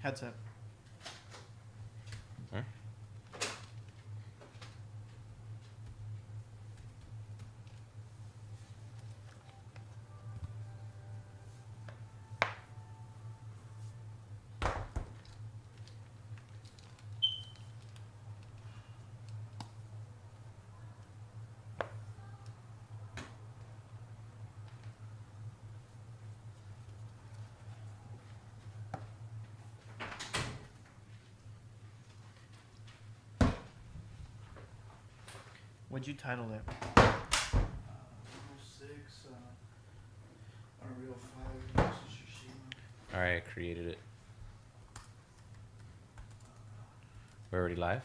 Headset. Huh? What'd you title it? 06, UnReal 5, Tsushima. Alright, I created it. We're already live?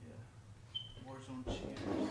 Yeah. WarZone cheers.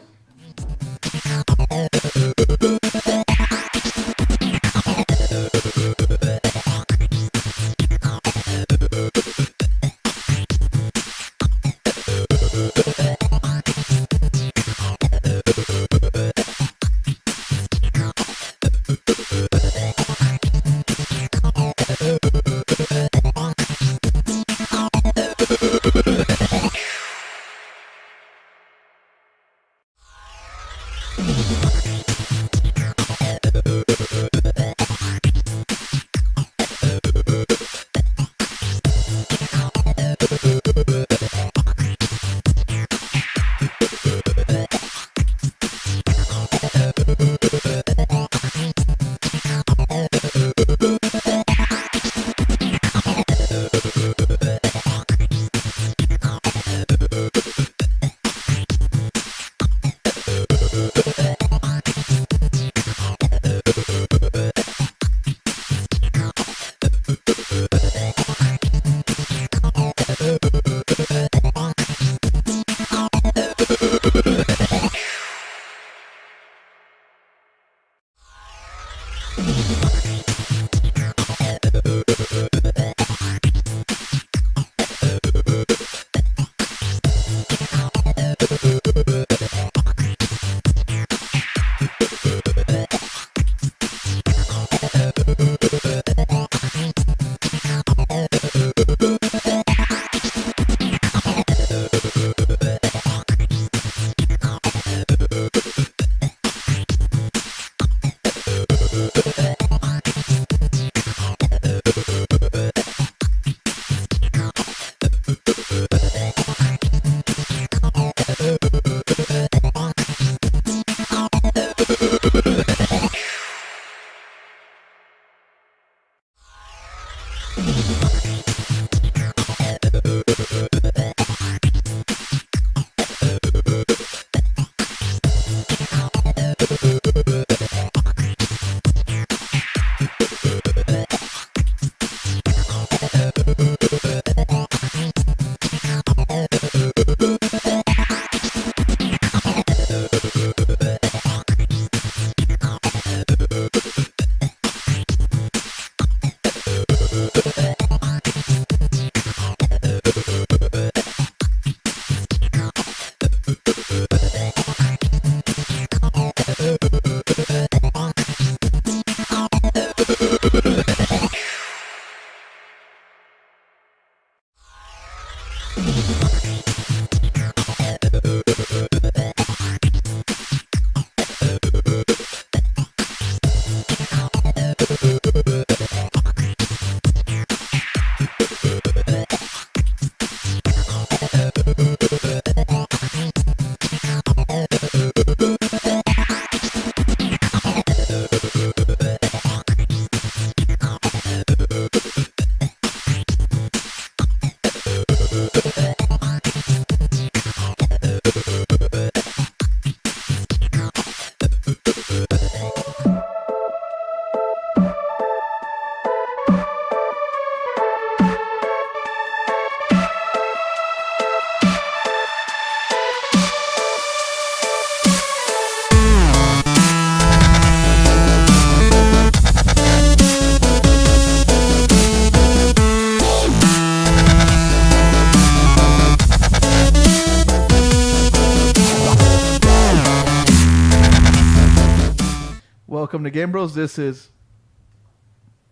Welcome to GameBros. This is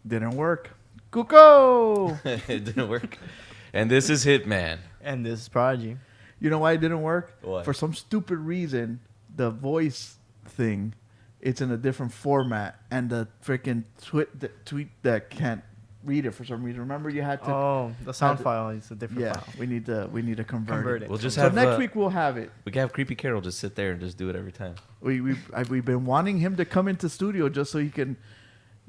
didn't work. Cuco. It didn't work. And this is Hitman. And this is Prodigy. You know why it didn't work? Why? For some stupid reason, the voice thing, it's in a different format, and the freaking tweet that can't read it for some reason. Remember, you had to. Oh, the sound had to- file is a different Yeah, file. we need to convert it. We'll just So have next week we'll have it. we can have Creepy Carol just sit there and just do it every time. We've been wanting him to come into studio just so he can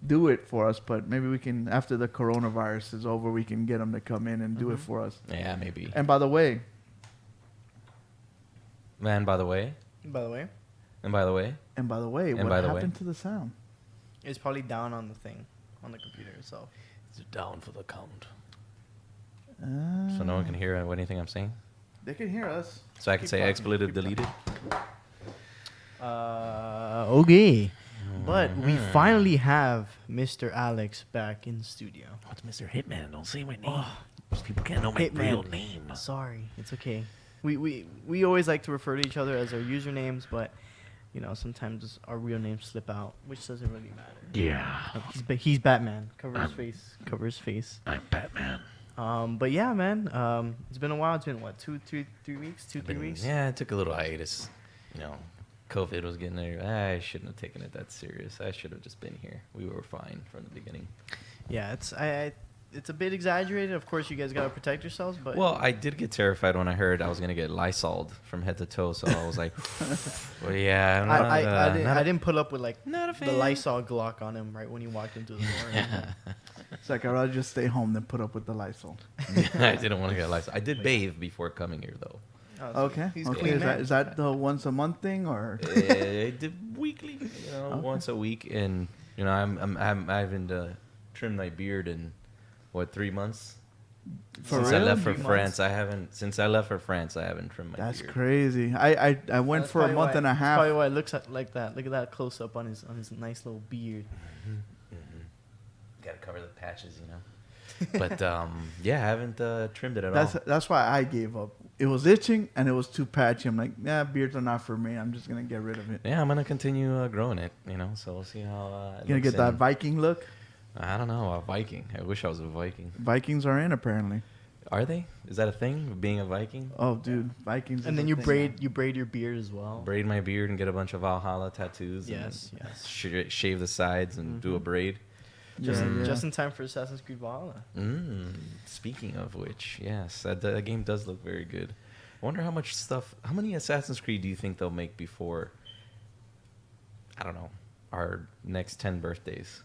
do it for us, but maybe we can, after the coronavirus is over, we can get him to come in and do it for us. Yeah, maybe. And by the way, Man, by the way. By the way, And by the way. what by the way. happened to the sound? it's probably down on the thing, on the computer itself. It's down for the count. Uh, So no one can hear anything I'm saying? They can hear us. So I can Keep say talking, expletive keep talking. deleted? Okay. But we finally have Mr. Alex back in studio. What's Mr. Hitman? Don't say my name. Oh. People can't know my real name. Sorry, it's okay. We always like to refer to each other as our usernames, but you know sometimes our real names slip out, which doesn't really matter. Yeah. He's Batman. Cover his face. Cover his face. I'm Batman. But yeah, man. It's been a while. It's been what, 3 weeks? 3 weeks? Yeah, it took a little hiatus. You know, COVID was getting there. I shouldn't have taken it that serious. I should have just been here. We were fine from the beginning. Yeah, it's a bit exaggerated. Of course, you guys gotta protect yourselves, but Well, I did get terrified when I heard I was gonna get Lysol'd from head to toe. So I was like, "Well, yeah, I'm not, I didn't put up with like not a the fan." Lysol Glock on him right when he walked into the door. It's like I'd rather just stay home than put up with the Lysol. I didn't want to get Lysol. I did bathe before coming here though. Oh, so Okay. he's Okay. clean Is man. that the once a month thing or? I did weekly, Okay. once a week, and I haven't trimmed my beard in 3 months. For Since I real? left for 3 France, I haven't. Since I left for France, I haven't trimmed my That's beard. crazy. I went That's for a probably month why- and a that's half. Probably why it looks like that. Look at that close up on his nice little beard. Got to cover the patches, you know. But yeah, I haven't trimmed it at all. That's why I gave up. It was itching and it was too patchy. I'm like, nah, beards are not for me. I'm just gonna get rid of it. Yeah, I'm gonna continue growing it, you know. So we'll see how. It Gonna looks get that in- Viking look. I don't know, a Viking. I wish I was a Viking. Vikings are in apparently. Are they? Is that a thing? Being a Viking? Oh, dude, Vikings. And is then a you thing. braid your beard as well. Braid my beard and get a bunch of Valhalla tattoos. Yes, and yes. Shave the sides and do a Mhm. braid. Just, Yeah, yeah. just in time for Assassin's Creed Valhalla. Speaking of which, yes, that game does look very good. I wonder how many Assassin's Creed do you think they'll make before, I don't know, our next 10 birthdays?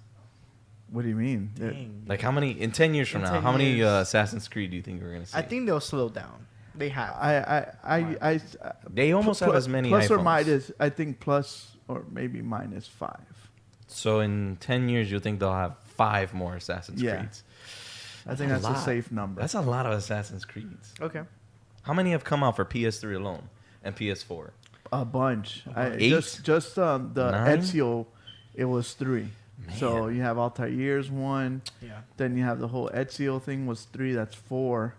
What do you mean? Dang. Like how many, in 10 years from In now, 10 how many years. Assassin's Creed do you think we're going to see? I think they'll slow down. They have. I They almost have as many plus or iPhones. minus. I think plus or maybe minus 5. So in 10 years, you think they'll have 5 more Assassin's Yeah. Creeds? I think that's a safe number. That's a lot of Assassin's Creeds. Okay. How many have come out for PS3 alone and PS4? A bunch. Eight? Just the 9? Ezio, it was 3. So Man. you have Altair's 1. Yeah. Then you have the whole Ezio thing was 3. That's 4.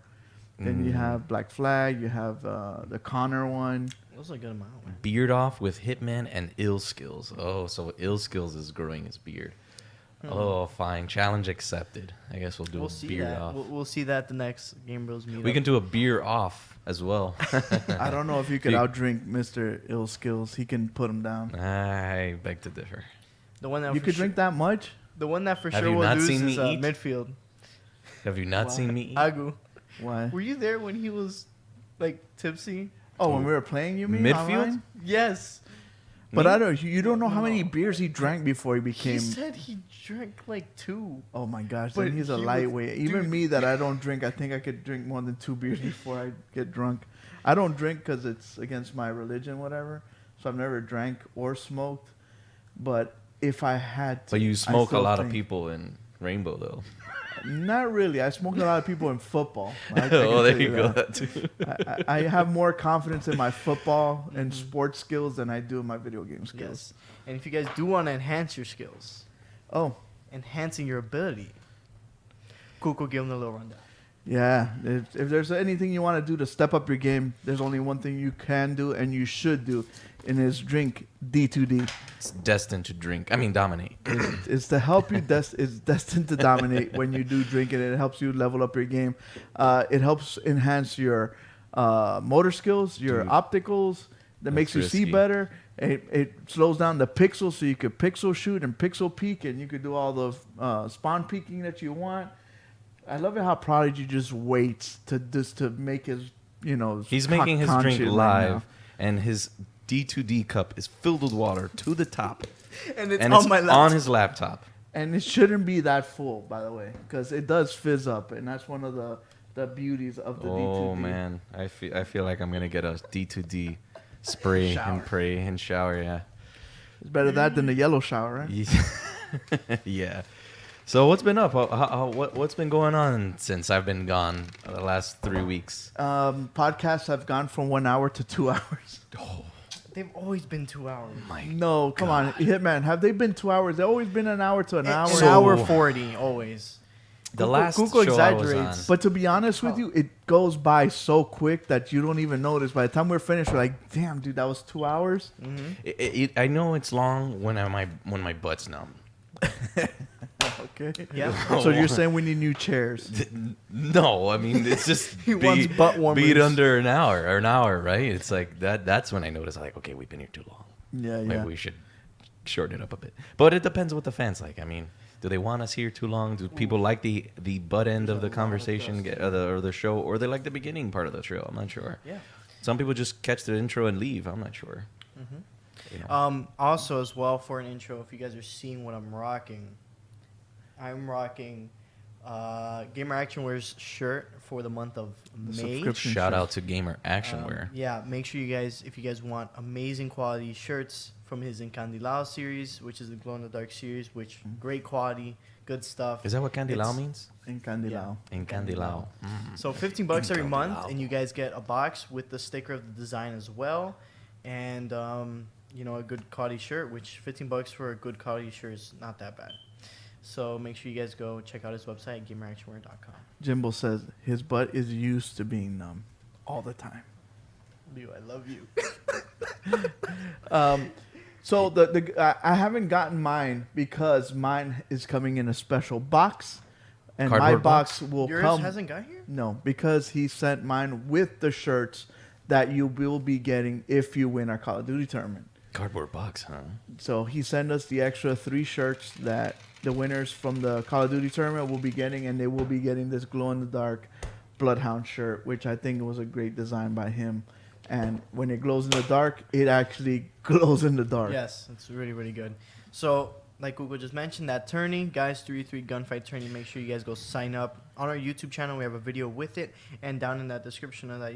Then you have Black Flag. You have the Connor one. Those are a good amount. Man. Beard off with Hitman and Ill Skills. Oh, so Ill Skills is growing his beard. Oh, fine. Challenge accepted. I guess we'll do We'll a see beard that. off. We'll see that the next GameBros meetup. We can do a beer off as well. I don't know if you could You- outdrink Mr. Ill Skills. He can put him down. I beg to differ. The one that You for could sure, drink that much? The one that for Have sure you will not lose seen is me eat? midfield. Have you not Why? seen me eat? Agu. Why? Were you there when he was like tipsy? Oh, when we were playing, you mean? Midfield? Online? Yes. But Me? I don't. You don't know how No. many beers he drank before he He became. said he drank like 2. Oh my gosh! But Then he's a he was- lightweight. Even dude. me, that I don't drink. I think I could drink more than 2 beers before I get drunk. I don't drink because it's against my religion, whatever. So I've never drank or smoked. But if I had to, But you I smoke a still lot of think- people in Rainbow, though. Not really. I smoked a lot of people in football. I can Oh, there tell you go. that. That too. I have more confidence in my football and Mhm. sports skills than I do in my video game skills. Yes. And if you guys do want to enhance your skills, Oh, enhancing your ability, Cuco, give them the little rundown. Yeah, if there's anything you want to do to step up your game, there's only one thing you can do and you should do, and it's drink D2D. It's destined to drink. I mean, dominate. It's to help you. It's destined to dominate when you do drink it. It helps you level up your game. It helps enhance your motor skills, your Dude, opticals. That makes you see risky. better. It slows down the pixels so you could pixel shoot and pixel peek, and you could do all the spawn peeking that you want. I love it how Prodigy just waits to make his, He's making his drink content right live, now. and his D2D cup is filled with water to the top, And it's and on it's my on laptop. his laptop. And it shouldn't be that full, by the way, because it does fizz up, and that's one of the beauties of the D2D. Oh man, I feel like I'm gonna get a D2D spray Shower. and pray and shower. Yeah. It's better that than the yellow shower, right? Yeah. So what's been up? What's been going on since I've been gone the last 3 weeks? Podcasts have gone from 1 hour to 2 hours. Oh They've always been 2 hours. my! No, come on, Hitman. Have they been 2 hours? They've always been an hour to an hour. An So- hour 40, always. The Kuko- last Kuko show I was exaggerates. on. But to be honest with you, it goes by so quick that you don't even notice. By the time we're finished, we're like, damn, dude, that was 2 hours. Mm-hmm. I know it's long when my butt's numb. Okay. Yeah. So you're saying we need new chairs? No, I mean it's just He wants butt warmers. beat under an hour, right? It's like that's when I notice like, okay, we've been here too long. Yeah, Maybe yeah. we should shorten it up a bit. But it depends what the fans like. I mean, do they want us here too long? Do people like the butt end of the conversation or the show, or they like the beginning part of the show? I'm not sure. Yeah. Some people just catch the intro and leave. I'm not sure. Mm-hmm. You know. Also, as well, for an intro, if you guys are seeing what I'm rocking Gamer Action Wear's shirt for the month of The May. subscription Shout shirt. out to Gamer Action Wear. Yeah, make sure you guys, if you guys want amazing quality shirts from his Encandilao series, which is the glow in the dark series, which great quality, good stuff. Is that what Candilao It's- means? Encandilao. Encandilao. So $15 every month, Encandilao. and you guys get a box with the sticker of the design as well, and a good quality shirt. Which $15 for a good quality shirt is not that bad. So make sure you guys go check out his website, GamerActionwear.com. Jimbo says his butt is used to being numb all the time. Leo, I love you. So I haven't gotten mine because mine is coming in a special box, and my Cardboard box box? will Yours come. hasn't got here? No, because he sent mine with the shirts that you will be getting if you win our Call of Duty tournament. Cardboard box, huh? So he sent us the extra 3 shirts that the winners from the Call of Duty tournament will be getting, and they will be getting this glow-in-the-dark Bloodhound shirt, which I think was a great design by him. And when it glows in the dark, it actually glows in the dark. Yes, it's really, really good. So, like Google just mentioned, that tourney, Guys 3 Gunfight tourney, make sure you guys go sign up. On our YouTube channel, we have a video with it. And down in that description of that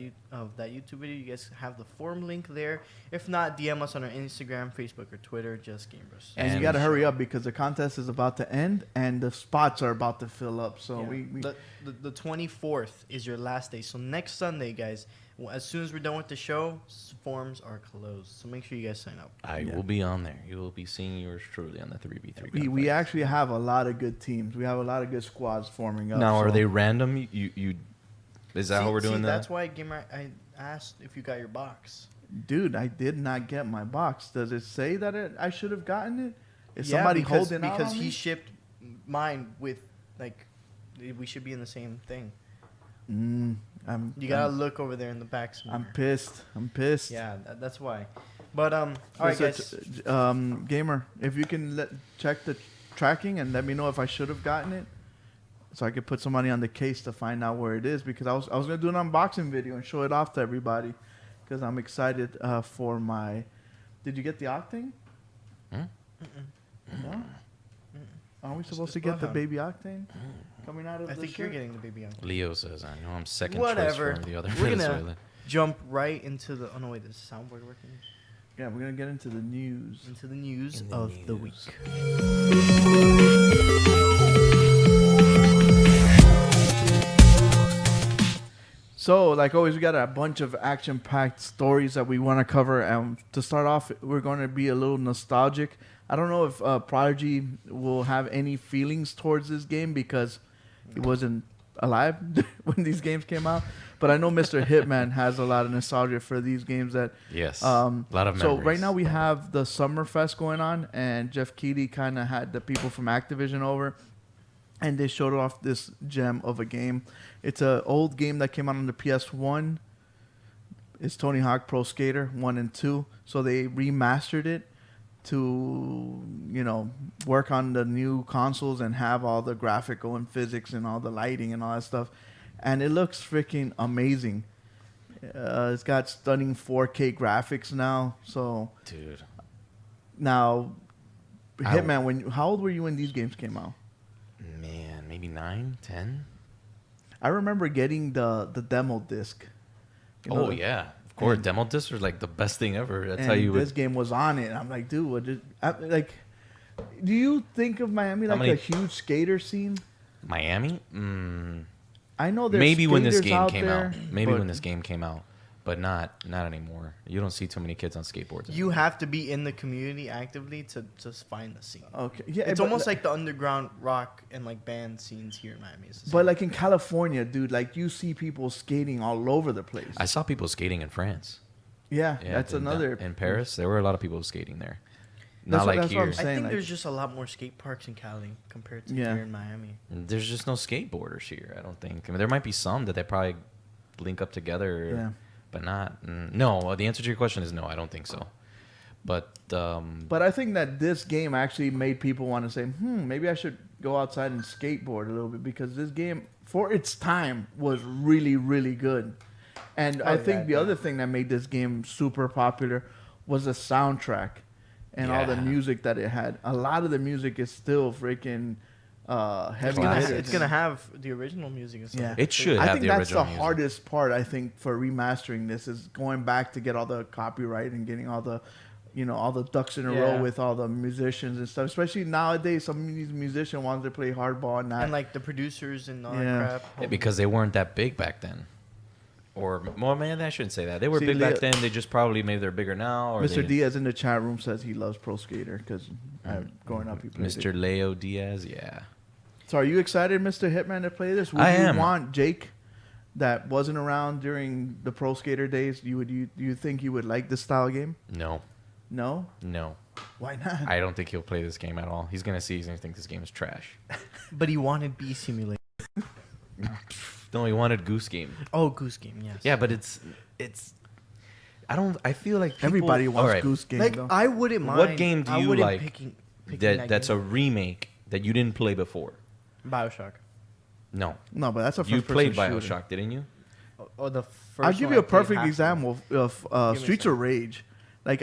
YouTube video, you guys have the form link there. If not, DM us on our Instagram, Facebook, or Twitter, just GameBros. And you And- got to hurry up because the contest is about to end and the spots are about to fill up. So Yeah. The 24th is your last day. So next Sunday, guys, as soon as we're done with the show, forms are closed. So make sure you guys sign up. I Yeah. will be on there. You will be seeing yours truly on the 3v3. we actually have a lot of good teams. We have a lot of good squads forming up. Now, are so- they random? You is that how we're doing that? That's why I asked if you got your box. Dude, I did not get my box. Does it say that I should have gotten it? Is Yeah, somebody because, holding out because on he me? shipped mine with we should be in the same thing. You gotta look over there in the back somewhere. I'm pissed. I'm pissed. Yeah, that's why. But all right, guys. Gamer, if you can check the tracking and let me know if I should have gotten it, so I could put some money on the case to find out where it is, because I was gonna do an unboxing video and show it off to everybody, because I'm excited for my. Did you get the Octane? No. Aren't we supposed to get the Bloodhound. baby Octane coming out of I the think you're shirt? getting the baby on. Leo says, I know I'm second Whatever. choice for the other We're gonna Venezuela. jump right into the. Oh no, wait, is the soundboard working? Yeah, we're gonna get into the news. Into the news In the of the news. week. So, like always, we got a bunch of action-packed stories that we want to cover. And to start off, we're going to be a little nostalgic. I don't know if Prodigy will have any feelings towards this game because it wasn't alive when these games came out. But I know Mr. Hitman has a lot of nostalgia for these games. That Yes. A lot of So memories. right now we have the Summerfest going on, and Jeff Keighley kind of had the people from Activision over, and they showed off this gem of a game. It's an old game that came out on the PS1. It's Tony Hawk Pro Skater 1 and 2. So they remastered it to, work on the new consoles and have all the graphical and physics and all the lighting and all that stuff. And it looks freaking amazing. It's got stunning 4K graphics now. So Dude. now, Hitman, how old were you when these games came out? Man, maybe 9, 10? I remember getting the demo disc. Yeah. Of course, demo discs are like the best thing ever. That's And how you would. this game was on it. I'm like, dude, do you think of Miami like a huge skater scene? Miami? I know there's Maybe when this skaters game out came there, out. Maybe but when this game came out. But not anymore. You don't see too many kids on skateboards. You have to be in the community actively to just find the scene. Okay, yeah, It's but almost like the underground rock and like band scenes here in Miami. It's the But same. like in California, dude, like you see people skating all over the place. I saw people skating in France. Yeah, Yeah, that's another. In Paris, there were a lot of people skating there. That's Not what- like that's what I'm here. I saying, think like- there's just a lot more skate parks in Cali compared to Yeah. here in Miami. There's just no skateboarders here, I don't think. I mean, there might be some that they probably link up together, Yeah. but not. No, the answer to your question is no, I don't think so. But But I think that this game actually made people want to say, maybe I should go outside and skateboard a little bit, because this game, for its time, was really, really good. And I think the other thing that made this game super popular was the soundtrack and all the Yeah. music that it had. A lot of the music is still freaking heavy It's gonna, hitters. it's gonna have the original music and stuff. Yeah. it should I have think the that's original the music. hardest part. I think for remastering this is going back to get all the copyright and getting all the, all the ducks in a row Yeah. with all the musicians and stuff. Especially nowadays, some of these musicians want to play hardball and not. And like the producers and all Yeah. that crap. Yeah, because they weren't that big back then. Or, well, man, I shouldn't say that. They were See, big back Leo- then. They just probably maybe they're bigger now. Or Mr. they- Diaz in the chat room says he loves Pro Skater because growing up he played Mr. it. Leo Diaz, yeah. So are you excited, Mr. Hitman, to play this? Would I you am. want Jake, that wasn't around during the Pro Skater days? Do you think he would like this style game? No, No. no. Why not? I don't think he'll play this game at all. He's gonna see. He's gonna think this game is trash. But he wanted Bee Simulator. No, he wanted Goose Game. Oh, Goose Game, yes. Yeah, but it's. I feel like people, Everybody wants alright, Goose Game, Like though. I wouldn't mind. What game do I you wouldn't like picking that's game. a remake that you didn't play before? BioShock. No, No, but that's a you first-person played shooter. BioShock, didn't you? Or the first I'll give one you a I played perfect half example of Give me a Streets second. of Rage. Like,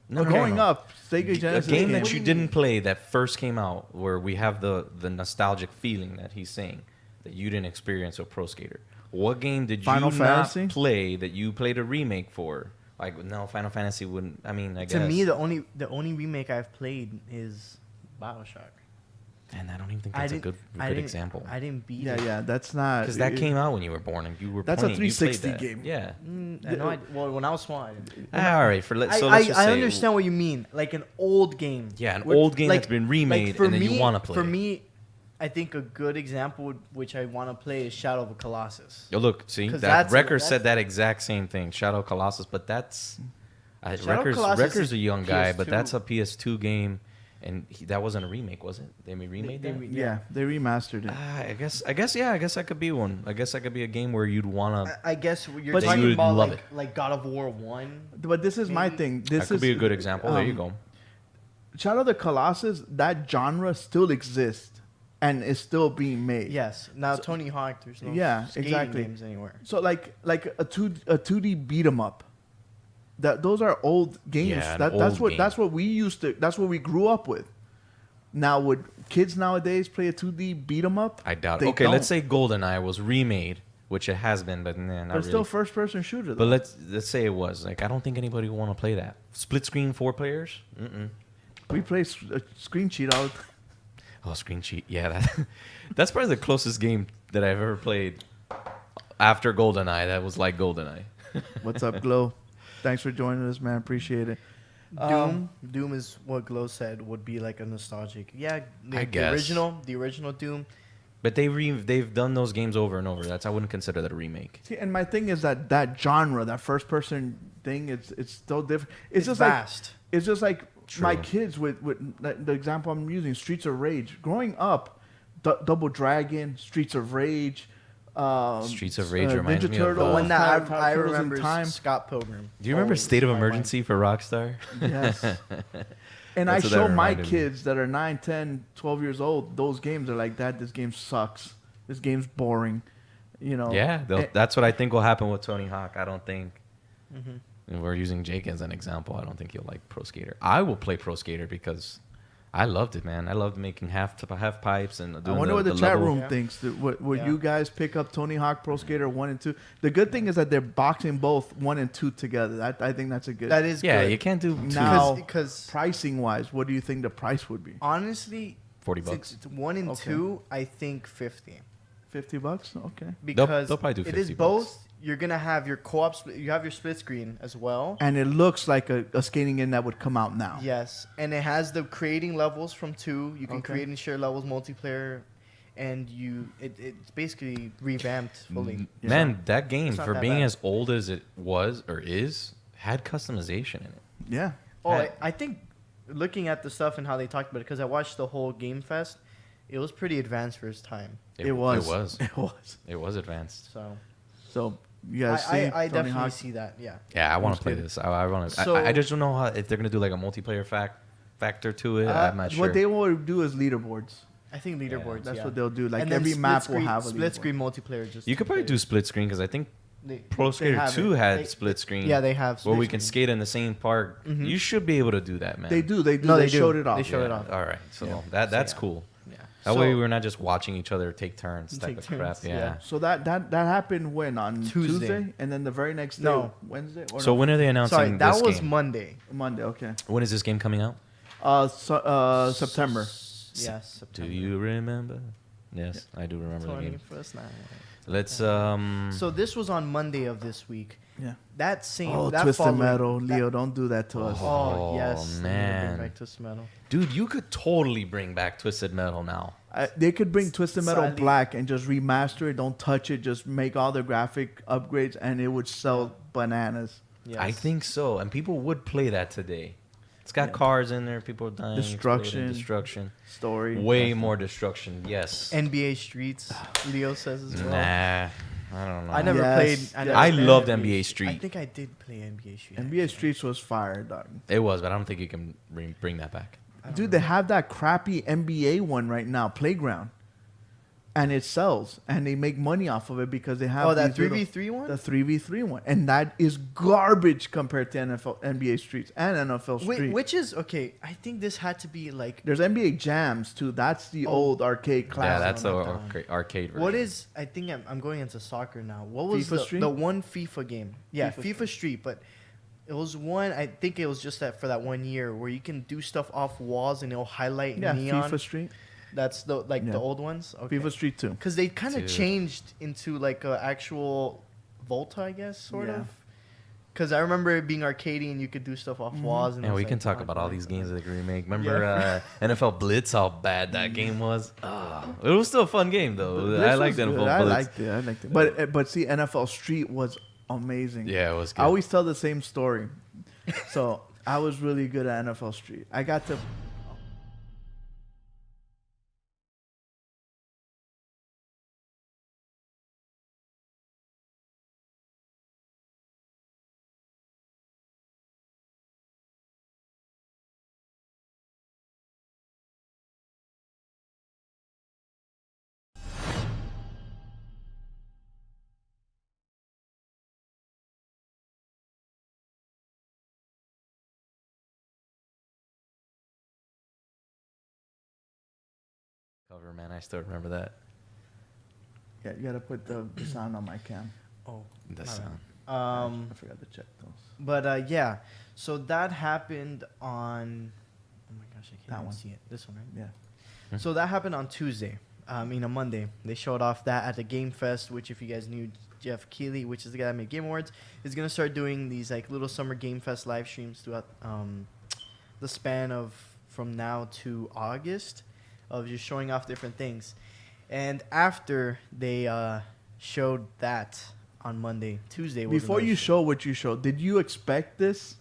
No, growing no. up, Sega A Genesis game game. that you didn't play that first came out, where we have the nostalgic feeling that he's saying that you didn't experience with Pro Skater. What game did Final you Fantasy? not play that you played a remake for? Like, no, Final Fantasy wouldn't. I mean, I To guess. me, the only remake I've played is BioShock. and I don't even think I that's a didn't- good I didn't- example. I didn't beat Yeah, it. yeah, that's not Because that came out when you were born, and you were. That's a playing, you played 360 that. game. Yeah. I know. Well, when I was small, I didn't. All right. So let's I just say understand what you mean. Like an old game. Yeah, an Which- old game like- that's been remade, for and then you me- want to play. For it. me, I think a good example which I want to play is Shadow of the Colossus. Oh, look, see 'Cause that that's- Wrecker that's- said that exact same thing. Shadow Colossus, but that's Shadow Colossus Wrecker's is a young guy, but PS2. that's a PS2 game, and that wasn't a remake, was it? They remade They that. Yeah, they remastered it. I guess, yeah. I guess that could be one. I guess that could be a game where you'd wanna. I guess you're But talking you would about love like God of War 1. But this is my Maybe. thing. That This could is be a good example. There you go. Shadow of the Colossus, that genre still exists and is still being made. Yes. Now Tony Hawk, there's no Yeah, skating exactly. games anywhere. So like a 2D beat 'em up. Those are old games. Yeah, an That's old what game. that's what we used to. That's what we grew up with. Now, would kids nowadays play a 2D beat 'em up? I doubt. They It. Okay, let's don't. say GoldenEye was remade, which it has been, but nah, not But really. still first person shooter. But Though. let's say it was. Like, I don't think anybody would want to play that. Split screen 4 players. We play screen cheat all. Oh, screen cheat. Yeah, that's probably the closest game that I've ever played after GoldenEye that was like GoldenEye. What's up, Glow? Thanks for joining us, man. Appreciate it. Doom is what Glow said would be like a nostalgic. Yeah, I guess. the original Doom. But they've done those games over and over. I wouldn't consider that a remake. See, and my thing is that genre, that first person thing, it's still different. It's just vast. It's just like True. my kids with the example I'm using, Streets of Rage. Growing up, Double Dragon, Streets of Rage. Streets of Rage reminds Ninja me of Turtles, The one that Power I Turtles in remember Time. is Scott Pilgrim. Do you remember Always State of in my mind. Emergency for Rockstar? Yes. And I That's what that show my reminded me. kids that are 9, 10, 12 years old, those games are like that. This game sucks. This game's boring. You know. Yeah, And- that's what I think will happen with Tony Hawk. I don't think. Mm-hmm. And we're using Jake as an example. I don't think he'll like Pro Skater. I will play Pro Skater because I loved it, man. I loved making half pipes and doing I wonder what the chat level. room Yeah. thinks. Would Yeah. you guys pick up Tony Hawk Pro Skater 1 and 2? The good thing is that they're boxing both 1 and 2 together. I think that's a good. That is Yeah, good. you can't do two. Now- Because pricing wise, what do you think the price would be? honestly, $40. it's 1 and Okay. 2, I think 50. $50? Okay. Because they'll probably do it is 50 both. bucks. You're gonna have your co-op. You have your split screen as well. And it looks like a skating game that would come out now. Yes, and it has the creating levels from 2. You can Okay. create and share levels multiplayer, and it's basically revamped fully. Yeah. Man, that game It's not for that being bad. as old as it was or is had customization in it. Yeah. Oh, I, Had- I think looking at the stuff and how they talked about it, because I watched the whole Game Fest, it was pretty advanced for its time. It was. It was. It was. It was advanced. So So you guys see I Tony definitely Hawk? see that. Yeah. Yeah, I want Most to play good. this. I want to. So- I just don't know how if they're gonna do like a multiplayer factor to it. I'm not sure. What they will do is leaderboards. I think leaderboards. That's yeah. what they'll do. Like And then every split map screen, will have a split leaderboard. screen multiplayer. Just You could probably do split screen because I think They, Pro they Skater have 2 it. had They- split screen. Yeah, they have. where split we can screen. skate in the same park. Mhm. You should be able to do that, man. They do. They do. No, they they do. showed it off. They showed it Yeah, off. All right, so Yeah. that's yeah. cool. Yeah. That So- way we're not just watching each other take turns type Take of crap. turns, Yeah. yeah. So that happened when on Tuesday. Tuesday, and then the very next day, No. Wednesday or So no? when are they announcing Sorry, that this was game? Monday. Monday. Okay. When is this game coming out? September. Yes. Do September. you remember? Yes, I do remember the game. 21st night. Let's So this was on Monday of this week. Yeah. That same. Oh, that Twisted following- Metal, that- Leo, don't do that to us. Oh, Oh, yes. they need to man. Bring back Twisted Metal. dude, you could totally bring back Twisted Metal now. They could bring Twisted Metal Slightly- Black and just remaster it. Don't touch it. Just make all the graphic upgrades, and it would sell bananas. Yes. I think so, and people would play that today. It's got Yeah. cars in there, people dying, Destruction. exploding, destruction, Story. way more destruction. Yes. NBA Streets. Leo says as well. Nah, I don't know. I never Yes, played. yes. never I played loved NBA Street. I think I did play NBA Street. NBA actually. Streets was fire, dog. It was, but I don't think you can bring that back. I don't Dude, know. they have that crappy NBA one right now, Playground, and it sells, and they make money off of it because they have Oh, that these little- 3v3 one. the 3v3 one, and that is garbage compared to NFL, NBA Streets and NFL Street. Which is okay. I think this had to be like. There's NBA Jams too. That's the Oh. old arcade Yeah, classic. that's the not that one. arcade version. What is? I think I'm going into soccer now. What was FIFA Street? the one FIFA game? Yeah, FIFA FIFA Street. But it was one. I think it was just that for that 1 year where you can do stuff off walls and it'll highlight Yeah, neon. FIFA Street, That's the Yeah. the old ones. Okay. FIFA Street 2. Because they kind of Dude. changed into like a actual Volta, I guess, sort Yeah. of. Because I remember it being arcadey and you could do stuff off Mhm. walls. And Yeah, it was we like, can talk oh, about all my these God. games that they can remake. Remember Yeah. NFL Blitz? How bad that game was. It was still a fun game though. This I liked was good. NFL I Blitz. liked it. I liked it. But see, NFL Street was amazing. Yeah, it was good. I always tell the same story. So I was really good at NFL Street. I got to. Cover, man. I still remember that. Yeah, you got to put the sound on my cam. Oh, The my sound. bad. I forgot to check those. But yeah, so that happened on. Oh my gosh, I can't That even one. see it. This one, right? Yeah. So that happened on Tuesday. I mean, on Monday. They showed off that at the Game Fest, which, if you guys knew, Jeff Keighley, which is the guy that made Game Awards, is gonna start doing these like little summer Game Fest live streams throughout the span of from now to August, of just showing off different things. And after they showed that on Monday, Tuesday. Was Before another you show. show what you showed, did you expect this?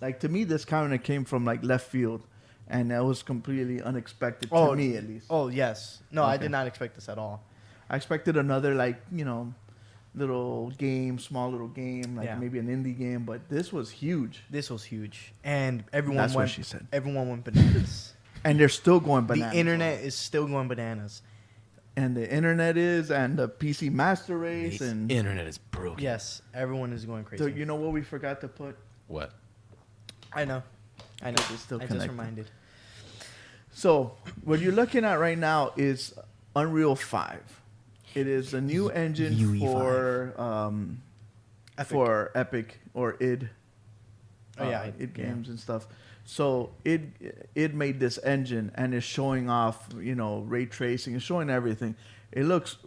Like, to me, this kind of came from like left field, and that was completely unexpected to me, at least. Oh yes, no, I Okay. did not expect this at all. I expected another like little game, small little game, like Yeah. maybe an indie game, but this was huge. This was huge, and everyone That's what went. she said. Everyone went bananas. And they're still going bananas. The internet is still going bananas. And the internet is, and the PC Master Race, The and internet is broken. Yes, everyone is going crazy. so you know what we forgot to put? What? I know. Because it's still I just connected. reminded. So what you're looking at right now is Unreal 5. It is a new engine UE5. for Epic or id. Oh, yeah, id yeah. games and stuff. So it made this engine and is showing off, ray tracing, it's showing everything. It looks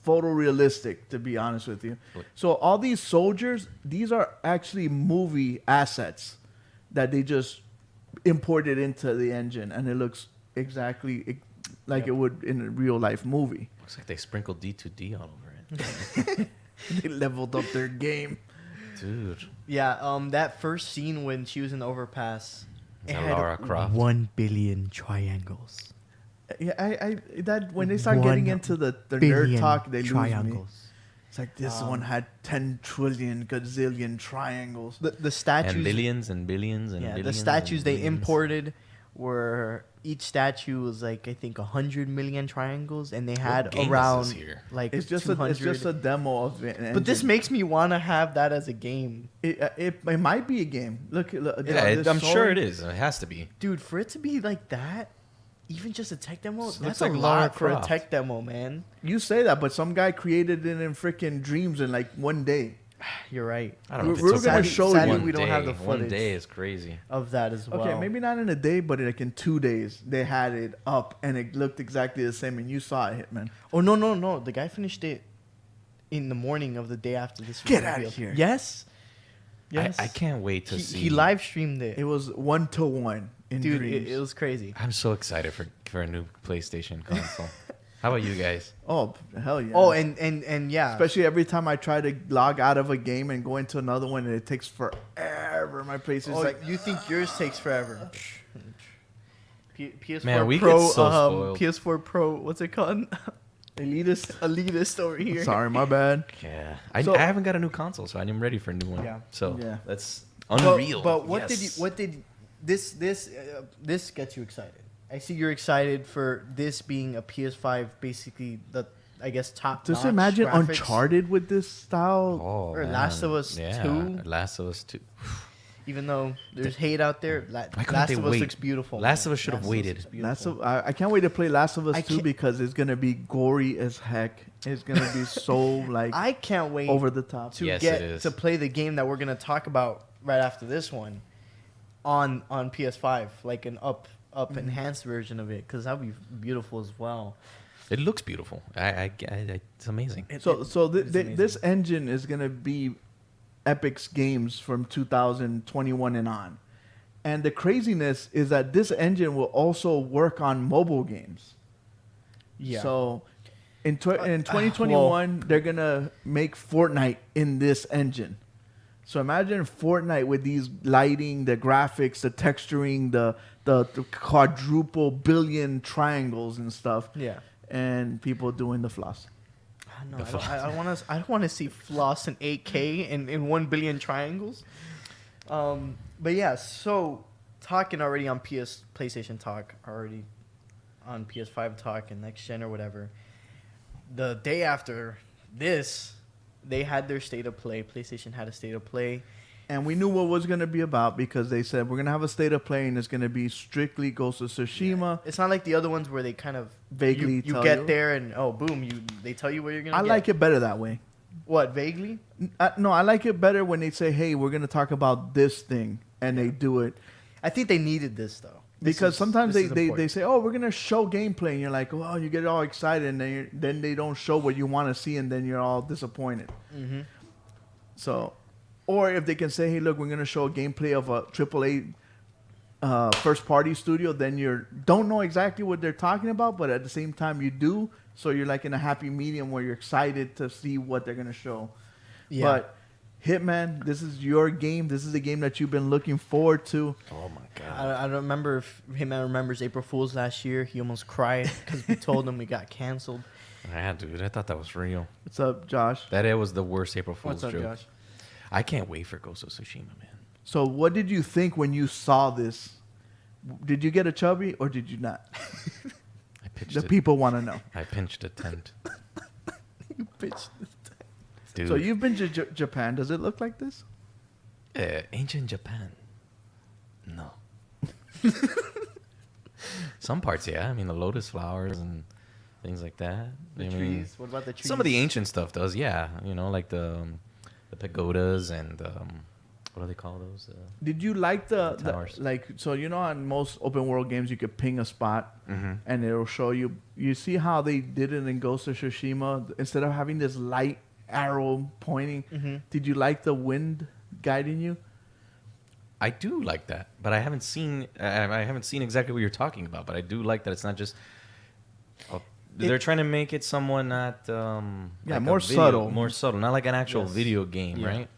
photorealistic, to be honest with you. So all these soldiers, these are actually movie assets that they just imported into the engine, and it looks exactly like it would in a real life movie. Looks like they sprinkled D2D all over it. They leveled up their game. Dude. Yeah, that first scene when she was in the overpass, Is that Lara Croft? 1 billion triangles. Yeah, I that when they start getting 1 into the nerd billion talk, they lose me. triangles. It's like this one had 10 trillion gazillion triangles. The statues. And billions and billions and Yeah, billions. the statues and they billions. imported were each statue was like I think 100 million triangles, and they had game is around this here? like It's just 200. a demo of it. But this makes me want to have that as a game, it might be a game. Look Yeah, this I'm sure sword. it is. It has to be. dude. For it to be like that, even just a tech demo, Looks that's like a Lara lot for a Croft. tech demo, man. You say that, but some guy created it in freaking dreams in like one day. You're right. I don't know. We're if it gonna took show sadly, you. we don't have the One footage. day is crazy. Of that as well. Okay, maybe not in a day, but like in 2 days, they had it up and it looked exactly the same, and you saw it, Hitman. Oh no! The guy finished it in the morning of the day after this. was Get outta revealed. here. Yes. Yes. I can't wait to see. He live streamed it. It was 1-to-1 in Dude, dreams. it was crazy. I'm so excited for a new PlayStation console. How about you guys? Oh hell yeah! Oh, and yeah. especially every time I try to log out of a game and go into another one, and it takes forever. My place is Oh, like, you think yours takes forever? PS4 Man, we get Pro, so spoiled. PS4 Pro. What's it called? elitist. Elitist over here. Sorry, my bad. Yeah, So- I haven't got a new console, so I'm ready for a new one. Yeah. So Yeah. that's But- Unreal. But what Yes. did this gets you excited? I see you're excited for this being a PS5, basically the I guess top. Just imagine Uncharted with this style. Oh, Or man. Last of Us 2. Last of Us 2. Even though there's hate out there, Why couldn't Last they of Us wait? looks beautiful. Last man. of Us should have waited. looks beautiful. I can't wait to play Last of Us I 2 can't- because it's gonna be gory as heck. It's gonna be so like I can't wait over the top. to Yes, get it is. to play the game that we're gonna talk about right after this one on PS5, like an up enhanced version of it, because that'd be beautiful as well. It looks beautiful. It's amazing. It- So it- so it's amazing. this engine is gonna be Epic's games from 2021 and on, and the craziness is that this engine will also work on mobile games. Yeah. So in 2021, they're gonna make Fortnite in this engine. So imagine Fortnite with these lighting, the graphics, the texturing, the quadruple billion triangles and stuff, yeah. and people doing the floss. No, I don't want to see floss in 8K and 1 billion triangles. But yeah, so talking already on PlayStation talk, already on PS5 talk and next gen or whatever. The day after this, they had their state of play. PlayStation had a state of play. And we knew what was going to be about because they said we're going to have a state of play and it's going to be strictly Ghost of Tsushima. It's not like the other ones where they kind of Vaguely you tell get you. there and oh boom, they tell you where you're gonna. I like it better that way. What, vaguely? No, I like it better when they say, hey, we're going to talk about this thing, and they do it. I think they needed this though. Because sometimes they important. say, oh, we're going to show gameplay, and you're like, oh, you get all excited, and then they don't show what you want to see, and then you're all disappointed. Mm-hmm. So, or if they can say, hey, look, we're going to show a gameplay of a AAA first party studio, then you don't know exactly what they're talking about, but at the same time you do. So you're like in a happy medium where you're excited to see what they're gonna show. Yeah. But Hitman, this is your game. This is a game that you've been looking forward to. Oh my god. I don't remember if Hitman remembers April Fool's last year. He almost cried because we told him we got canceled. Yeah, dude. I thought that was real. What's up, Josh? That it was the worst April Fool's What's up, joke. Josh? I can't wait for Ghost of Tsushima, man. So what did you think when you saw this? Did you get a chubby or did you not? I pitched The it. people want to know. I pinched a tent. You bitch. Dude. So you've been to Japan. Does it look like this? Ancient Japan. No. Some parts, yeah. I mean, the lotus flowers and things like that. The I mean, trees. What about the trees? some of the ancient stuff does, yeah. You know, like the pagodas and what do they call those? Did you like the Towers. like? So you know, on most open world games, you could ping a spot Mm-hmm. and it'll show you. You see how they did it in Ghost of Tsushima? Instead of having this light arrow pointing, Mm-hmm. did you like the wind guiding you? I do like that, but I haven't seen exactly what you're talking about. But I do like that it's not just. They're trying to make it somewhat not. Like a more video- subtle. More subtle, not like an actual Yes. video game, Yeah. right?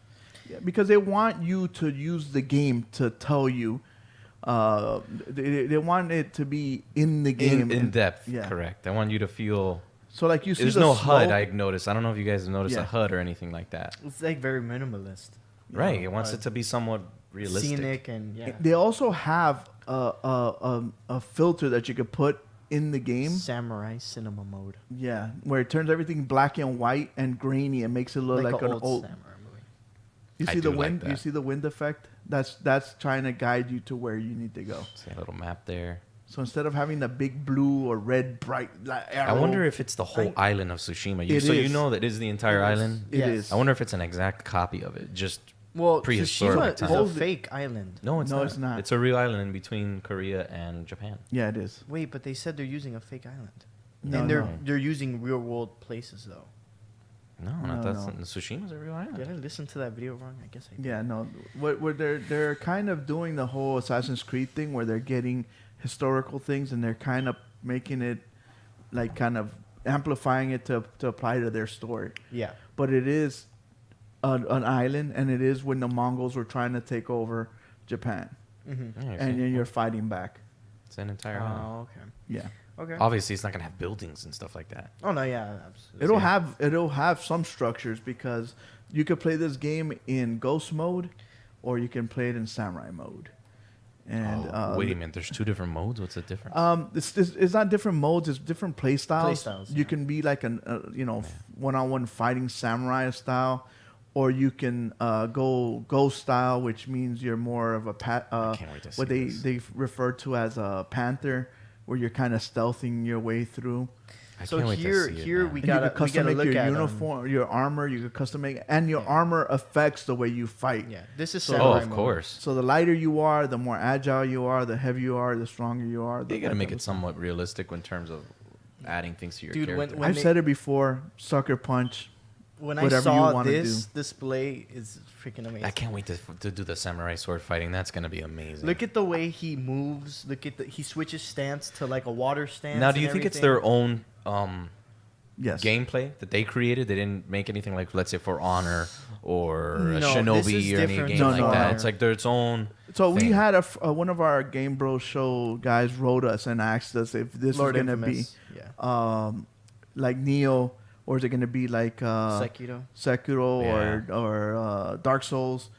Yeah, because they want you to use the game to tell you. They want it to be in the game In depth, Yeah. correct. I want you to feel. So like you see, There's the no smoke, HUD. I noticed. I don't know if you guys have noticed Yeah. a HUD or anything like that. It's like very minimalist. Right. It wants Uh, it to be somewhat realistic. Scenic and yeah. They also have a filter that you could put in the game. Samurai cinema mode. Yeah, where it turns everything black and white and grainy and makes it look like, an an old. samurai movie. You I see the do like wind. You that. see the wind effect. That's trying to guide you to where you need to go. See a little map there. So instead of having the big blue or red bright arrow, I wonder if it's the whole island of Tsushima. It So you is. know that it is the entire It is. island. it Yes. is. I wonder if it's an exact copy of it. Just Well, Prehistoric Tsushima is a time. fake island. no, it's No, not. it's not. It's a real island in between Korea and Japan. Yeah, it is. Wait, but they said they're using a fake island. No, And they're no. they're using real world places though. No, No, not that. no. Tsushima's a real island. Did I listen to that video wrong? I guess I did. Yeah, no. What they're kind of doing the whole Assassin's Creed thing where they're getting historical things and they're kind of making it like kind of amplifying it to apply to their story. Yeah. But it is an island, and it is when the Mongols were trying to take over Japan, Mm-hmm. Yeah, and then you're fighting back. it's an entire island. Oh, okay. Yeah, Okay. Obviously, it's not gonna have buildings and stuff like that. Oh no, yeah, absolutely. it'll have some structures because you could play this game in Ghost mode, or you can play it in Samurai mode. And Wait a minute. There's two different modes. What's the difference? it's not different modes. It's different play styles. Playstyles, You yeah. can be like one-on-one fighting samurai style, or you can go ghost style, which means you're more of a I can't wait to see what they this. they refer to as a panther, where you're kind of stealthing your way through. I So can't wait here, to see it, here man. we And gotta you can custom make look your at uniform, your armor. You can custom make, and your armor affects the way you fight. Yeah, this is Oh, samurai of mode. course. So the lighter you are, the more agile you are, the heavier you are, the stronger you are. You gotta make it somewhat realistic in terms of adding things to your Dude, character. when I've they- said it before. Sucker punch. When I whatever you saw wanna this display, is freaking amazing. I can't wait to do the samurai sword fighting. That's gonna be amazing. Look at the way he moves. Look at he switches stance to like a water stance. now, do you and think it's everything. their own Yes. gameplay that they created? They didn't make anything like, let's say, For Honor or No, a this Shinobi is or any different game to like For that. Honor. It's like their its own. So we thing. had one of our GameBros show guys wrote us and asked us if this Lord was going to be Infamous. Yeah. like Neo, or is it going to be like Sekiro. Sekiro Yeah. or Dark Souls.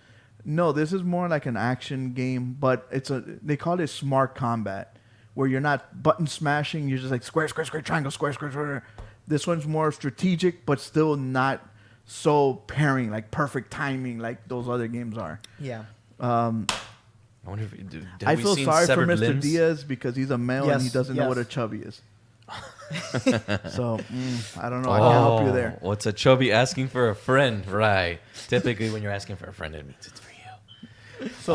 No, this is more like an action game, but they call it smart combat, where you're not button smashing. You're just like square, square, square, triangle, square, square, square. This one's more strategic, but still not so pairing, like perfect timing, like those other games are. Yeah. I wonder if I feel sorry for Severed Mr. Limbs? Diaz because he's a male and he Yes, doesn't know yes. what a chubby is. So I don't know. I can't help you there. What's a chubby asking for a friend? Right. Typically, when you're asking for a friend, it means it's for you. So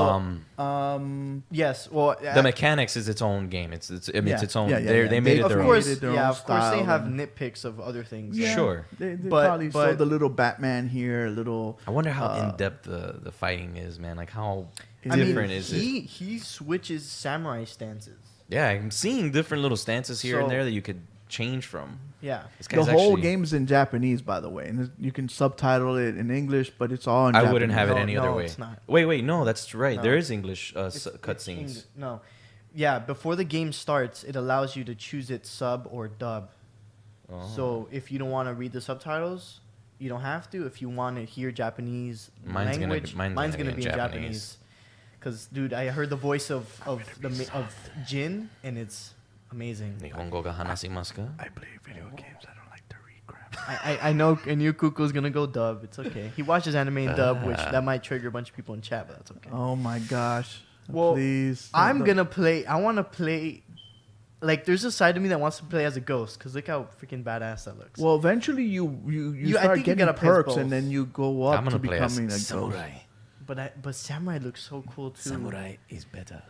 Yes. Well, The mechanics is its own game. It's Yeah, its own. yeah, yeah, yeah. They made They- it of their course, Created their yeah. own Of course, they style have and- nitpicks of other things. yeah, Sure. they But- probably but- sold the little Batman here, a little. own. I wonder how in depth the fighting is, man. Like how I mean, different is it? he switches samurai stances. Yeah, I'm seeing different little stances here and So- there that you could change from. Yeah. This The guy's whole actually- game's in Japanese, by the way, and you can subtitle it in English, but it's all in I Japanese. wouldn't have it No, any no, other way. it's not. Wait, no, that's right. No. There is English It's cutscenes. No. Yeah, before the game starts, it allows you to choose it sub or dub. Oh. So if you don't want to read the subtitles, you don't have to. If you want to hear Japanese Mine's gonna be- language, mine's gonna gonna be be in in Japanese. Cause dude, I heard the voice of Jin, and it's amazing. Nihongo ga hanashimasu ka? I play video games. I don't like to read crap. I know, and you Kuko's gonna go dub. It's okay. He watches anime in dub, which that might trigger a bunch of people in chat, but that's okay. Oh my gosh! Well, Please. I'm gonna play. I want to play. Like, there's a side of me that wants to play as a ghost, cause look how freaking badass that looks. Well, eventually you I start think you getting gotta play as perks, both. and then you go up I'm to gonna play as becoming a ghost. samurai. but samurai looks so cool too. Samurai is better.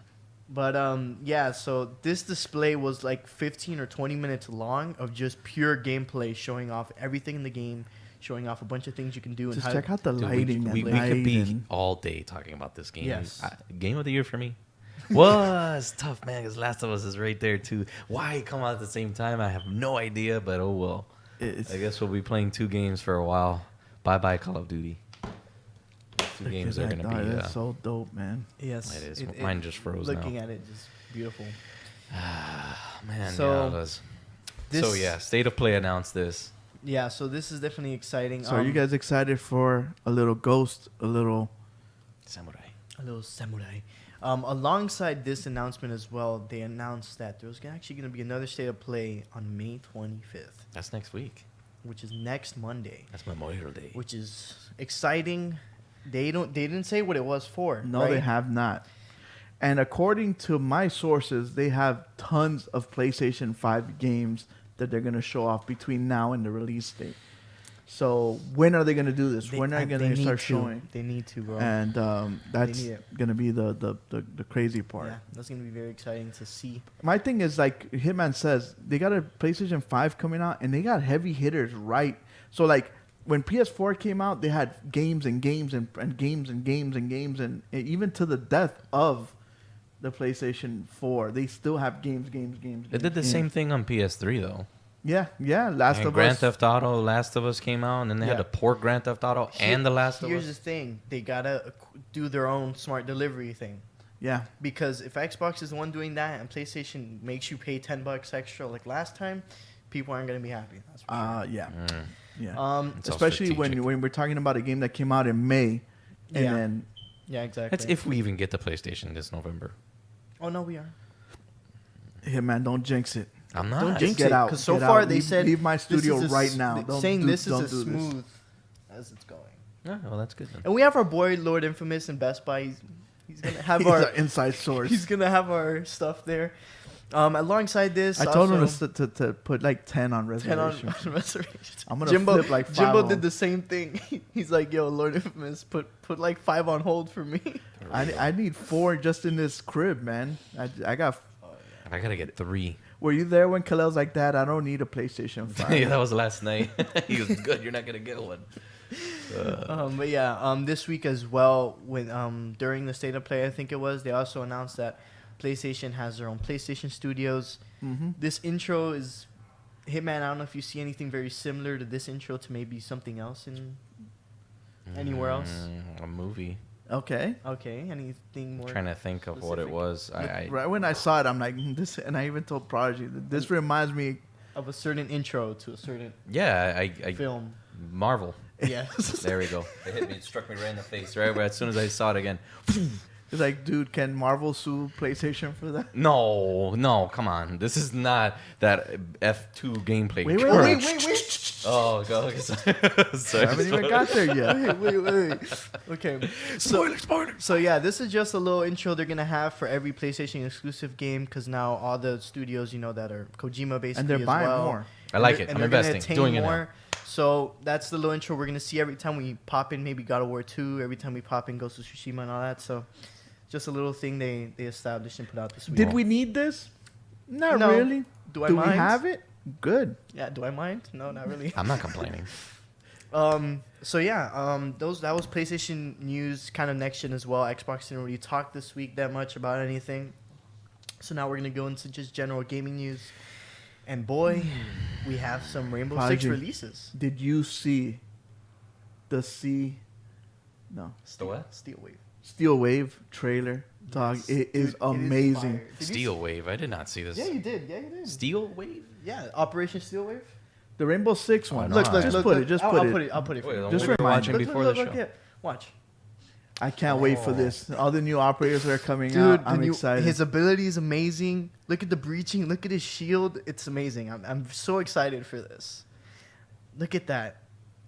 But yeah, so this display was like 15 or 20 minutes long of just pure gameplay, showing off everything in the game, showing off a bunch of things you can do. And Just how check out the Dude, lighting we at could night. be and- all day talking about this game. Yes. Game of the year for me. Was tough, man, because Last of Us is right there too. Why it come out at the same time? I have no idea, but oh well. It's, I guess we'll be playing 2 games for a while. Bye Call of Duty. 2 games are gonna be. That's so dope, man. yes, It is. Mine just froze looking now. at it, just beautiful. Man, So, yeah, it was. So yeah, State of Play announced this. Yeah, so this is definitely exciting. So are you guys excited for a little ghost, a little? Samurai. A little samurai. Alongside this announcement as well, they announced that there was actually going to be another State of Play on May 25th, That's next week. which is next Monday, That's Memorial Day. which is exciting. They didn't say what it was for. No, right? they have not. And according to my sources, they have tons of PlayStation 5 games that they're going to show off between now and the release date. So when are they going to do this? When are they going to need start to. showing? They need to, bro. And that's need it. going to be the crazy part. Yeah, that's going to be very exciting to see. My thing is, like Hitman says, they got a PlayStation 5 coming out, and they got heavy hitters, right? So, like, when PS4 came out, they had games and games and games and games and games, and even to the death of the PlayStation 4, they still have games. They did the games. same thing on PS3 though. Yeah. Last And of Grand Us. Theft Auto, Last of Us came out, and then they had Yeah. to port Grand Theft Auto and The Last of Here's Us. the thing. They got to do their own smart delivery thing. Yeah. Because if Xbox is the one doing that and PlayStation makes you pay $10 extra like last time, people aren't going to be happy. That's for sure. Yeah. Mm. Yeah. It's all Especially when strategic. we're talking about a game that came out in May, and Yeah. then Yeah, exactly. That's if we even get the PlayStation this November. Oh, no, we are. Hitman, don't jinx it. I'm not. Don't Just jinx get it. out, Because so get far out. they Leave- said... leave my this studio is right now. Don't saying do- this don't is as do this. smooth as it's going. Yeah, well, that's good then. And we have our boy Lord Infamous in Best Buy. He's gonna have He's our an inside source. he's gonna have our stuff there. Alongside this, I told him also, to put like 10 on 10 on reservation. reservations. I'm gonna flip like 5 Jimbo on. did the same thing. He's like, "Yo, Lord Infamous, put like 5 on hold for me." I need 4 just in this crib, man. I got. I gotta get 3. Were you there when Kalel's like that? I don't need a PlayStation 5. Yeah, that was last night. He was good. You're not gonna get one. But yeah, this week as well, when during the State of Play, I think it was, they also announced that PlayStation has their own PlayStation Studios. Mm-hmm. This intro is Hitman. I don't know if you see anything very similar to this intro to maybe something else in anywhere else. A movie. Okay. Okay, anything more? Trying to think of what it specific? was. Right when I saw it, I'm like, this, and I even told Prodigy that this reminds me. Of a certain intro to a certain Yeah, I film. Marvel. Yes. There we go. It hit me. It struck me right in the face. Right where as soon as I saw it again. It's like, dude, can Marvel sue PlayStation for that? No, come on. This is not that F2 gameplay. Wait. Oh, go. Sorry, I haven't even got there yet. wait. Okay. Spoiler. So yeah, this is just a little intro they're gonna have for every PlayStation exclusive game because now all the studios, that are Kojima basically, And they're as buying well. more. I like And it. I'm they're gonna investing. attain Doing it now. more. So that's the little intro we're gonna see every time we pop in. Maybe God of War 2. Every time we pop in Ghost of Tsushima and all that. So just a little thing they established and put out this week. Did we need this? Not No. really. Do I Do mind? we have it? Good. Yeah. Do I mind? No, not really. I'm not complaining. So yeah, that was PlayStation news, kind of next gen as well. Xbox didn't really talk this week that much about anything. So now we're gonna go into just general gaming news. And boy, we have some Rainbow Six Prodigy. releases. Did you see the Still what? Steel Wave. Steel Wave trailer? Dog, Yes. it is Dude, amazing. fire. Did you Steel Wave. I did not see this. Yeah, you did. Yeah, you did. Steel Wave? Yeah, Operation Steel Wave. The Rainbow Six one. no, Look, Alright. look, just look. put look. it. Just I'll put put it. it. I'll put it. For Wait, you. don't Just we were remind watching me. before the look, show. yeah. Watch. I can't wait for Oh. this. All the new operators that are coming Dude, out. I'm excited. his ability is amazing. Look at the breaching. Look at his shield. It's amazing. I'm so excited for this. Look at that.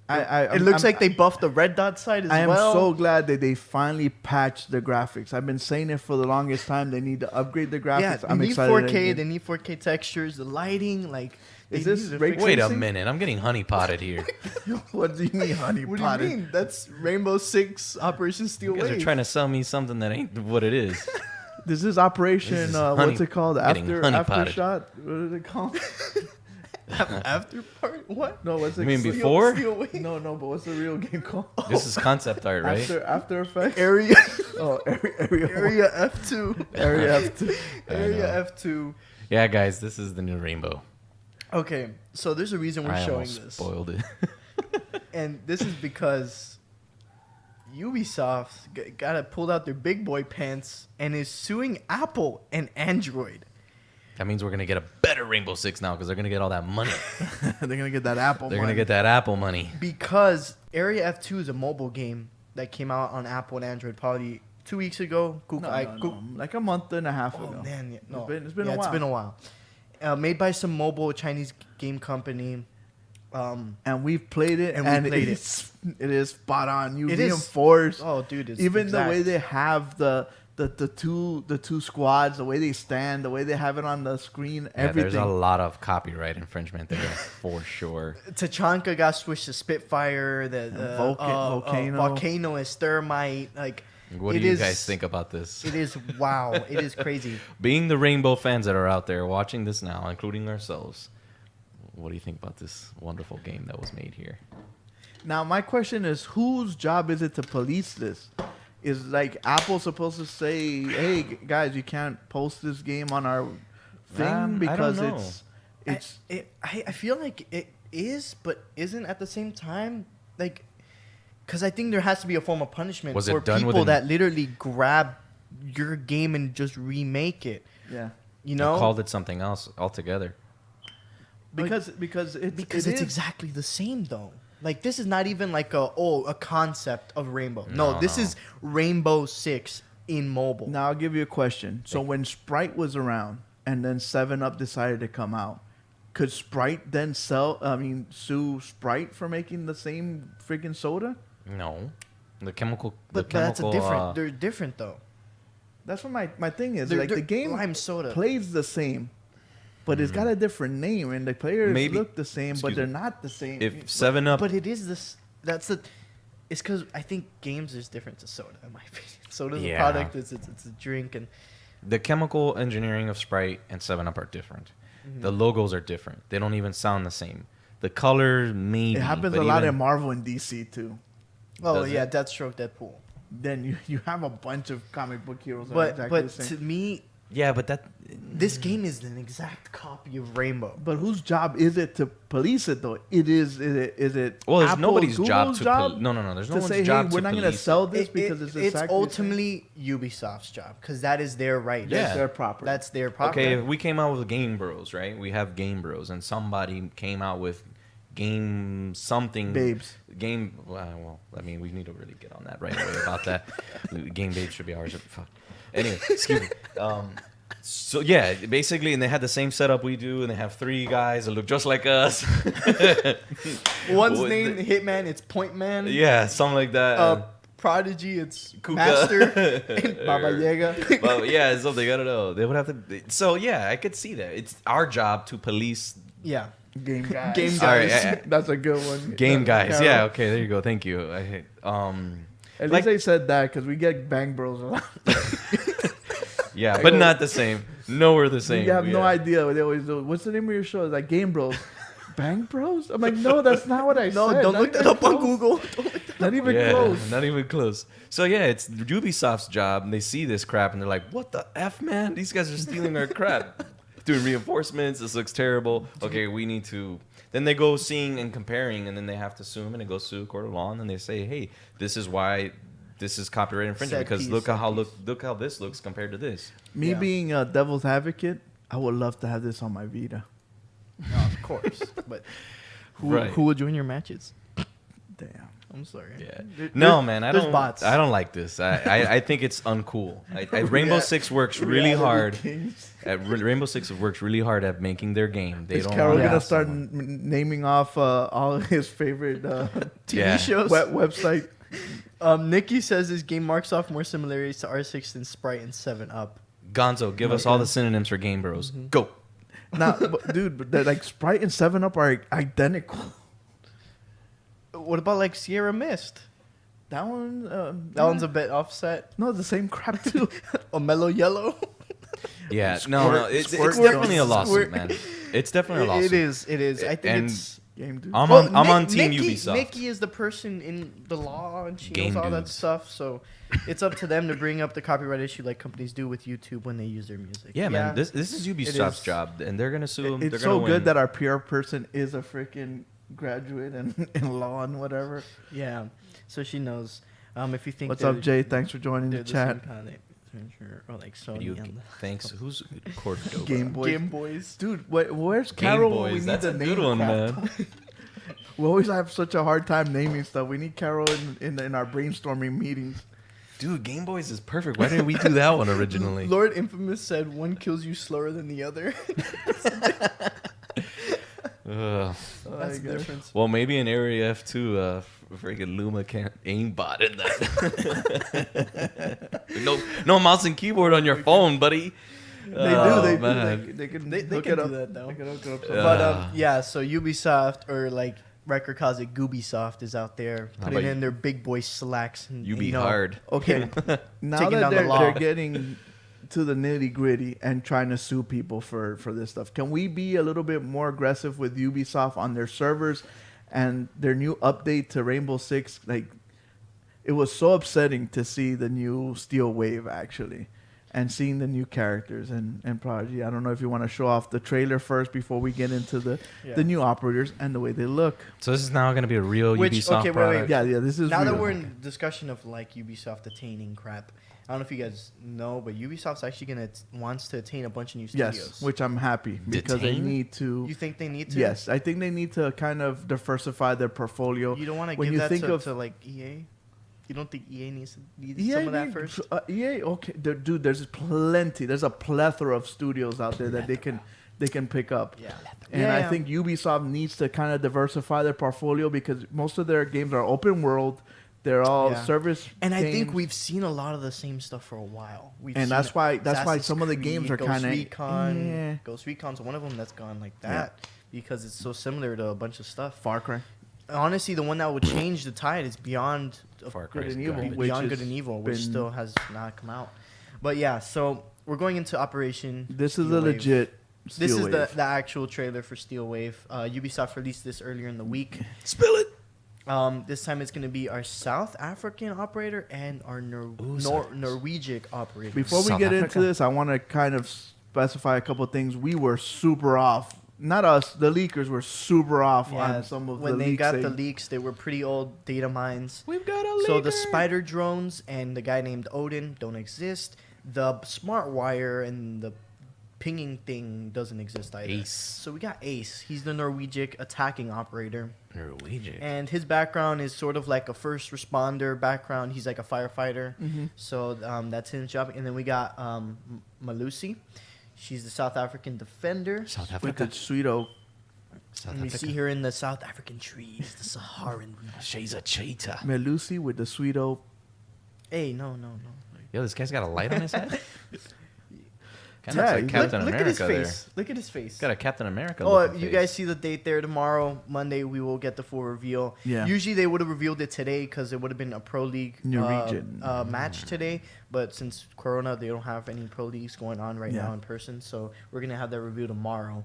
It looks like they buffed the red dot side as I am well. so glad that they finally patched the graphics. I've been saying it for the longest time. They need to upgrade the graphics. Yeah, they I'm need excited. 4K. They need 4K textures. The lighting, like. Is they this need to ray fix Wait it. a tracing? minute. I'm getting honeypotted here. What do you mean, honey? What do you mean? That's Rainbow Six Operation Steel You guys Wave. are trying to sell me something that ain't what it is. This is Operation. This is What's it called? getting honey-potted. Aftershock. What is it called? After part what? No, what's it? You mean called? before? Steel Wave. No, but what's the real game called? This is concept art, right? After Effects. Area Oh, area Area F2. Area F2. I Area know. F2. Yeah, guys, this is the new Rainbow. Okay, so there's a reason we're I showing almost this. spoiled it. And this is because Ubisoft got pulled out their big boy pants and is suing Apple and Android. That means we're gonna get a better Rainbow Six now because they're gonna get all that money. They're gonna get that Apple. They're money. gonna get that Apple money. Because Area F2 is a mobile game that came out on Apple and Android probably 2 weeks ago. No, like a month and a half Oh ago. man, yeah, no. It's been a Yeah, while. It's been a while. Made by some mobile Chinese game company. And we've played it, And we and played it is spot on. You It is- reinforce Oh, dude, it's even exact. the way they have the two squads, the way they stand, the way they have it on the screen, Yeah, everything. there's a lot of copyright infringement there for sure. Tachanka got switched to Spitfire. The Volcano is Thermite. Like, What do it you is- guys think about this? It is wow. It is crazy. Being the Rainbow fans that are out there watching this now, including ourselves, what do you think about this wonderful game that was made here? Now my question is, whose job is it to police this? Is like Apple supposed to say, "Hey guys, you can't post this game on our thing I don't because know. it's I feel like it is, but isn't at the same time. Like, because I think there has to be a form of punishment Was it for done people within- that literally grab your game and just remake it. yeah." You They know, called it something else altogether. Because because it it's is- exactly the same though. Like, this is not even like a concept of Rainbow. No, No, this no. is Rainbow Six in mobile. Now I'll give you a question. So when Sprite was around and then 7-Up decided to come out, could Sprite then sue Sprite for making the same freaking soda? No, the chemical. But the that's a chemical, different. They're different though. That's what my thing is. They're- Like the they're game lime soda. plays the same, but it's got a different name and the players Maybe- look the same, but excuse they're me. not the same. if 7-Up, But it is this. That's the. It's because I think games is different to soda, in my opinion. Soda's Yeah. a product. It's a drink, and the chemical engineering of Sprite and 7-Up are different. The logos are different. They don't even sound the same. The color, maybe. it happens but a lot even- in Marvel and DC too. oh Does yeah, it? Deathstroke, Deadpool. Then you have a bunch of comic book heroes that are But exactly the but same. to me, Yeah, but that. this game is an exact copy of Rainbow. But whose job is it to police it though? Is it Well, there's Apple, nobody's job Google's to. No. There's no to one's say, job hey, to we're not going to police sell it. this because it's exactly the same. ultimately Ubisoft's job because that is their right. Yeah. That's their property. That's their property. Okay, if we came out with GameBros, right? We have GameBros, and somebody came out with game something. Babes. Game. Well, I mean, we need to really get on that right away about that. Game Babes should be ours. Fuck. Anyway, excuse me. So yeah, basically, and they had the same setup we do, and they have 3 guys that look just like us. One's What named the- Hitman. It's Point Man. Yeah, something like that. Prodigy. It's Kuka. Master. Baba Yaga. But yeah, something I don't know. They would have to. So yeah, I could see that. It's our job to police Yeah. Game guys. Game All right, guys. That's a good one. game guys. Carol. Yeah, okay, there you go. Thank you. I hate. At Like- least they said that because we get Bang Bros a lot. Yeah, but not the same. Nowhere the same. You have no Yeah. idea what they always do. What's the name of your show? It's like Game Bros. Bang Bros? I'm like, no, that's not what I said. No, don't Not look that even up on close. Google. Not even Yeah, close. not even close. So yeah, it's Ubisoft's job, and they see this crap, and they're like, "What the f, man? These guys are stealing our crap, doing reinforcements. This looks terrible. Okay, we need to." Then they go seeing and comparing, and then they have to sue them, and it goes to a court of law, and then they say, "Hey, this is why this is copyright infringement Set because piece, look set how piece. look how this looks compared to this." Me Yeah. being a devil's advocate, I would love to have this on my Vita. No, of course. But who Right. who will join your matches? Damn. I'm sorry. Yeah. There- No, there's- man, I there's don't. bots. I don't like this. I think it's uncool. Rainbow Six works really hard. Rainbow Six works really hard at making their game. They Is don't. Carol wanna gonna have start someone- naming off all his favorite TV Yeah. shows. website? Nikki says this game marks off more similarities to R6 than Sprite and 7-Up. Gonzo, give us all Okay. the synonyms for Game Bros. Mm-hmm. Go. Nah, but, dude, but they're like Sprite and 7-Up are identical. What about like Sierra Mist? That one, That one's a bit offset. no, the same crap too. A mellow yellow. Yeah, Squirt- it's squirt definitely a guns. lawsuit, Squirt. man. It's definitely a lawsuit. It is. I think And it's. Game, dude. I'm Well, on Team Nikki, Ubisoft. Nikki is the person in the law, and she Game knows all that dudes. stuff. So it's up to them to bring up the copyright issue, like companies do with YouTube when they use their music. Yeah, man. This is Ubisoft's is. job, and they're gonna sue them. They're It's gonna so win. good that our PR person is a freaking graduate in law and whatever. Yeah. So she knows. If you think What's they're- up, Jay? Thanks for joining they're the the chat. same kind of adventure, or like Sony Video and ga- Thanks. Who's Cordoba? Game the Boys. Game Boys. Dude, where's Game Carol when we Boys. need That's the a name good one, crap? man. We always have such a hard time naming stuff. We need Carol in our brainstorming meetings. Dude, Game Boys is perfect. Why didn't we do that one originally? Lord Infamous said one kills you slower than the other. Ugh. That's the difference. Well, maybe in Area F2, freaking Luma can't aimbot in that. no mouse and keyboard on your phone, buddy. They do. Man. They can They hook can it do up. that, though. They can hook it up. Yeah. But yeah, so Ubisoft, or like Record calls it Goobisoft, is out there How putting about in their big boy slacks. And You be you know, hard. Okay, now Taking that down the law. they're getting to the nitty gritty and trying to sue people for this stuff, can we be a little bit more aggressive with Ubisoft on their servers and their new update to Rainbow Six? Like, it was so upsetting to see the new Steel Wave actually, and seeing the new characters and Prodigy. I don't know if you want to show off the trailer first before we get into the new operators and the way they look. So this is now going to be a real Which- Ubisoft okay, wait, product. wait. Yeah, this is Now that real. we're in discussion of like Ubisoft attaining crap, I don't know if you guys know, but Ubisoft's actually wants to attain a bunch of new studios. Yes, which I'm happy because they Detain? need to. You think they need to? Yes, I think they need to kind of diversify their portfolio. You don't want to When give you that think of- to like EA? You don't think EA needs EA some of that need- first? EA, okay, dude. There's plenty. There's a plethora of studios out there that they can pick up. Yeah. And Yeah, I yeah. think Ubisoft needs to kind of diversify their portfolio because most of their games are open world. They're all Yeah. service. And I think games. we've seen a lot of the same stuff for a while. We've And seen that's why Assassin's some of the Creed, games are Ghost kinda- Recon. yeah. Ghost Recon's one of them that's gone like Yeah. that because it's so similar to a bunch of stuff. Far Cry. Honestly, the one that would change the tide is Beyond Far Good Cry's and Evil, garbage. which Beyond has Good and Evil, which been- still has not come out. But yeah, so we're going into Operation. This is Steel a Wave. legit. This Steel is Wave. the actual trailer for Steel Wave. Ubisoft released this earlier in the week. Spill it. This time it's going to be our South African operator and our South- Norwegian operator. Before we South get Africa. into this, I want to kind of specify a couple of things. We were super off. Not us. The leakers were super off on some of when the they leaks. got the leaks, they were pretty old data mines. We've got a So the leaker. spider drones and the guy named Odin don't exist. The smart wire and the pinging thing doesn't exist either. Ace. So we got Ace. He's the Norwegian attacking operator. Norwegian. And his background is sort of like a first responder background. He's like a firefighter. Mhm. So that's his job. And then we got Malusi. She's the South African defender. South with Africa. the Sweeto. South And we Africa. see her in the South African trees, the Saharan. She's a cheetah. Melusi with the Sweeto. Hey, no. Yo, this guy's got a light on his head. Kind Yeah, of like look- Captain Look America at his there. face. Look at his face. Got a Captain America. Oh, looking you face. guys see the date there tomorrow, Monday. We will get the full reveal. Yeah. Usually they would have revealed it today because it would have been a pro league Norwegian. match today. But since Corona, they don't have any pro leagues going on right Yeah. now in person. So we're gonna have that review tomorrow.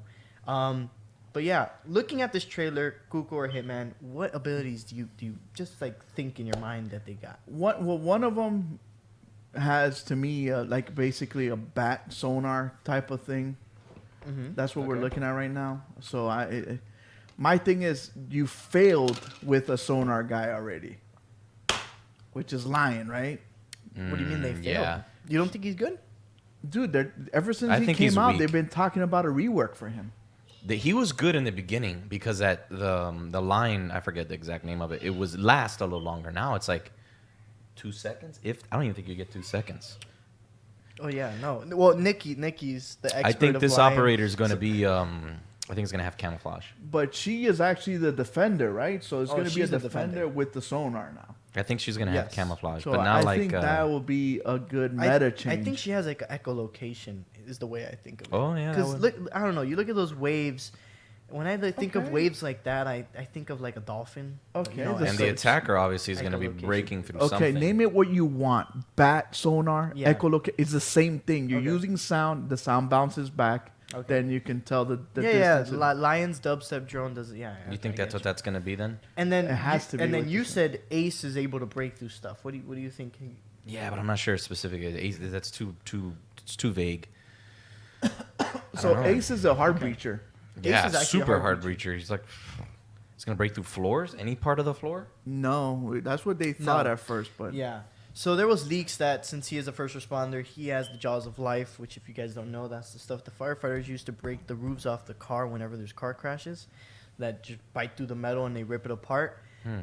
But yeah, looking at this trailer, Kuko or Hitman, what abilities do you just like think in your mind that they got? One of them has to me like basically a bat sonar type of thing. Mm-hmm. That's what we're looking at right now. So my thing is you failed with a sonar guy already, which is Lion, right? What do you mean they failed? Yeah. You don't think he's good? Dude, ever since I he think he's came out, weak. they've been talking about a rework for him. He was good in the beginning because at the line, I forget the exact name of it. It was last a little longer. Now it's like 2 seconds. I don't even think you get 2 seconds. Oh yeah, no. Well, Nikki's the expert. I think of this Lion. operator is going to be. I think it's going to have camouflage. But she is actually the defender, right? So it's Oh, going to be a she's the defender defender. with the sonar now. I think she's going to have Yes. camouflage, So but not I like. think that will be a good meta change. I think she has like an echolocation is the way I think of it. Oh yeah. that Because would- look, I don't know. You look at those waves. When I think of Okay. waves like that, I think of like a dolphin. Okay, You know, the and so- the attacker obviously is going to be Echolocation. breaking through Okay, something. name it what you want. Bat, sonar, Yeah. echolocation. It's the same thing. You're Okay. using sound. The sound bounces back. Okay. Then you can tell the yeah. distance. Lion's dubstep drone does it. Yeah. You think that's what that's going to be then? And then It has to be And then what you you said Ace is able to break through stuff. What do you think? Yeah, but I'm not sure specifically. That's it's too vague. So don't know. Ace is a hard breacher. Yeah, is actually a super hard hard breacher. He's like, it's gonna break through floors. Any part of the floor? No, that's what they thought at first, but Yeah. So there was leaks that since he is a first responder, he has the jaws of life, which if you guys don't know, that's the stuff the firefighters use to break the roofs off the car whenever there's car crashes, that just bite through the metal and they rip it apart.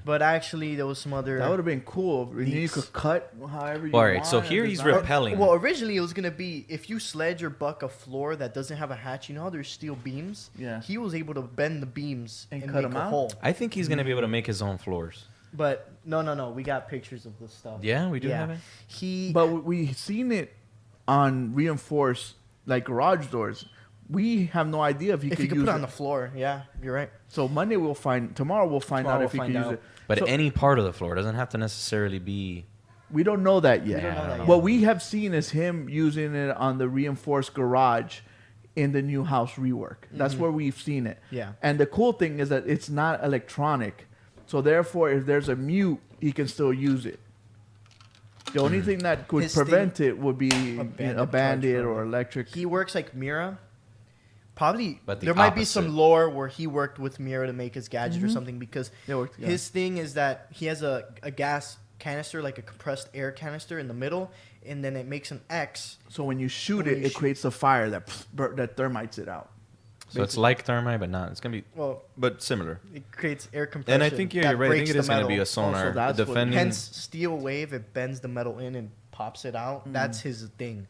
But actually, there was some other. that would have been cool. And you Leaks. could cut however you All want. right, so here and he's design- repelling. Well, originally it was gonna be if you sledge or buck a floor that doesn't have a hatch. You know how there's steel beams. Yeah. He was able to bend the beams And and cut make 'em a out? hole. I think he's gonna be able to make his own floors. But no. We got pictures of this stuff. Yeah, we do have it. He. But we seen it on reinforced like garage doors. We have no idea if he if could you could use put it it. on the floor, yeah, you're right. So Monday we'll find. Tomorrow we'll find Tomorrow out if we'll he can find use out. it. But So- any part of the floor doesn't have to necessarily be. We don't know that yet. We don't know that yet. What we have seen is him using it on the reinforced garage in the new house rework. That's where we've seen it. Yeah. And the cool thing is that it's not electronic. So therefore, if there's a mute, he can still use it. The only thing that could His prevent it would be bandit a bandit charge or from it. electric. He works like Mira. Probably But the there might be some opposite. lore where he worked with Mira to make his gadget or something because They work together. his thing is that he has a gas canister, like a compressed air canister in the middle, and then it makes an X. So when you shoot When it, you it shoot- creates a fire that that thermites it out. So it's like thermite, but not. It's gonna be, Well, but similar. it creates air compression. And I think that you're right. I think breaks it the is gonna be metal. a sonar that's what- defending. Hence, steel wave, it bends the metal in and pops it out. That's his thing.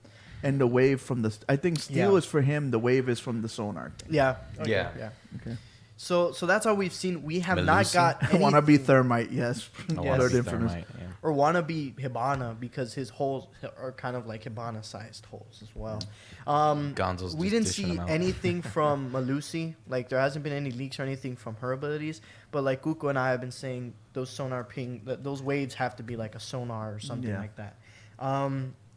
And the wave from the, I think steel Yeah. is for him. The wave is from the sonar. Yeah. Yeah. Okay. So that's all we've seen. We have not Melusi? got I want to be anything- thermite. Yes. I Yes. wanna Third be infamous. thermite, yeah. or wannabe Hibana because his holes are kind of like Hibana-sized holes as well. Gonzo's We just didn't dishing see them out. anything from Melusi. Like there hasn't been any leaks or anything from her abilities. But like Guko and I have been saying, those sonar ping, those waves have to be like a sonar or something Yeah. like that.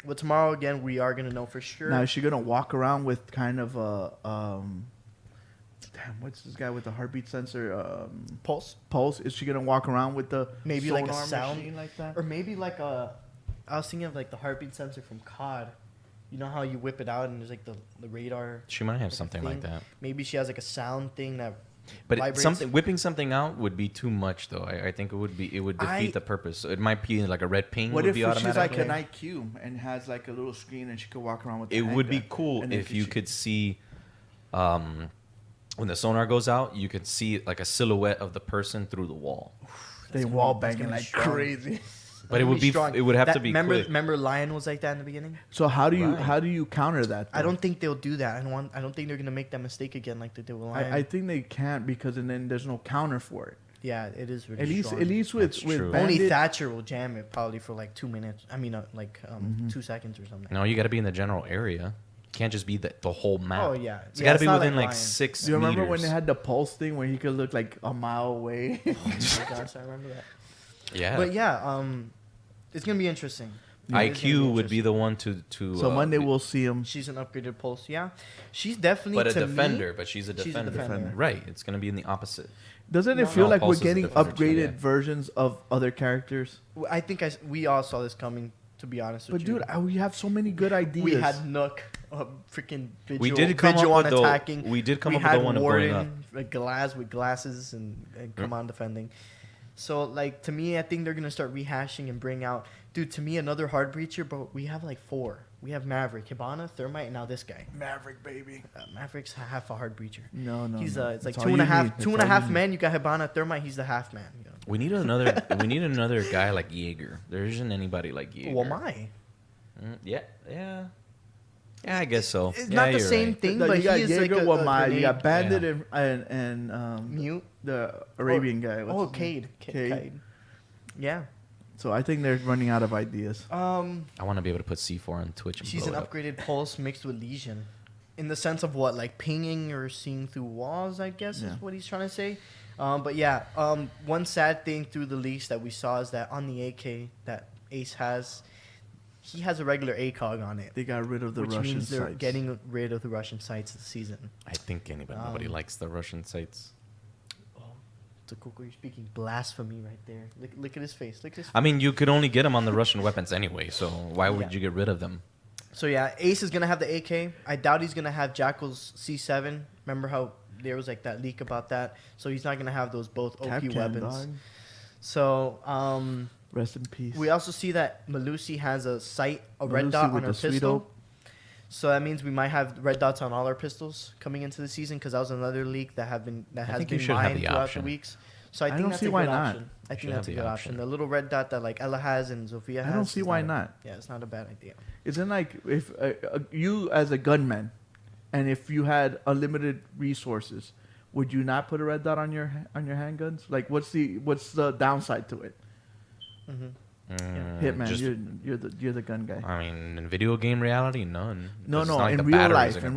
But tomorrow again, we are gonna know for sure. Now is she gonna walk around with kind of a damn? What's this guy with the heartbeat sensor? Pulse, Pulse. Is she gonna walk around with the maybe like a sonar sound, machine like that? or maybe like a. I was thinking of like the heartbeat sensor from COD. You know how you whip it out and there's like the radar. She might have like a something like thing. that. Maybe she has like a sound thing that. But vibrates. whipping something out would be too much, though. I think it would defeat the purpose. So it might be like a red ping. What would if be she's automatic. like an IQ and has like a little screen and she could walk around with? It the would be handgun? cool And then if you she- could see, when the sonar goes out, you could see like a silhouette of the person through the wall. They That's wall gonna be banging like strong. crazy. But it would be strong. it would have That- to be remember, quick. Remember, Lion was like that in the beginning. So how do you Right. counter that? I though? don't think they'll do that. I don't think they're gonna make that mistake again like they did with Lion. I think they can't because and then there's no counter for it. yeah, it is really At least strong. at least with That's with true. Only Bandit, Thatcher will jam it probably for like 2 minutes. I mean, 2 seconds or something. No, you got to be in the general area. You can't just be the whole map. Oh yeah, It's got to it's be not within like Lion. 6 Do you remember when meters. they had the pulse thing where he could look like a mile away? Oh my gosh, I remember that. Yeah. But yeah, it's gonna be interesting. Yeah, it's gonna IQ be would be the one to. So Monday we'll see him. She's an upgraded pulse. Yeah, she's definitely But a to defender. Me, But she's a she's a defender. defender. Right. It's gonna be in the opposite. Doesn't it No. feel No, like Pulse we're is a getting defender too, upgraded yeah. versions of other characters? I think we all saw this coming. To be honest with But you, dude, we have so many good ideas. we had Nook, freaking Vigil, We did come Vigil up on with the- attacking. we did come we up with had the one of Warden, going up. like Glass with glasses and come on defending. So like to me, I think they're gonna start rehashing and bring out. Dude, to me, another hard breacher, but we have like 4. We have Maverick, Hibana, Thermite, and now this guy. Maverick, baby. Maverick's half a hard breacher. No, He's no. it's like That's two all and a you half, need. two That's and a all half you need. men. You got Hibana, Thermite. He's the half man. You know? We need another. we need another guy like Jaeger. There isn't anybody like Jaeger. Well, my. Yeah. Yeah, I guess so. It's Yeah, not the you're same right. thing, No, but you got he is Jaeger, like a Wamai, you got grenade Bandit and mute. the Arabian guy. Oh, What's his name? Cade. Yeah. So I think they're running out of ideas. I want to be able to put C4 on Twitch. And She's an blow it up. upgraded pulse mixed with lesion, in the sense of what, like pinging or seeing through walls. I guess Yeah. is what he's trying to say. But yeah, one sad thing through the leaks that we saw is that on the AK that Ace has, he has a regular ACOG on it, They got rid of the which Russian means they're sites. getting rid of the Russian sites this season. I think nobody likes the Russian sites. Oh, Takoko, you're speaking blasphemy right there. Look at his face. Look at his face. I mean, you could only get them on the Russian weapons anyway, so why would you get rid of them? So yeah, Ace is gonna have the AK. I doubt he's gonna have Jackal's C7. Remember how there was like that leak about that? So he's not gonna have those both OP Capcan, weapons. dog. So Rest in peace. we also see that Malusi has a sight, a red Malusi dot with on her the sweet pistol. oak. So that means we might have red dots on all our pistols coming into the season, because that was another leak that has think you been should have mined the throughout option. the weeks. So I I think don't that's see a why good not. option. I Should think that's a have good the option. option. The little red dot that like Ella has and Zofia has. I don't see is why a- not. Yeah, it's not a bad idea. Isn't like if you as a gunman, and if you had unlimited resources, would you not put a red dot on your handguns? Like, what's the downside to it? Mm-hmm. Hitman, Just- you're the gun guy. I mean, in video game reality, none. No, Because it's no, not like in the real batteries life, are in gonna-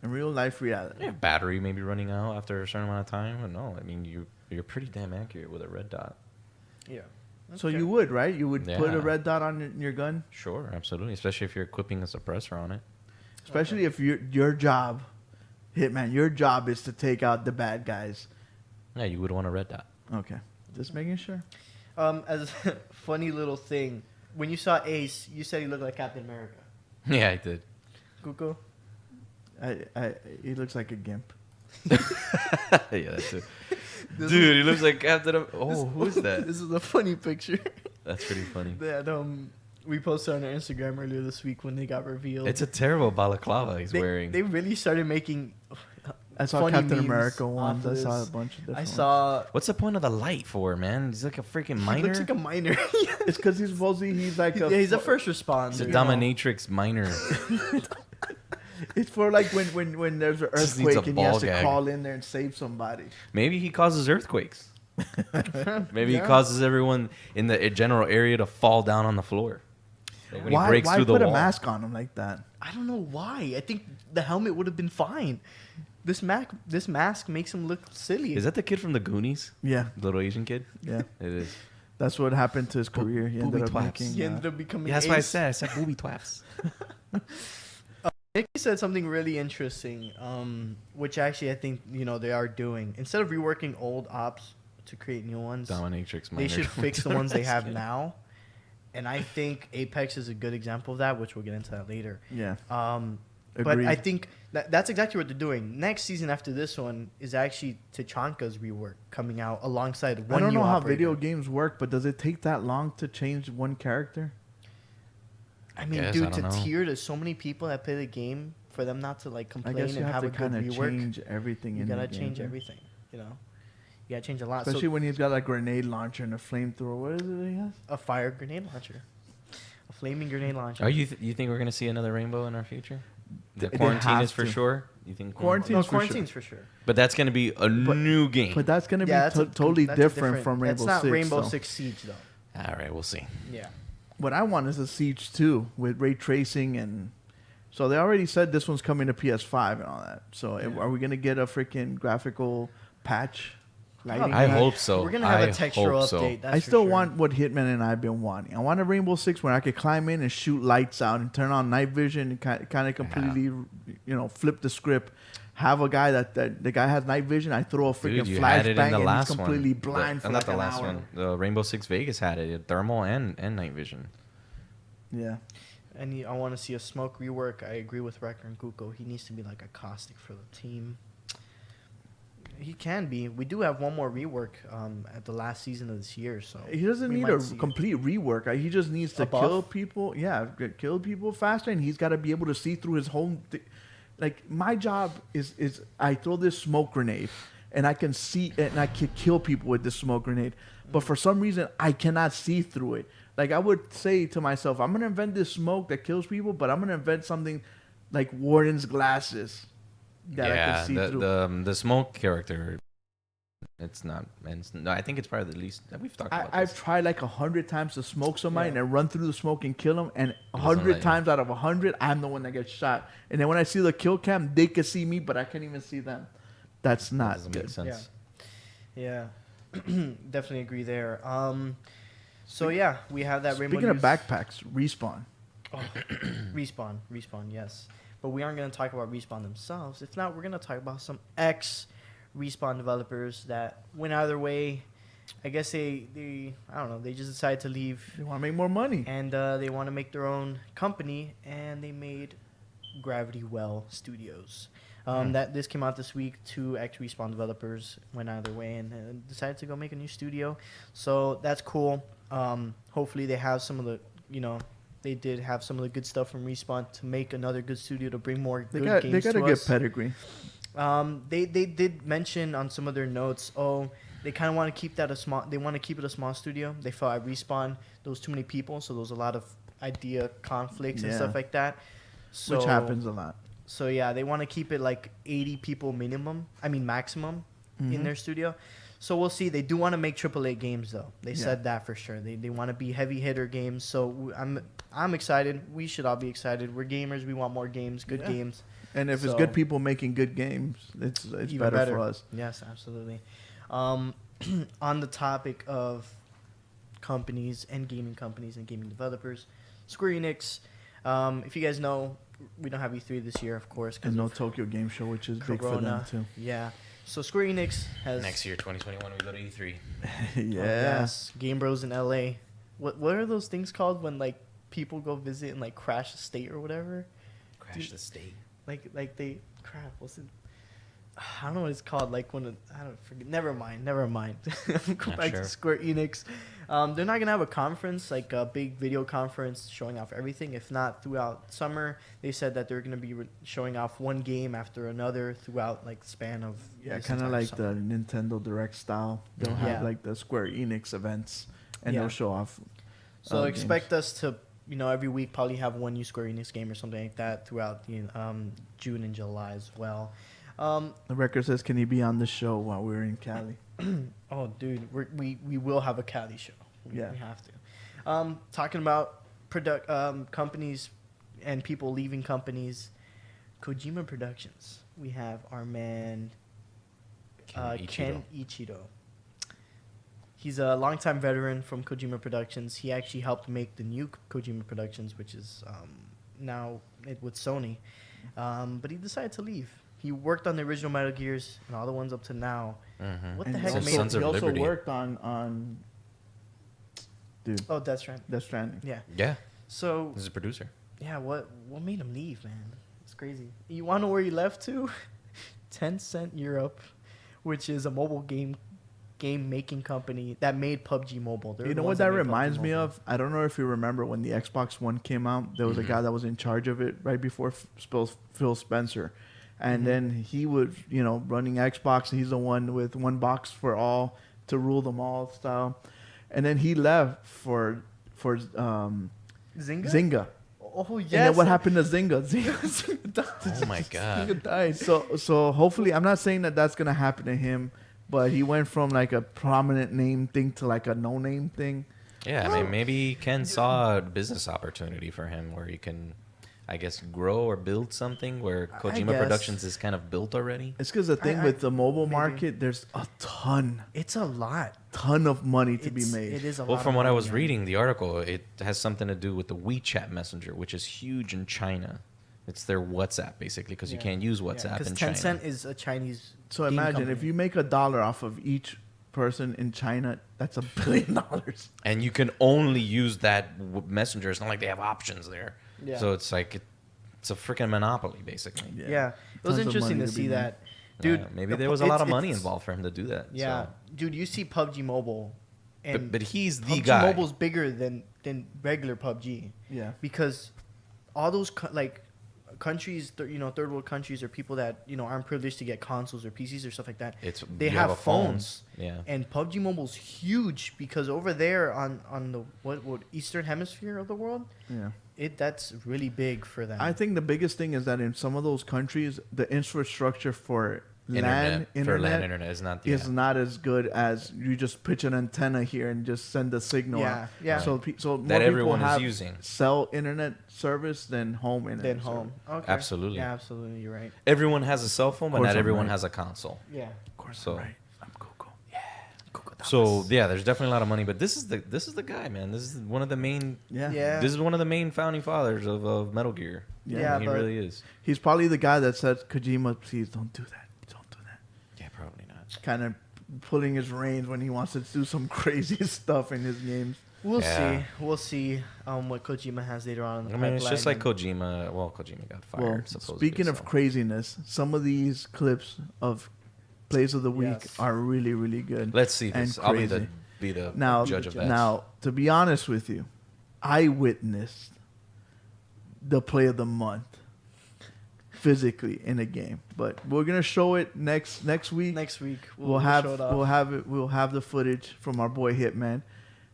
real life reality. Yeah, battery may be running out after a certain amount of time, but no, I mean you're pretty damn accurate with a red dot. Yeah. So Okay. you would, right? You would put Yeah. a red dot on your gun, Sure, absolutely, especially if you're equipping a suppressor on it. especially if your job, Hitman, your job is to take out the bad guys. Yeah, you would want a red dot. Okay, just making sure. As a funny little thing, when you saw Ace, you said he looked like Captain America. Yeah, I did. Cuckoo? He looks like a gimp. Yeah, that's it. Dude, he looks like Captain. Oh, who is that? This is a funny picture That's pretty funny. that we posted on our Instagram earlier this week when they got revealed. It's a terrible balaclava he's wearing. They really started making. I saw funny Captain memes America off ones. of I saw a this. bunch of different. I ones. saw. What's the point of the light for, man? He's like a freaking He miner. looks like a miner. It's because he's supposedly he's like yeah, he's a first responder. He's a you know. dominatrix miner. It's for like when there's an Just needs a earthquake and he has ball to gag. crawl in there and save somebody. Maybe he causes earthquakes. Maybe Yeah. he causes everyone in the general area to fall down on the floor. Like when he breaks Why through the put wall. a mask on him like that? I don't know why. I think the helmet would have been fine. This mask makes him look silly. Is that the kid from the Goonies? Yeah, The little Asian kid? yeah. It is. That's what happened to his career. He ended booby up twaps. making. He ended up becoming. Yeah, that's what I Ace. said. I said booby twaps. Nicky said something really interesting, which actually I think they are doing. Instead of reworking old ops to create new ones, Dominatrix they miner. should fix the ones they have now. And I think Apex is a good example of that, which we'll get into that later. Yeah. But Agreed. I think that's exactly what they're doing. Next season after this one is actually Tachanka's rework coming out alongside one I don't new know how operator. video games work, but does it take that long to change one character? I mean, Guess, I dude, don't to know. tier to so many people that play the game, for them not to like I complain guess you and have have to a good kind of rework, change everything you in gotta the game. change everything. You gotta change a lot. Especially So when he's got a grenade launcher and a flamethrower. What is it he has? a fire grenade launcher, a flaming grenade launcher. Are you think we're gonna see another rainbow in our future? The They quarantine have is for to. sure. You think Quarantine- No, for sure. quarantine's for sure. But that's gonna be a new game. But that's gonna Yeah, be totally that's a different from Rainbow That's not Six. Rainbow though. Six Siege though. All right, we'll see. Yeah. What I want is a Siege 2 with ray tracing and. So they already said this one's coming to PS5 and all that. So Yeah. are we gonna get a freaking graphical patch? lighting. I that. hope so. We're gonna have I a textural hope so. update. That's I for still sure. want what Hitman and I've been wanting. I want a Rainbow Six where I could climb in and shoot lights out and turn on night vision and kind of completely, flip the script. Have a guy that the guy has night vision. I throw a freaking Dude, you had it in flashbang the and he's last completely one. blind for not like the an last hour. one. The Rainbow Six Vegas had it. It had thermal and night vision. Yeah. And I want to see a smoke rework. I agree with Wrecker and Kuko. He needs to be like a caustic for the team. He can be. We do have one more rework at the last season of this year, so He doesn't we need might a see it. complete rework. He just needs to A buff? kill people. Yeah, kill people faster, and he's got to be able to see through his whole. Like my job is I throw this smoke grenade, and I can see and I can kill people with this smoke grenade. But for some reason, I cannot see through it. Like I would say to myself, I'm gonna invent this smoke that kills people, but I'm gonna invent something like Warden's glasses that I can see through. the smoke character. It's not. No, I think it's probably the least that we've talked about. I've tried like 100 times to smoke somebody Yeah. and run through the smoke and kill them, and doesn't let 100 you. times out of 100, I'm the one that gets shot. And then when I see the kill cam, they can see me, but I can't even see them. That's That not doesn't good. make sense. Yeah, definitely agree there. So yeah, we have that Rainbow Speaking of News- backpacks, respawn. Respawn, yes. But we aren't going to talk about Respawn themselves. If not, we're going to talk about some ex-Respawn developers that went out of their way. I guess they I don't know, they just decided to leave They want to make more money. and they want to make their own company, and they made Gravity Well Studios. That this came out this week. 2 ex-Respawn developers went out of their way and decided to go make a new studio. So that's cool. Hopefully they have some of the, they did have some of the good stuff from Respawn to make another good studio to bring more They good got games a to good us. pedigree. They did mention on some of their notes, they kind of want to keep that a small. They want to keep it a small studio. They felt at Respawn there was too many people, so there was a lot of idea conflicts and Yeah. stuff like that. So, Which happens a lot. So yeah, they want to keep it like 80 people maximum in Mhm. their studio. So we'll see. They do want to make AAA games though. They Yeah. said that for sure. They want to be heavy hitter games. So I'm excited. We should all be excited. We're gamers. We want more games, good Yeah. games. And if it's So- good people making good games, it's Even better for us. Yes, absolutely. On the topic of companies and gaming developers, Square Enix. If you guys know, we don't have E3 this year, of course, because And no Tokyo Game Show, which is big for them Corona. too. Yeah. So Square Enix has Next year, 2021, we go to E3. Yeah. yes, GameBros in LA. What are those things called when like people go visit and like crash the state or whatever? Crash the state. Like they crap. What's it? I don't know what it's called. Like when I don't forget. Never mind. Go Not back sure. to Square Enix. They're not gonna have a conference, like a big video conference showing off everything. If not throughout summer, they said that they're gonna be showing off one game after another throughout like the span of Yeah, this kind of entire like summer. the Nintendo Direct style. They'll Yeah. have like the Square Enix events, and Yeah. they'll show off. So games. expect us to, every week probably have one new Square Enix game or something like that throughout the June and July as well. The record says, "Can he be on the show while we're in Cali?" Oh, dude, we will have a Cali show. We have to. Talking about companies and people leaving companies, Kojima Productions. We have our man Ken Ichido. He's a longtime veteran from Kojima Productions. He actually helped make the new Kojima Productions, which is now with Sony. But he decided to leave. He worked on the original Metal Gears and all the ones up to now. Mm-hmm. What And the he heck also, made- Sons of he also Liberty. worked on dude, Oh, that's right. Death Stranding. Yeah. Yeah, So this is a producer. yeah, what made him leave, man? It's crazy. You want to know where he left to? Tencent Europe, which is a mobile game making company that made PUBG Mobile. They're You the know what ones that made PUBG reminds me Mobile. of? I don't know if you remember when the Xbox One came out. There was a Mhm. guy that was in charge of it right before Phil Spencer, and Mhm. then he was, running Xbox. And he's the one with one box for all to rule them all style, and then he left for Zynga. Zynga. Oh yes. And then what happened to Zynga? Zynga died. Oh my god. Zynga died. So hopefully, I'm not saying that that's gonna happen to him, but he went from like a prominent name thing to like a no name thing. Yeah, I mean, maybe Ken saw a business opportunity for him where he can I guess, grow or build something where Kojima guess. Productions is kind of built already? It's because the thing I- with the mobile maybe. market, there's a ton It's a lot. of money to be It's- made. It is a lot. Well, of from what I money, was man. reading, the article, it has something to do with the WeChat Messenger, which is huge in China. It's their WhatsApp, basically, because you Yeah. can't use WhatsApp in China. Because Tencent is a Chinese. So game imagine company. if you make $1 off of each person in China, that's $1 billion. And you can only use that messenger. It's not like they have options there. Yeah. So it's like it's a freaking monopoly, basically. Yeah, it was Tons of interesting money to to be see made. that, dude. Yeah, maybe the there pu- was a lot it's- of money it's- involved for him to do that. Yeah, So. dude, you see PUBG Mobile, and But he's the PUBG guy. Mobile's bigger than regular PUBG Yeah. because all those countries, third world countries, or people that aren't privileged to get consoles or PCs or stuff like that. They have a phone. phones. Yeah. And PUBG Mobile's huge because over there on the what eastern hemisphere of the world, Yeah. that's really big for them. I think the biggest thing is that in some of those countries, the infrastructure for LAN For LAN internet is not. is not as good as you just pitch an antenna here and just send a signal. Yeah, out. yeah. So more That people everyone is have using. cell internet service than home internet. Than home. Okay. Absolutely. Yeah, absolutely. You're right. Everyone has a cell phone, but course not I'm everyone right. has a console. Yeah. Of course, So- I'm right. I'm Coco. So yeah, there's definitely a lot of money, but this is the guy, man. This is one of the main. Yeah. Yeah. This is one of the main founding fathers of Metal Gear. Yeah, he but- really is. He's probably the guy that said, Kojima, please don't do that. Don't do that. Yeah, probably not. Kind of pulling his reins when he wants to do some crazy stuff in his games. We'll Yeah. see. We'll see what Kojima has later on in the I mean, it's pipeline. just like Kojima. Well, Kojima got fired. Well, supposedly, speaking of so. craziness, some of these clips of plays of the week Yes. are really, really good. Let's see and this. I'll be crazy. the Now, judge of that. now, to be honest with you, I witnessed the play of the month physically in a game, but we're gonna show it next week. next week We'll have the footage from our boy Hitman,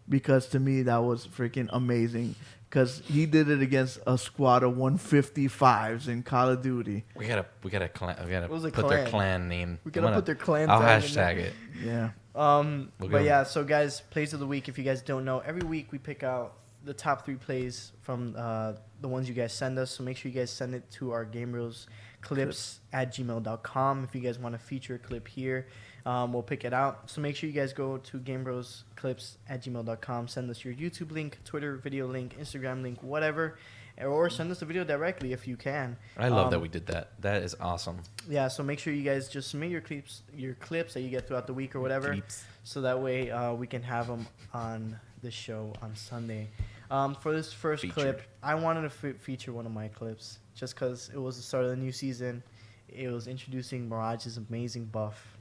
because to me that was freaking amazing. Because he did it against a squad of 155s in Call of Duty. we gotta What was the put their clan? clan name. We gotta put their clan I'll tag in hashtag there. it. Yeah. We'll But go. yeah, so guys, plays of the week. If you guys don't know, every week we pick out the top 3 plays from the ones you guys send us. So make sure you guys send it to our GameBros clips at gmail.com. If you guys want to feature a clip here, we'll pick it out. So make sure you guys go to GameBros clips at gmail.com. Send us your YouTube link, Twitter video link, Instagram link, whatever. Or send us the video directly if you can. I love that we did that. That is awesome. Yeah, so make sure you guys just submit your clips that you get throughout the week or whatever. Clips. So that way we can have them on the show on Sunday. For this first Featured. clip, I wanted to feature one of my clips just because it was the start of the new season. It was introducing Mirage's amazing buff.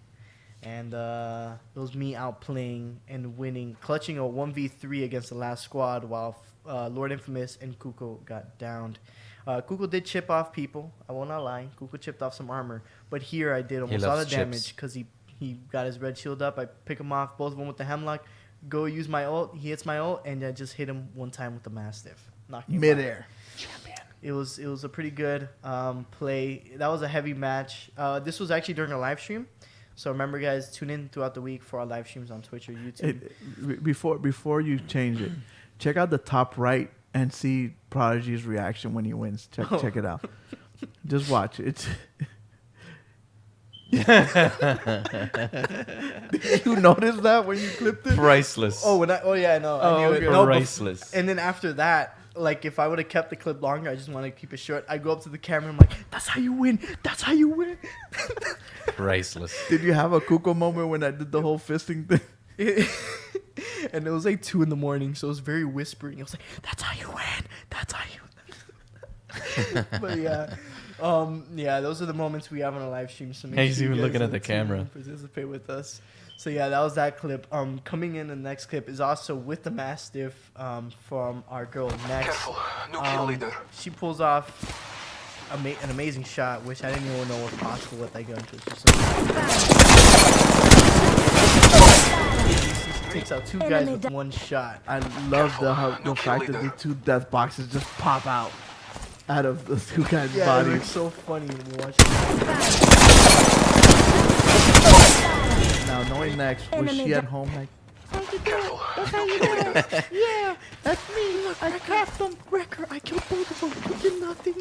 And it was me outplaying and winning, clutching a 1v3 against the last squad while Lord Infamous and Kuko got downed. Kuko did chip off people. I will not lie. Kuko chipped off some armor. But here I did almost all the loves damage chips. because he got his red shield up. I pick him off, both of them with the hemlock. Go use my ult. He hits my ult, and I just hit him one time with the Mastiff. Knocked him out. Midair. It was a pretty good play. That was a heavy match. This was actually during a live stream. So remember, guys, tune in throughout the week for our live streams on Twitch or YouTube. Before you change it, check out the top right and see Prodigy's reaction when he wins. Check it out. Just watch it. Did you notice that when you clipped it? Priceless. Yeah, I know. I Oh, knew okay. it. No, Priceless. and then after that, like if I would have kept the clip longer, I just want to keep it short. I go up to the camera, I'm like, "That's how you win. That's how you win." Priceless. Did you have a Kuko moment when I did the whole fisting thing? And it was like 2 a.m, so it was very whispering. It was like, "That's how you win. That's how you win." But yeah, those are the moments we have on a live stream. So make He's sure you even guys looking at the tune in camera. and participate with us. So yeah, that was that clip. Coming in the next clip is also with the Mastiff from our girl Next. Careful, new kill leader. She pulls off an amazing shot, which I didn't even know was possible with that gun. It was just she takes out 2 guys with 1 shot. I love the No fact that the leader. 2 death boxes just pop out of the 2 guys' Yeah, it bodies. looks so funny when you watch it. Now knowing Next, was she at home like? Careful, Yeah, that's me. I cracked them. Wrecker, I killed both of them. You did nothing.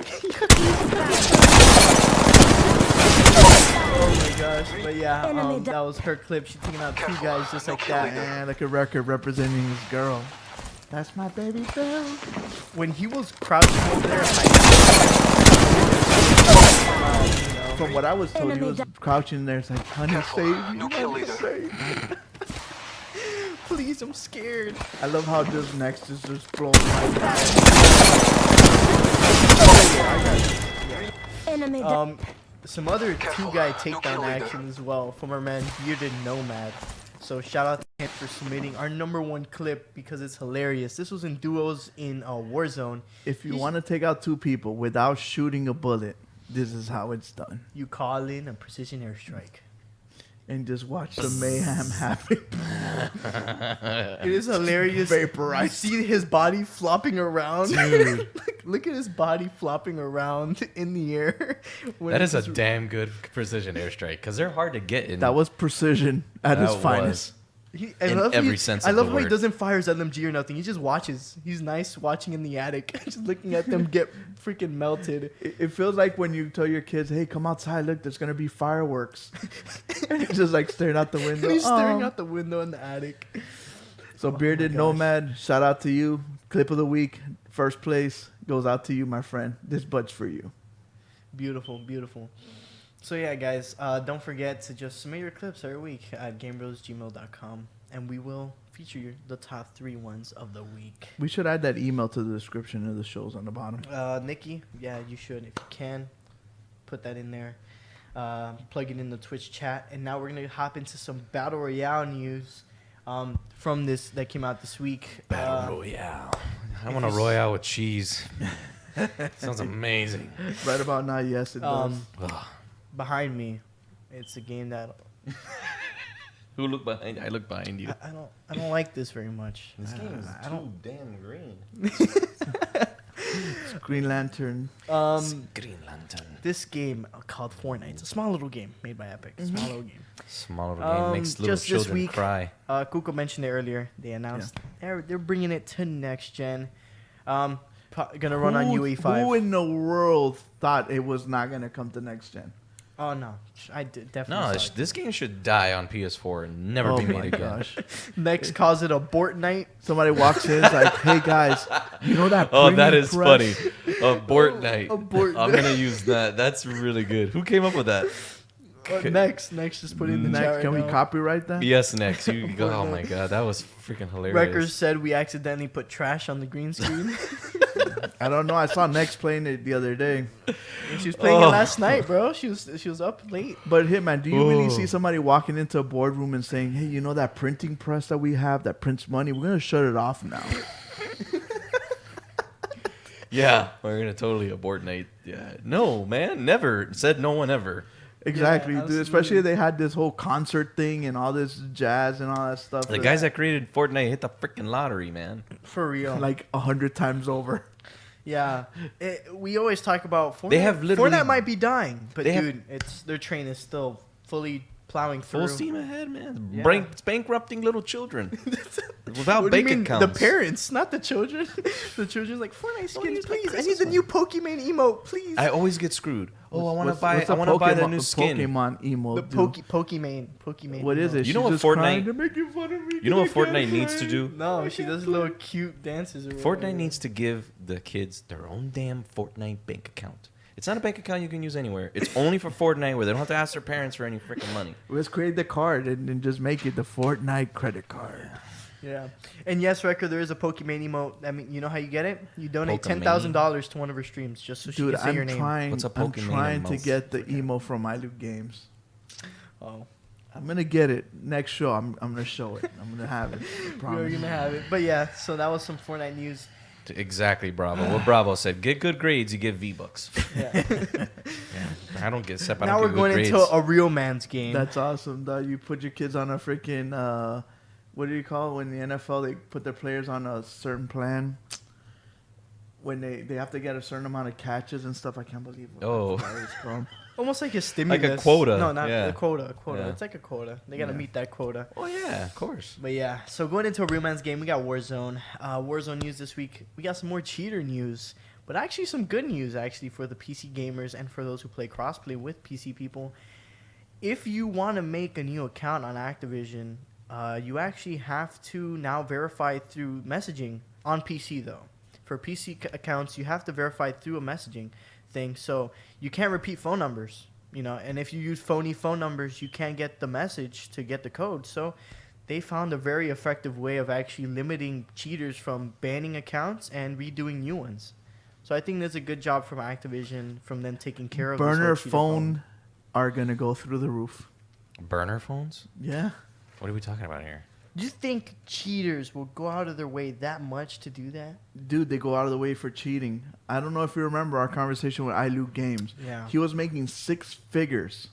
That was her clip. She's taking out 2 guys just like that. And like a record representing his girl. That's my baby girl. When he was crouching over there, From what I was told, he was crouching there. It's like, honey, Careful, save me. no kill honey, leader. save me. please, I'm scared. I love how just next is just blowing my Enemy Some other 2-guy takedown action as well from our man Bearded Nomad. So shout out to him for submitting our #1 clip because it's hilarious. This was in duos in WarZone. If you want to take out 2 people without shooting a bullet, this is how it's done. You call in a precision airstrike. And just watch the mayhem happen. It is hilarious. Vaporized. You see his body flopping around. Dude. Look at his body flopping around in the air. when That is a it's- damn good precision airstrike because they're hard to get in. That was precision at its That finest. I in love how every he, sense I of love the how he word. doesn't fire his LMG or nothing. He just watches. He's nice watching in the attic, just looking at them get freaking melted. It feels like when you tell your kids, "Hey, come outside! Look, there's gonna be fireworks." And he's just like staring out the window. And he's staring Oh. out the window in the attic. So my Bearded gosh. Nomad, shout out to you. Clip of the week, first place goes out to you, my friend. This butt's for you. Beautiful, beautiful. So yeah, guys, don't forget to just submit your clips every week at GameBros@gmail.com, and we will feature the top 3 ones of the week. We should add that email to the description of the shows on the bottom. Nikki, yeah, you should if you can put that in there. Plug it in the Twitch chat, and now we're gonna hop into some battle royale news from this that came out this week. Battle Royale. I if want a you s- Royale with cheese. Sounds amazing. Right about now, yes, it does. Ugh. Behind me, it's a game that Who look behind? I look behind you. I don't like this very much. This game is I don't. too damn green. It's Green Lantern. Green Lantern. This game called Fortnite. It's a small little game made by Epic. Mm-hmm. Small little game. Small little game makes little just this children week, cry. Kuko mentioned it earlier. They announced they're bringing it to next gen. Gonna run on UE5. Who in the world thought it was not gonna come to next gen? Oh no, I did No, definitely. saw it. this game should die on PS4 and never Oh be my made again. gosh! Next, calls it Abort Night. Somebody walks in, it's like, "Hey guys, you know that?" Oh, that printing is press? funny. Abort night. Abort I'm night. gonna use that. That's really good. Who came up with that? Next, just put it in the chat. Next, Right can we now. copyright that? Yes, next. You go. Oh my god, that was freaking hilarious. Wreckers said we accidentally put trash on the green screen. I don't know. I saw Next playing it the other day. And she was playing it last night, bro. She was up late. But Hitman, do you really Oh. see somebody walking into a boardroom and saying, "Hey, you know that printing press that we have that prints money? We're gonna shut it off now." Yeah, we're gonna totally abort night. Yeah, no, man, never said no one ever. Exactly, dude. absolutely. Especially they had this whole concert thing and all this jazz and all that stuff. The guys that created Fortnite hit the freaking lottery, man. For real. like 100 times over. Yeah, we always talk about Fortnite. They have literally- Fortnite might be dying, but They have- dude, their train is still fully plowing through. Full steam ahead, man. Yeah. It's bankrupting little children without What do you bank mean? accounts. The parents, not the children. The children's like Fortnite skins, use my please. I need Christmas the one." new Pokemon emote, please. I always get screwed. Oh, I want to What's- buy. what's I a want to buy the Pokemon- new skin. Pokemon emo. the Pokemon. What is emote. it? You know She's what just Fortnite- crying, "They're making fun of me You know what 'cause I can't Fortnite needs to play." do? No, she does little cute dances. Or Fortnite whatever. needs to give the kids their own damn Fortnite bank account. It's not a bank account you can use anywhere. It's only for Fortnite where they don't have to ask their parents for any freaking money. Let's create the card and just make it the Fortnite credit card. Yeah, and yes, Wrecker, there is a Pokemon emote. I mean, you know how you get it? You donate Pokemon. $10,000 to one of her streams just so she Dude, can say your I'm name. trying. What's a I'm Pokemon trying to emote? get the emo from My Loot Games. Oh, I'm gonna get it next show. I'm gonna show it. I'm gonna have it. I we're promise. gonna have it. But yeah, so that was some Fortnite news. Exactly, Bravo. What Bravo said: get good grades, you get V-Bucks. Yeah. I don't get SEP. I now don't we're get going good into grades. a real man's game. That's awesome. Dog. You put your kids on a freaking what do you call it when the NFL they put their players on a certain plan? When they have to get a certain amount of catches and stuff. I can't believe what Oh. that is called. Almost like a stimulus. quota, No, not yeah. a quota. A quota. Yeah. It's like a quota. They gotta Yeah. meet that quota. Oh yeah, of course. But yeah, so going into a real man's game, we got Warzone. Warzone news this week. We got some more cheater news, but actually some good news actually for the PC gamers and for those who play crossplay with PC people. if you want to make a new account on Activision, you actually have to now verify through messaging on PC though. For PC accounts, you have to verify through a messaging thing, so you can't repeat phone numbers, you know. And if you use phony phone numbers, you can't get the message to get the code. So they found a very effective way of actually limiting cheaters from banning accounts and redoing new ones. So I think that's a good job from Activision, from them taking care of this Burner whole cheater phone are gonna go through the roof. Burner phones? Yeah. What are we talking about here? Do you think cheaters will go out of their way that much to do that? Dude, they go out of the way for cheating. I don't know if you remember our conversation with iLoot Games. Yeah. He was making six figures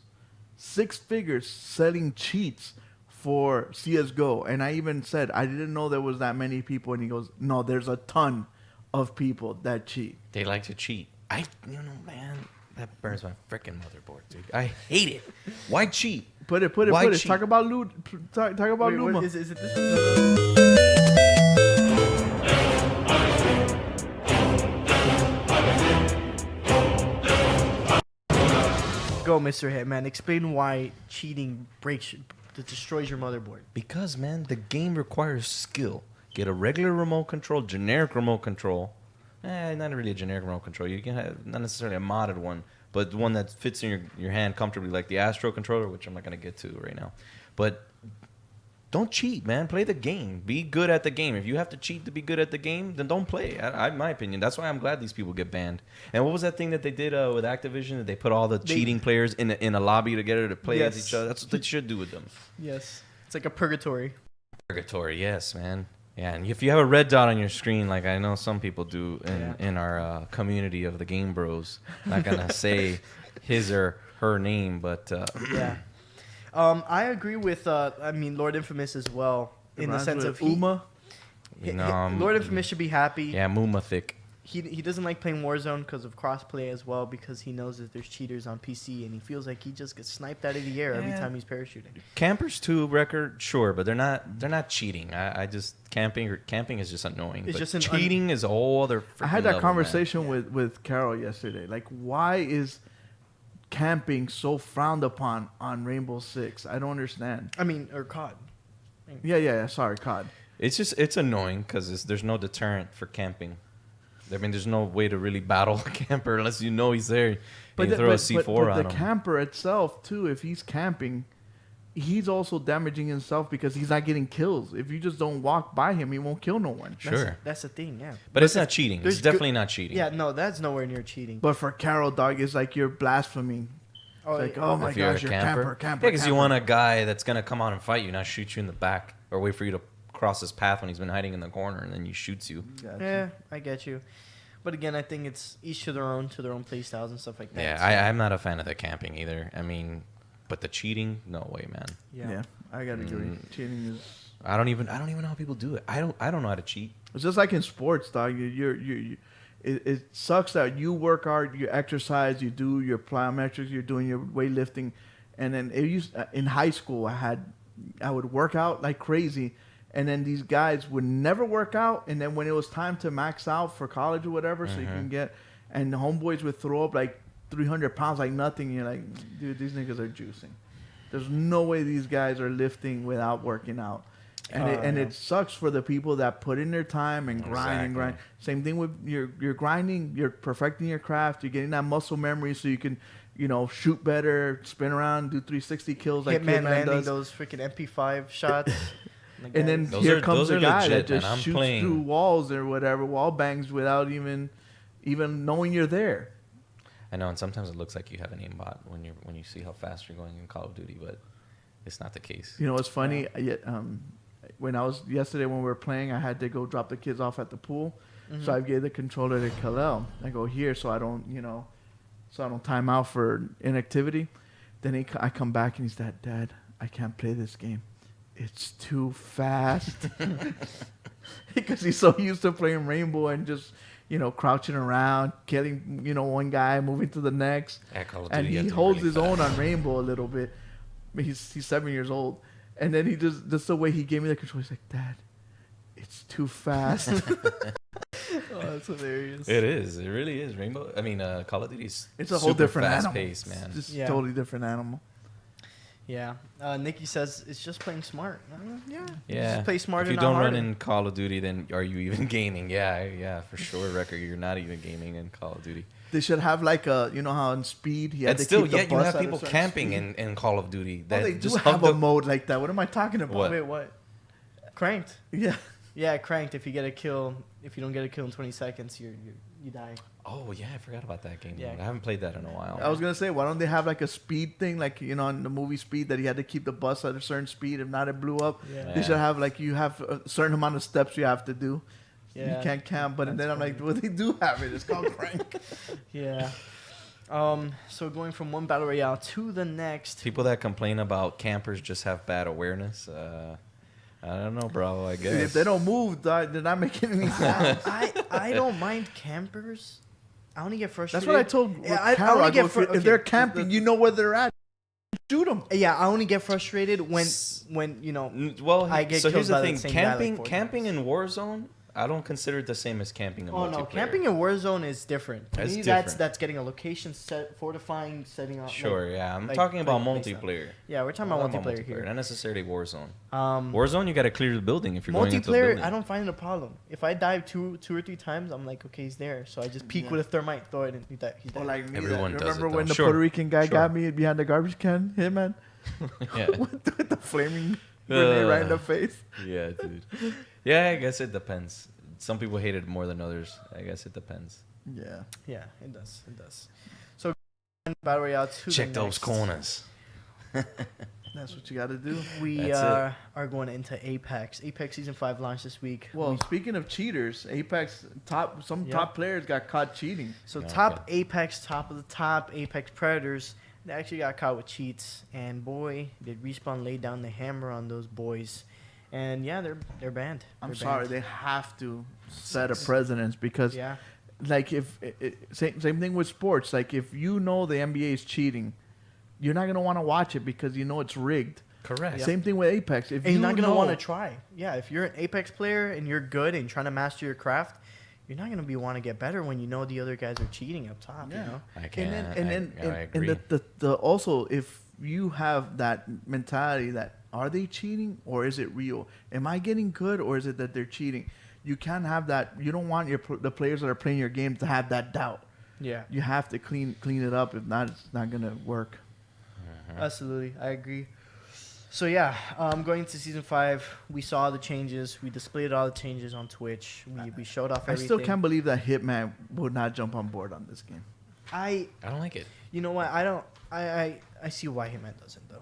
selling cheats for CSGO. And I even said, I didn't know there was that many people. And he goes, no, there's a ton of people that cheat. They like to cheat. Man, that burns my freaking motherboard, dude. I hate it. Why cheat? Put it. Why Talk cheat? about loot. Talk about Wait, Luma. what, is it this? Go, Mr. Hitman. Explain why cheating destroys your motherboard. Because, man, the game requires skill. Get a regular remote control, generic remote control. Not really a generic remote control. You can have not necessarily a modded one, but one that fits in your hand comfortably, like the Astro controller, which I'm not going to get to right now. But don't cheat, man. Play the game. Be good at the game. If you have to cheat to be good at the game, then don't play. In my opinion, that's why I'm glad these people get banned. And what was that thing that they did with Activision? That they put all the cheating players in a lobby together to play Yes. as each other. That's what they should do with them. Yes. It's like a purgatory. Purgatory, yes, man. Yeah, and if you have a red dot on your screen, like I know some people do in our community of the GameBros, not gonna say his or her name, but Yeah. I agree with, Lord Infamous as well, in the sense of Uma. Lord Infamous should be happy. yeah, Moomathic. He doesn't like playing Warzone because of crossplay as well, because he knows that there's cheaters on PC, and he feels like he just gets sniped out of the air every Yeah. time he's parachuting. Campers 2 record, sure, but they're not cheating. I just camping is just annoying. It's But just an cheating is a whole other. I had that level, conversation with Carol yesterday. Like, why is camping so frowned upon on Rainbow Six? I don't understand. Or COD. Yeah. Sorry, COD. Man. It's annoying because there's no deterrent for camping. I mean, there's no way to really battle a camper unless you know he's there. But you throw a C4 but on the him. camper itself too, if he's camping, he's also damaging himself because he's not getting kills. If you just don't walk by him, he won't kill no one. Sure. That's the thing, yeah. But it's not cheating. It's there's definitely not cheating. Yeah, no, that's nowhere near cheating. But for Carol, dog, it's like you're blaspheming. Oh, It's like, yeah. oh my If you're gosh, you're camper. Yeah, because you want a guy that's going to come out and fight you, not shoot you in the back or wait for you to cross his path when he's been hiding in the corner and then he shoots you. Yeah, I get you. But again, I think it's each to their own play styles and stuff like that. Yeah, so- I'm not a fan of the camping either. I mean, but the cheating, no way, man. Yeah, I gotta agree. Cheating is. I don't even know how people do it. I don't know how to cheat. It's just like in sports, dog. It sucks that you work hard, you exercise, you do your plyometrics, you're doing your weightlifting, and then in high school I would work out like crazy, and then these guys would never work out, and then when it was time to max out for college or whatever, so you can get, and the homeboys would throw up like 300 pounds like nothing. And you're like, dude, these niggas are juicing. There's no way these guys are lifting without working out. And it sucks for the people that put in their time and grind and grind. Same thing with you're grinding, you're perfecting your craft, you're getting that muscle memory so you can, shoot better, spin around, do 360 kills like Hitman Hitman landing does. those freaking MP5 shots. And then Those here are- comes those a are guy legit, that just man. I'm shoots playing- through walls or whatever, wall bangs without even knowing you're there. I know, and sometimes it looks like you have an aimbot when you see how fast you're going in Call of Duty, but it's not the case. You know what's funny? When yesterday when we were playing, I had to go drop the kids off at the pool, so I gave the controller to Kalel. I go here so I don't time out for inactivity. Then I come back and he's Dad, I can't play this game. It's too fast. Because he's so used to playing Rainbow and just crouching around, killing one guy, moving to the next. Yeah, Call of And Duty, you have he to be holds really his own fast. on Rainbow a little bit. He's 7 years old, and then he just the way he gave me the control. He's like, Dad, it's too fast. Oh, that's hilarious. It is. It really is. Call of Duty's It's a whole different fast animal. paced, man. It's just Yeah. totally different animal. Yeah. Nikki says it's just playing smart. Yeah. Yeah. Just play smarter. If you not don't run harder. in Call of Duty, then are you even gaming? Yeah, for sure. Record, you're not even gaming in Call of Duty. They should have like a, you know how in Speed, you had And to still, keep the yet you bus have at a people certain camping speed. in Call of Duty. Oh, That they do just have hug a mode like that. What am I talking about? What? Wait, what? Cranked. Yeah. Yeah, cranked. If you get a kill, if you don't get a kill in 20 seconds, you die. Oh yeah, I forgot about that game. Yeah. I haven't played that in a while. I was gonna say, why don't they have like a speed thing, like you know, in the movie Speed, that you had to keep the bus at a certain speed, if not, it blew up. Yeah. They should have like you have a certain amount of steps you have to do. Yeah. You can't camp, but That's then I'm like, funny. well, they do have it. It's called crank. Yeah. So going from one battle royale to the next. People that complain about campers just have bad awareness. I don't know, bro. I guess If they don't move, they're not making any sound. I don't mind campers. I only get frustrated. That's what I told Yeah, I Carol. only I go, get if, you- fr- if they're okay, camping, you know where they're at. Shoot them. Yeah, I only get frustrated when you know. Well, I get so here's killed by the the thing: same guy, like, camping, 4 camping times. in Warzone, I don't consider it the same as camping in Oh multiplayer. no, camping in WarZone is different. To That's me, different. that's getting a location set, fortifying, setting up. Sure, like- yeah. I'm like talking about place stuff. multiplayer. Yeah, we're talking about multiplayer here. not necessarily Warzone. Um, Warzone, you got to clear the building if you're going into the multiplayer, building. I don't find it a problem. If I dive two or three times, I'm like, okay, he's there. So I just peek with a thermite, throw it, and he's dead. Or like me. Everyone that, does it, remember when though. the Sure, Puerto Rican guy sure. got me behind the garbage can? Him, man. Yeah. with the flaming grenade right in the face. Yeah, dude. Yeah, I guess it depends. Some people hate it more than others. I guess it depends. Yeah. Yeah, it does. It does. So battle royale to Check the those next. corners. That's what you got to do. We That's are going into Apex. Apex Season 5 launched this week. Well, speaking of cheaters, Apex some Yeah. top players got caught cheating. So Okay. top Apex, top of the top, Apex Predators, they actually got caught with cheats. And boy, did Respawn lay down the hammer on those boys. And yeah, they're banned. I'm They're sorry, banned. they have to set a precedence because, Yeah. like, if same thing with sports. Like, if you know the NBA is cheating, you're not gonna want to watch it because you know it's rigged. Correct. Same thing with Apex. If And you you're not going to know- want to try. Yeah, if you're an Apex player and you're good and trying to master your craft, you're not going to want to get better when you know the other guys are cheating up top, you know? I can't. And I agree. the also, if you have that mentality that are they cheating or is it real? Am I getting good or is it that they're cheating? You can't have that. You don't want the players that are playing your game to have that doubt. Yeah. You have to clean it up. If not, it's not gonna work. Absolutely, I agree. So yeah, going to Season 5, we saw the changes. We displayed all the changes on Twitch. We showed off I everything. still can't believe that Hitman would not jump on board on this game. I don't like it. You know what? I don't. I see why Hitman doesn't though.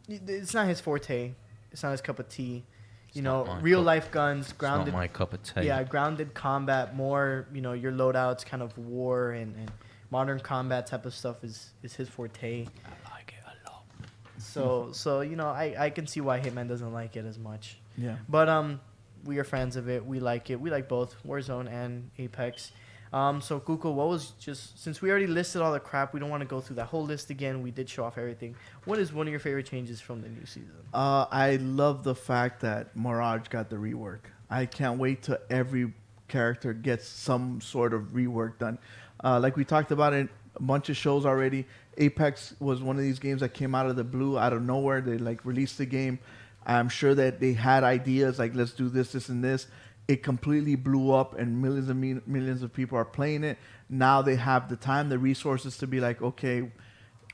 It's not his forte. It's not his cup of tea. You know, not my real cup- life guns, It's not grounded. my cup of tea. Yeah, grounded combat. More, you know, your loadouts, kind of war and modern combat type of stuff is his forte. I like it a lot. So you know, I can see why Hitman doesn't like it as much. Yeah. But we are fans of it. We like it. We like both Warzone and Apex. So Kuko, what was just since we already listed all the crap, we don't want to go through that whole list again. We did show off everything. What is one of your favorite changes from the new season? I love the fact that Mirage got the rework. I can't wait till every character gets some sort of rework done. Like we talked about in a bunch of shows already, Apex was one of these games that came out of the blue, out of nowhere. They like released the game. I'm sure that they had ideas like let's do this, this, and this. It completely blew up, and millions of people are playing it. Now they have the time, the resources to be like, okay,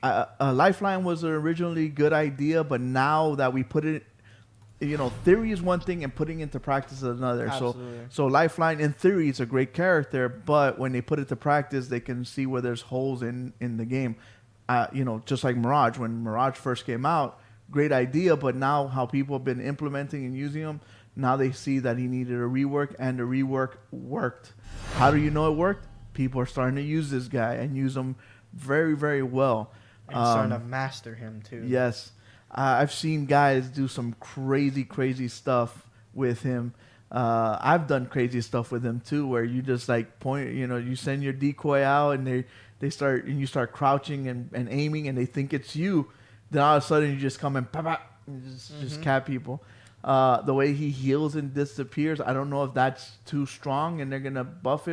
Lifeline was an originally good idea, but now that we put it, you know, theory is one thing and putting it into practice is another. Absolutely. So Lifeline in theory is a great character, but when they put it to practice, they can see where there's holes in the game. You know, just like Mirage, when Mirage first came out, great idea, but now how people have been implementing and using them, now they see that he needed a rework, and the rework worked. How do you know it worked? People are starting to use this guy and use him very, very well. And starting to master him too. Yes. I've seen guys do some crazy stuff with him. I've done crazy stuff with him too, where you just like point, you know, you send your decoy out and they start, and you start crouching and aiming and they think it's you. Then all of a sudden you just come and just cap people. The way he heals and disappears, I don't know if that's too strong and they're going to nerf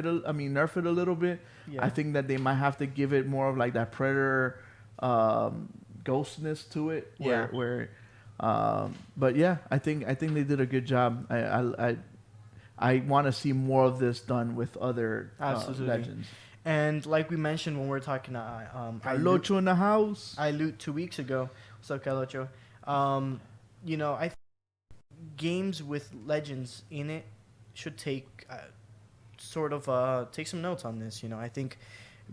it a little bit. Yeah. I think that they might have to give it more of like that Predator ghostness to it. Yeah. But yeah, I think they did a good job. I want to see more of this done with other Absolutely. legends. And like we mentioned when we were talking, Locho in the house. I loot 2 weeks ago. What's up, Calocho? You know, I think games with legends in it should take take some notes on this. You know, I think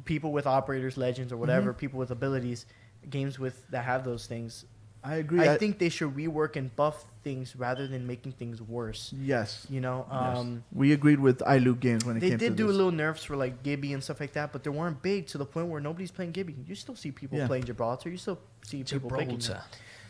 people with operators, legends, or whatever, people with abilities, games that have those things. I agree. I think they should rework and buff things rather than making things worse. Yes. You know, Yes. We agreed with iLoot games when it they came to did do this. a little nerfs for like Gibby and stuff like that, but they weren't big to the point where nobody's playing Gibby. You still see people Yeah. playing Gibraltar. You still see people picking them.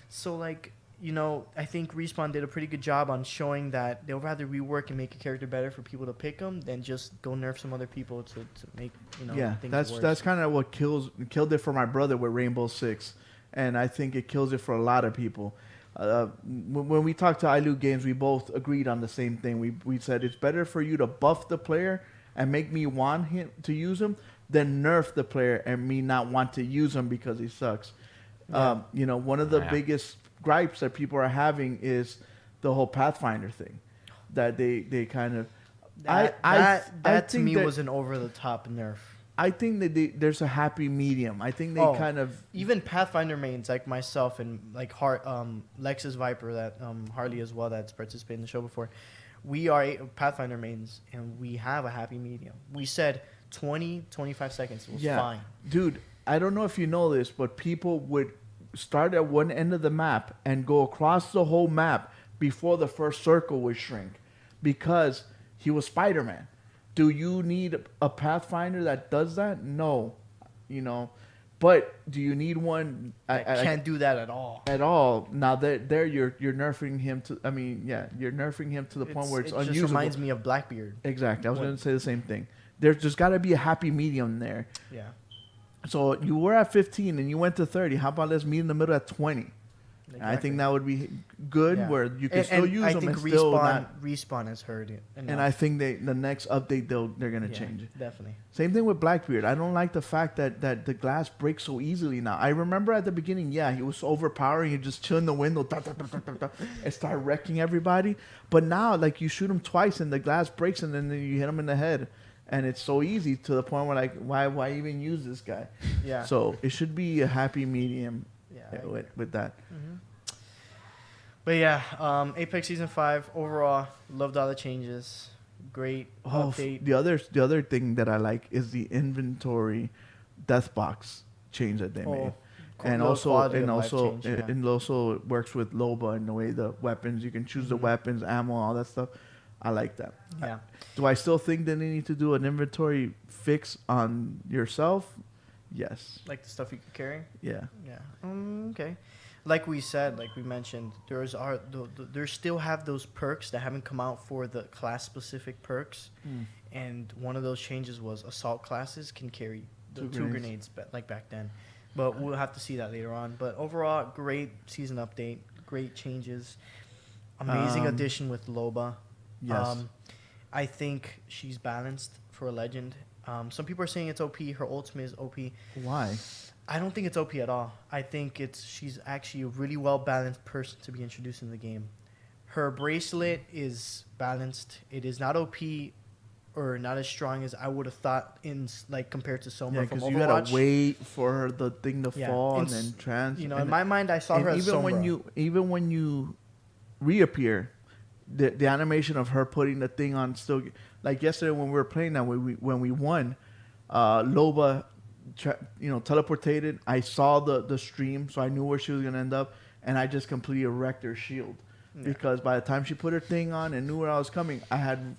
So like, you know, I think Respawn did a pretty good job on showing that they'll rather rework and make a character better for people to pick them than just go nerf some other people to make, you know, Yeah, things that's worse. that's kind of what killed it for my brother with Rainbow Six, and I think it kills it for a lot of people. When we talked to iLoot Games, we both agreed on the same thing. We said it's better for you to buff the player and make me want him to use him than nerf the player and me not want to use him because he sucks. Yeah. You know, one of the Yeah. biggest gripes that people are having is the whole Pathfinder thing, that they kind of. That to think me that- was an over the top nerf. I think that there's a happy medium. I think they Oh. kind of. Even Pathfinder mains like myself and like Lexus Viper, that Harley as well, that's participated in the show before. We are Pathfinder mains and we have a happy medium. We said 20, 25 seconds was fine. Dude, I don't know if you know this, but people would start at one end of the map and go across the whole map before the first circle would shrink because he was Spider-Man. Do you need a Pathfinder that does that? No. You know, but do you need one I can't do that at all. at all? Now there you're nerfing him to. I mean, yeah, you're nerfing him to the point where it's it unusable. just reminds me of Blackbeard. Exactly. I was What- going to say the same thing. There's got to be a happy medium there. Yeah. So you were at 15 and you went to 30. How about let's meet in the middle at 20? I think that would be good, Yeah. where you can still use I them think and still not. Respawn has heard it. And I think the next update they're gonna Yeah, change it. Definitely. Same thing with Blackbeard. I don't like the fact that the glass breaks so easily now. I remember at the beginning, yeah, he was so overpowering. You just chill in the window, and start wrecking everybody. But now, like, you shoot him twice and the glass breaks, and then you hit him in the head, and it's so easy to the point where like, why even use this guy? Yeah. So it should be a happy medium Yeah. I agree. with that. But yeah, Apex Season 5, overall, loved all the changes. Great update. The other thing that I like is the inventory death box change that they made. And also it also works with Loba in the way the weapons, you can choose the weapons, ammo, all that stuff. I like that. Yeah. Do I still think that they need to do an inventory fix on yourself? Yes. Like the stuff you can carry? Yeah. Yeah. Okay. Like we said, like we mentioned, there still have those perks that haven't come out for the class-specific perks. And one of those changes was assault classes can carry the two grenades like back then. But we'll have to see that later on. But overall, great season update, great changes, amazing addition with Loba. Yes. I think she's balanced for a legend. Some people are saying it's OP. Her ultimate is OP. Why? I don't think it's OP at all. I think she's actually a really well-balanced person to be introduced in the game. Her bracelet is balanced. It is not OP or not as strong as I would have thought compared to Soma from Overwatch. You gotta wait for the thing to fall and then in my mind, I saw her as Sombra. Even when you reappear, the animation of her putting the thing on still, like yesterday when we were playing that, when we won, Loba, teleportated. I saw the stream, so I knew where she was gonna end up, and I just completely wrecked her shield. Yeah. Because by the time she put her thing on and knew where I was coming, I had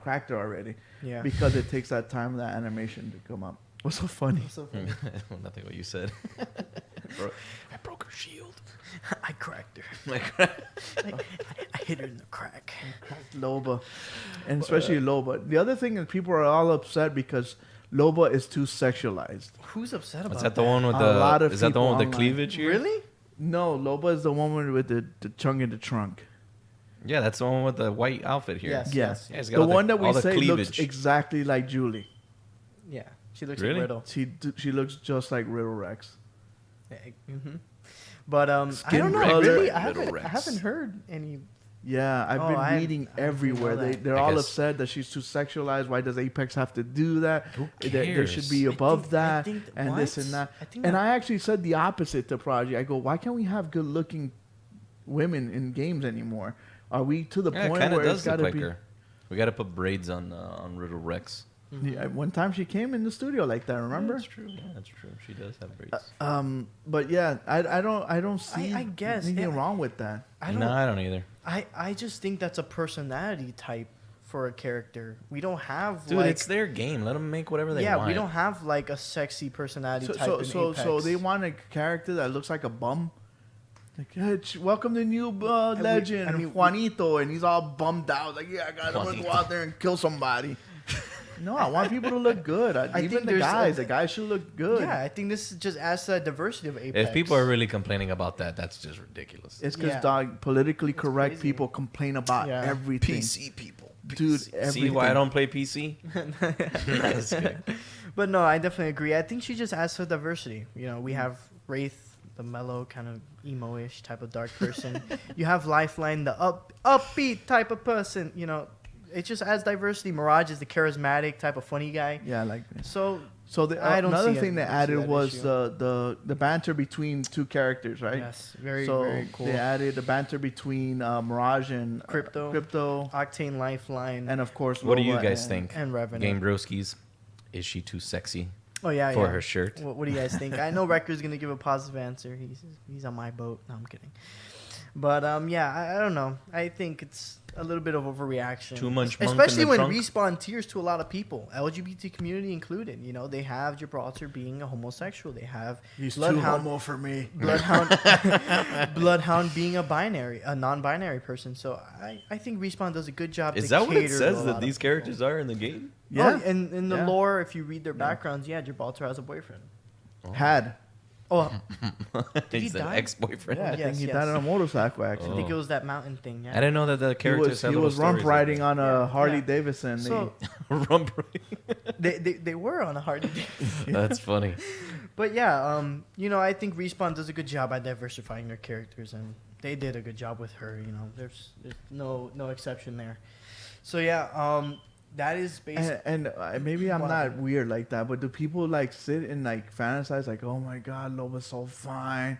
cracked her already. Yeah. Because it takes that time, that animation to come up. What's so funny? Nothing what you said. I broke her shield. I cracked her. I hit her in the crack. I cracked Loba, and especially Loba. The other thing is people are all upset because Loba is too sexualized. Who's upset about that? Is that the one with is that the one with the cleavage here? Really? No, Loba is the one with the chunk in the trunk. Yeah, that's the one with the white outfit here. Yes. Yeah, the one that we say looks exactly like Julie. Yeah, she looks really? like Riddle. She looks just like Riddle Rex. Mm-hmm. But I Skin don't know. Rex, Really, like Little I Rex. haven't heard any. Yeah, I've been I reading didn't know everywhere. that. They're I all guess- upset that she's too sexualized. Why does Apex have to do that? Who There should be cares? above that think- and this what? and that. I think And that- I actually said the opposite to Prodigy. I go, why can't we have good-looking women in games anymore? Are we to the Yeah, it point kind of where it's does got look to like be? her. We got to put braids on Little Rex. Yeah, one time she came in the studio like that. Remember? That's true. Yeah, that's true. She does have braids. But yeah, I don't see I guess, anything yeah. wrong with that. I don't. No, I don't either. I just think that's a personality type for a character. We don't have Dude, like it's their game. Let them make whatever they yeah, want. we don't have like a sexy personality type in Apex. So they want a character that looks like a bum. Like, hey, welcome to new legend, Juanito, and he's all bummed out. Like, yeah, I gotta Juanito. go out there and kill somebody. No, I want people to look good. think Even the there's guys should look good. Yeah, I think this just adds to the diversity of Apex. If people are really complaining about that, that's just ridiculous. It's because Yeah. dog politically correct crazy. people complain about Yeah. everything. people. Dude, See everything. why I don't play PC? That's good. But no, I definitely agree. I think she just adds to diversity. You know, we have Wraith, the mellow kind of emo-ish type of dark person. You have Lifeline, the upbeat type of person. You know, it just adds diversity. Mirage is the charismatic type of funny guy. Yeah, like So I don't another see thing it- they I don't see added that was issue. the banter between two characters, right? yes, very so very cool. they added the banter between Mirage and Crypto. Octane Lifeline and of course. What do you Loba guys and- think? and Revenant. Game Broskies, is she too sexy Oh yeah, for yeah. her shirt? What do you guys think? I know Recker's gonna give a positive answer. He's on my boat. No, I'm kidding. But yeah, I don't know. I think it's a little bit of overreaction. Too much monk in especially the when trunk? Respawn tiers to a lot of people, LGBT community included. You know, they have Gibraltar being a homosexual. They have He's too Bloodhound, homo for me. Bloodhound being a non-binary person. So I think Respawn does a good job. Is to that what it cater to says a that lot these of characters people. are in the game? Yeah. Oh, and in the Yeah. lore, if you read their backgrounds, yeah, Gibraltar has a boyfriend. Had. Oh, Did he He's an die? ex-boyfriend. Yeah, I Yes, think he yes. died on a motorcycle I accident. think it was that mountain thing. Yeah. I didn't know that the He characters was, had he little was rump stories riding like on a Yeah. Harley Yeah. Davidson. So that. Rump riding. they were on a hard. That's funny. But yeah, you know, I think Respawn does a good job at diversifying their characters, and they did a good job with her. You know, there's no exception there. So yeah, that is basically. and maybe I'm What? not weird like that, but do people like sit and like fantasize like, oh my god, Loba's so fine.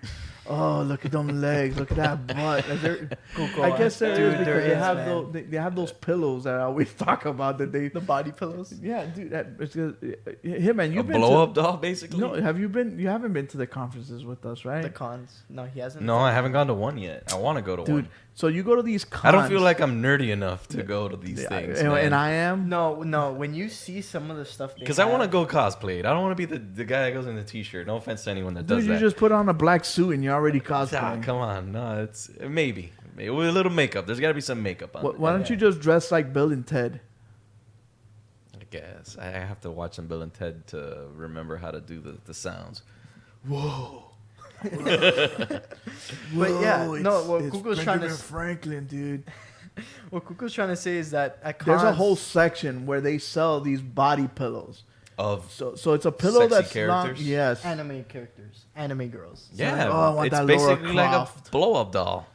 Oh, look at them legs, look at that butt. Like, I guess there Dude, is because there they is, have man. those they have those pillows that I always talk about that they. The body pillows. Yeah, dude, it's just, hey man, A you've been blow-up doll, basically? No, have you been? You haven't been to the conferences with us, right? The cons. No, he hasn't. No, I haven't gone to one yet. I want to go to Dude, one. so you go to these cons. I don't feel like I'm nerdy enough to go to these things. and I am. No. When you see some of the stuff, Because I want to go cosplay. I don't want to be the guy that goes in the t-shirt. No offense to anyone that does Dude, you that. just put on a black suit and you're already cosplaying. Come on. No, it's maybe. With a little makeup. There's got to be some makeup on it. Why don't you just dress like Bill and Ted? I guess. I have to watch some Bill and Ted to remember how to do the sounds. Whoa. But yeah, no, what it's Google's trying to Benjamin Franklin, dude. What Kuko's trying to say is that at There's a cons- whole section where they sell these body pillows. Of So it's a pillow Sexy that's long. characters? Yes. anime characters, anime girls. yeah, oh, I want it's that Laura basically like a Croft. blow-up doll.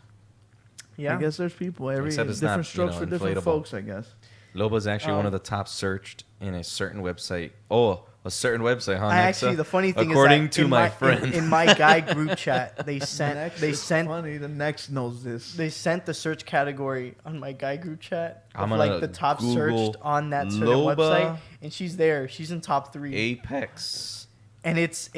Yeah, I guess there's people Except it's different not, strokes for different inflatable. folks. I guess. Loba's actually one of Um, the top searched in a certain website. Oh, a certain website, huh? I Nexa? actually, the funny thing According is that to in my friend. in my guy group chat, they sent Next they is sent funny. The next knows this. they sent the search category on my guy group chat I'm of gonna like the top Google searched on that certain Loba website, and she's there. She's in top 3, Apex. and it's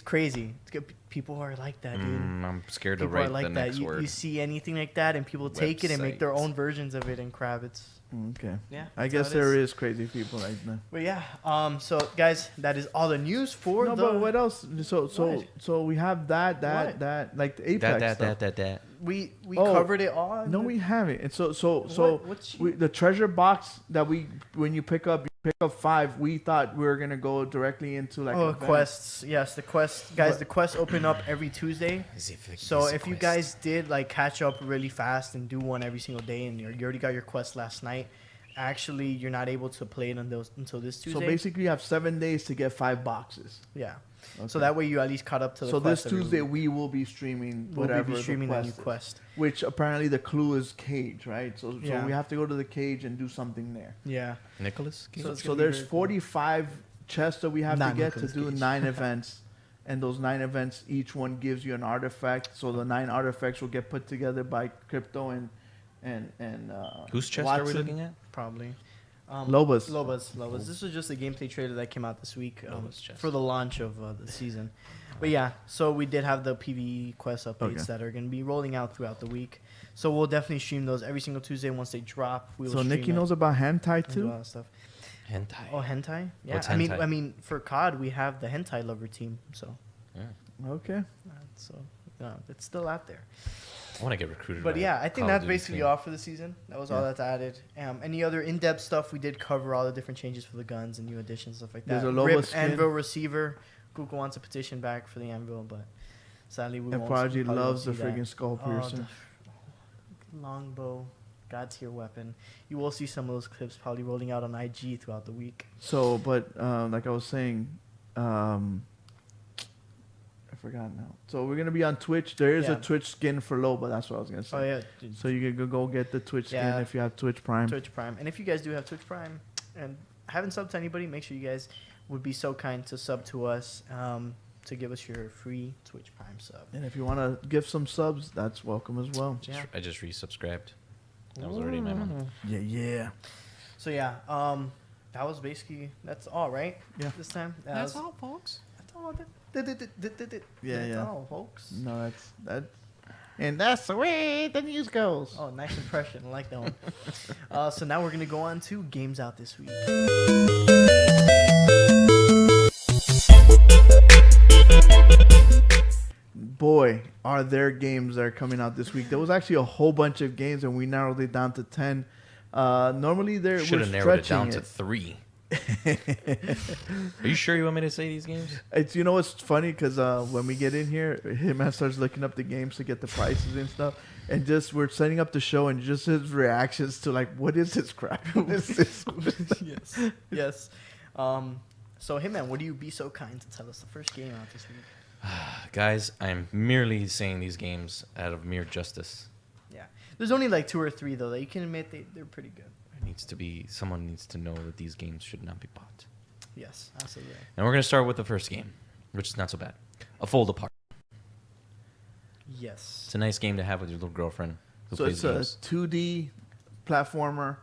crazy. It's good. People are like that, dude. I'm scared to People are write like the that. next You word. see anything like that, and people take it and make their Websites. own versions of it and crap. It's Okay. yeah. I that's guess how it there is. is crazy people like that. But yeah, so guys, that is all the news for No, the. but what else? So What? so we have that What? like the Apex stuff. that. We Oh, covered it all. No, we haven't. And so What's the treasure box that when you pick up 5. We thought we were gonna go directly into like event. quests. Yes, the quest guys. The quests open up every Tuesday. So if you guys did like catch up really fast and do one every single day, and you already got your quest last night, actually you're not able to play it until this Tuesday. So basically, you have 7 days to get 5 boxes. yeah. Okay. So that way you at least caught up to the So quest this every Tuesday week. we will be streaming We'll whatever be streaming the that new quest is. quest. Which apparently the clue is cage, right? So Yeah. we have to go to the cage and do something there. Yeah. Nicholas? So it's So gonna be there's very cool. 45 chests that we have to Not get to Nicolas do Cage. 9 events, and those 9 events, each one gives you an artifact. So the 9 artifacts will get put together by Crypto and Whose chest are we Watson. looking at? Probably. Lobas. Lobas. This was just a gameplay trailer that came out this week Lobas chest. for the launch of the season. But yeah, so we did have the PvE quest updates Okay. that are going to be rolling out throughout the week. So we'll definitely stream those every single Tuesday once they drop. We will So stream Nikki it knows about hentai and do all too. that stuff. Hentai. Oh, hentai? Yeah. What's I mean, hentai? for COD we have the hentai lover team, so Yeah. Okay. so it's still out there. I want to get recruited. But by yeah, a I think Call of that's Duty basically team. all for the season. That was all Yeah. that's added. Any other in-depth stuff? We did cover all the different changes for the guns and new additions, stuff like There's that. a Loba RIP skin. Anvil receiver. Google wants a petition back for the Anvil, but sadly we And won't. Prodigy probably won't loves the see that. friggin' skull Oh, piercer. the longbow, God tier weapon. You will see some of those clips probably rolling out on IG throughout the week. So, but like I was saying, I forgot now. So we're gonna be on Twitch. There is Yeah. a Twitch skin for Loba. That's what I was gonna say. Oh yeah, dude. So you can go get the Twitch Yeah. skin if you have Twitch Prime. Twitch Prime. And if you guys do have Twitch Prime and haven't subbed to anybody, make sure you guys would be so kind to sub to us to give us your free Twitch Prime sub. And if you want to give some subs, that's welcome as well. Yeah. I just resubscribed. That was already my month. Yeah. So yeah, that was basically that's all right. Yeah. This time. That's all, folks. That's all. Yeah, That's yeah. all, folks. No, that. And that's the way the news goes. Oh, nice impression. I like that one. So now we're gonna go on to games out this week. Boy, are there games that are coming out this week. There was actually a whole bunch of games, and we narrowed it down to 10. Normally, Should we're have narrowed it stretching down to 3. Are you sure you want me to say these games? It's what's funny because when we get in here, Hitman starts looking up the games to get the prices and stuff, and just we're setting up the show and just his reactions to like, what is this crap? What is this? Yes. Yes. So Hitman, would you be so kind to tell us the first game out this week? Guys, I'm merely saying these games out of mere justice. Yeah. There's only like 2 or 3 though that you can admit they're pretty good. Someone needs to know that these games should not be bought. Yes, absolutely. And we're going to start with the first game, which is not so bad. A Fold Apart. Yes. It's a nice game to have with your little girlfriend who So plays it's a games. 2D platformer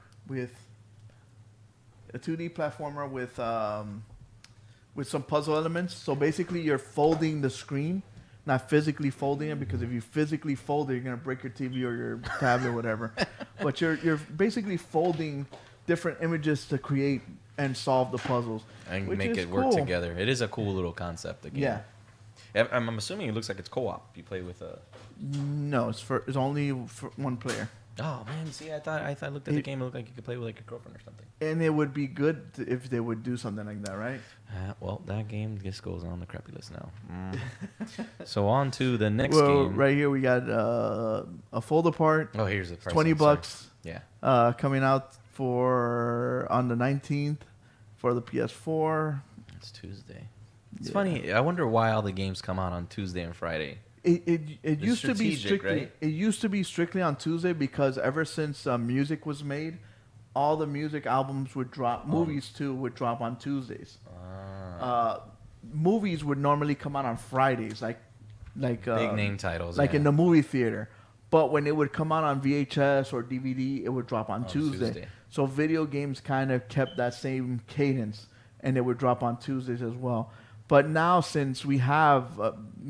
with some puzzle elements. So basically, you're folding the screen, not physically folding it, because if you physically fold it, you're gonna break your TV or your tablet or whatever. But you're basically folding different images to create and solve the puzzles. And which make is it work cool. together. It is a cool little concept again. Yeah. I'm assuming it looks like it's co-op. You play with a... No, it's only for one player. Oh, man. See, I thought I looked at the game. It looked like you could play with like your girlfriend or something. And it would be good if they would do something like that, right? Well, that game just goes on the crappy list now. So on to the next Well, game. right here we got a fold apart. Oh, here's the price. $20 Yeah. coming out on the 19th for the PS4. It's Tuesday. It's Yeah. funny. I wonder why all the games come out on Tuesday and Friday. It used to be strategic, strictly right? it used to be strictly on Tuesday because ever since music was made, all the music albums would drop. Movies too would drop on Tuesdays. Movies would normally come out on Fridays, like Big name titles. like yeah. in the movie theater. But when it would come out on VHS or DVD, it would drop on On Tuesday. Tuesday. So video games kind of kept that same cadence, and it would drop on Tuesdays as well. But now, since we have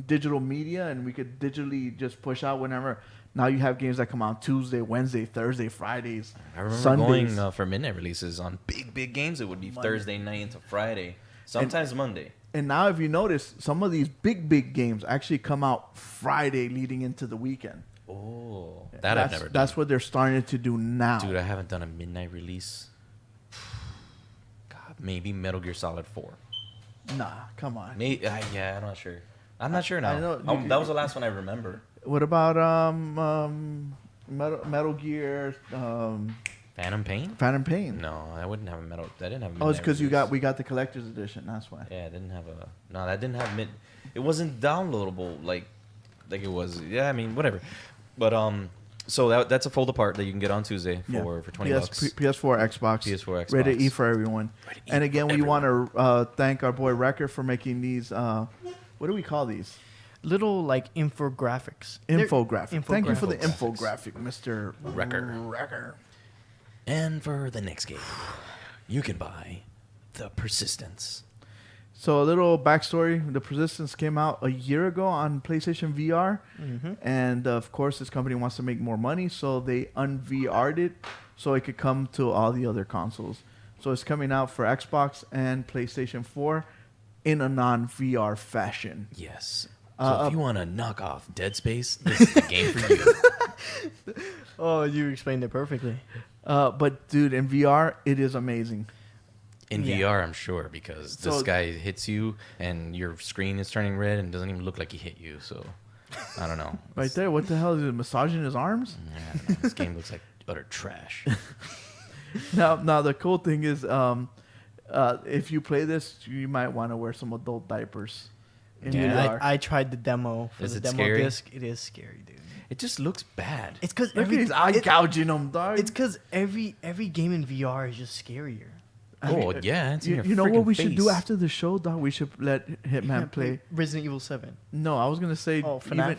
digital media and we could digitally just push out whenever, now you have games that come out Tuesday, Wednesday, Thursday, Fridays, I remember Sundays. going for midnight releases on big games. It would be Thursday night into Friday, sometimes Monday. And now, if you notice, some of these big games actually come out Friday leading into the weekend. Oh, that I've never done. That's what they're starting to do now. Dude, I haven't done a midnight release. God, maybe Metal Gear Solid 4. Nah, come on. Maybe, yeah, I'm not sure. I'm not sure now. I know, That was the last one I remember. What about Metal Gear Phantom Pain? Phantom Pain. No, I wouldn't have a metal. That didn't have. Oh, it's because midnight we got the collector's edition. That's why. release. Yeah, it didn't have a. No, that didn't have mid. It wasn't downloadable like it was. Yeah, I mean whatever. But so that's a fold apart that you can get on Tuesday for $20. PS4, Xbox. PS4, Xbox. Rated E for everyone. Rated E And for again, we everyone. want to thank our boy Wrecker for making these. What do we call these? Little like infographics. They're- Infographic. Thank you for the Infographics. infographic, Mr. Wrecker. And for the next game, you can buy The Persistence. So a little backstory: the Persistence came out a year ago on PlayStation VR, and of course, this company wants to make more money, so they un-VR'd it so it could come to all the other consoles. So it's coming out for Xbox and PlayStation 4 in a non-VR fashion. Yes. So if you want to knock off Dead Space, this is the game for you. Oh, you explained it perfectly. But dude, in VR, it is amazing. In Yeah. VR, I'm sure, because this So- guy hits you and your screen is turning red and doesn't even look like he hit you. So I don't know. Right there, what the hell is it? Massaging his arms? I don't know. This game looks like utter trash. Now the cool thing is, if you play this, you might want to wear some adult diapers. In Yeah. VR. I tried the demo for Is the it demo scary? disc. It is scary, dude. It just looks bad. It's because Look at his eye gouging them, dog. It's because every game in VR is just scarier. Oh, yeah. It's in your You know what freaking we should do face. after the show, dog? We should let Hitman play. Resident Evil 7. No, I was gonna say. Oh, even FNAF.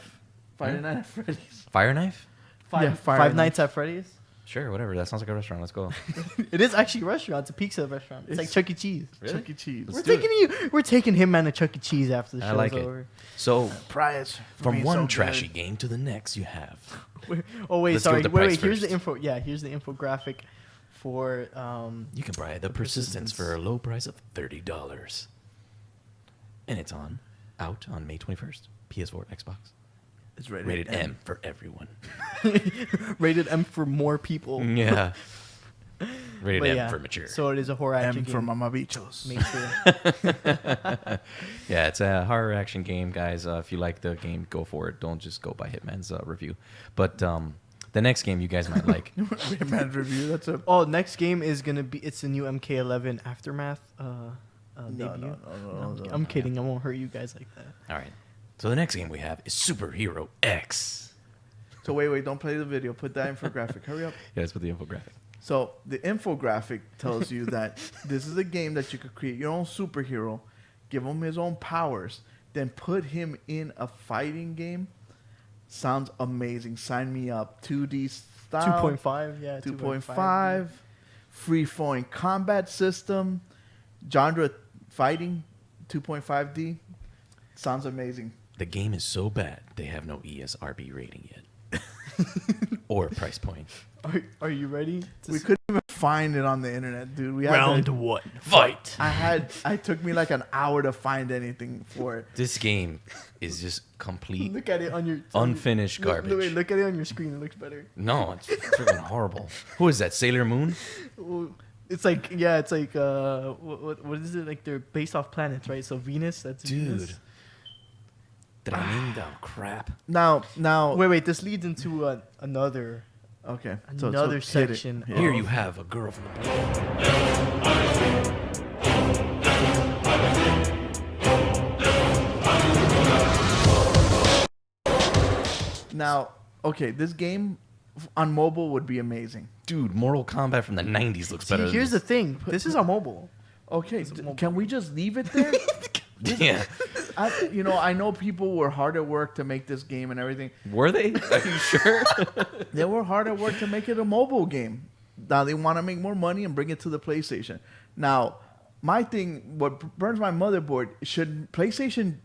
Friday Night at Freddy's. Fire Knife? Yeah, Five Nights at Freddy's. Sure, whatever. That sounds like a restaurant. Let's go. It is actually a restaurant. It's a pizza restaurant. It's like It's- Chuck E. Cheese. Really? Chuck E. Cheese. Let's We're do it. taking you. We're taking him man to Chuck E. Cheese after the I show's like it. over. So Prize. from one trashy game to the next, you have. Oh wait, Let's go sorry. with the Wait, price here's the first. info. Yeah, here's the infographic for You can buy The Persistence for a low price of $30. And it's out on May 21st. PS4, Xbox. It's Rated M for everyone. rated M for more people. Yeah. Rated But M yeah, for mature. So it is a horror action M game. for Mama Bichos. Make sure. Yeah, it's a horror action game, guys. If you like the game, go for it. Don't just go by Hitman's review. But the next game you guys might like. Hitman's review. That's a. Oh, next game is gonna be. It's the new MK11 Aftermath. Debut. no. I'm kidding. I won't hurt you guys like that. All right. So the next game we have is Superhero X. So wait, don't play the video. Put that infographic. Hurry up. Yeah, let's put the infographic. So the infographic tells you that this is a game that you could create your own superhero, give him his own powers, then put him in a fighting game. Sounds amazing. Sign me up. 2D style. 2.5. Yeah. 2.5. Free flowing combat system. Genre fighting. 2.5D. Sounds amazing. The game is so bad they have no ESRB rating yet, or price point. Are you ready? We couldn't even find it on the internet, dude. We had to, one. Fight. it took me like an hour to find anything for it. This game is just complete Look at it on your unfinished garbage. Wait, look at it on your screen. It looks better. No, it's freaking horrible. Who is that? Sailor Moon? It's like it's like what is it like? They're based off planets, right? So Venus. That's Venus. Dude. Tremendo crap. Now, Wait. This leads into another okay. another hit it. section. Hit Here it. you have a girl from the Now, okay, this game on mobile would be amazing. Dude, Mortal Kombat from the 90s looks better See, than here's the this. thing. This is on mobile. Okay, mobile can we just leave it there? Yeah. I know people were hard at work to make this game and everything. Were they? Are you sure? They were hard at work to make it a mobile game. Now they want to make more money and bring it to the PlayStation. Now, my thing, what burns my motherboard, should PlayStation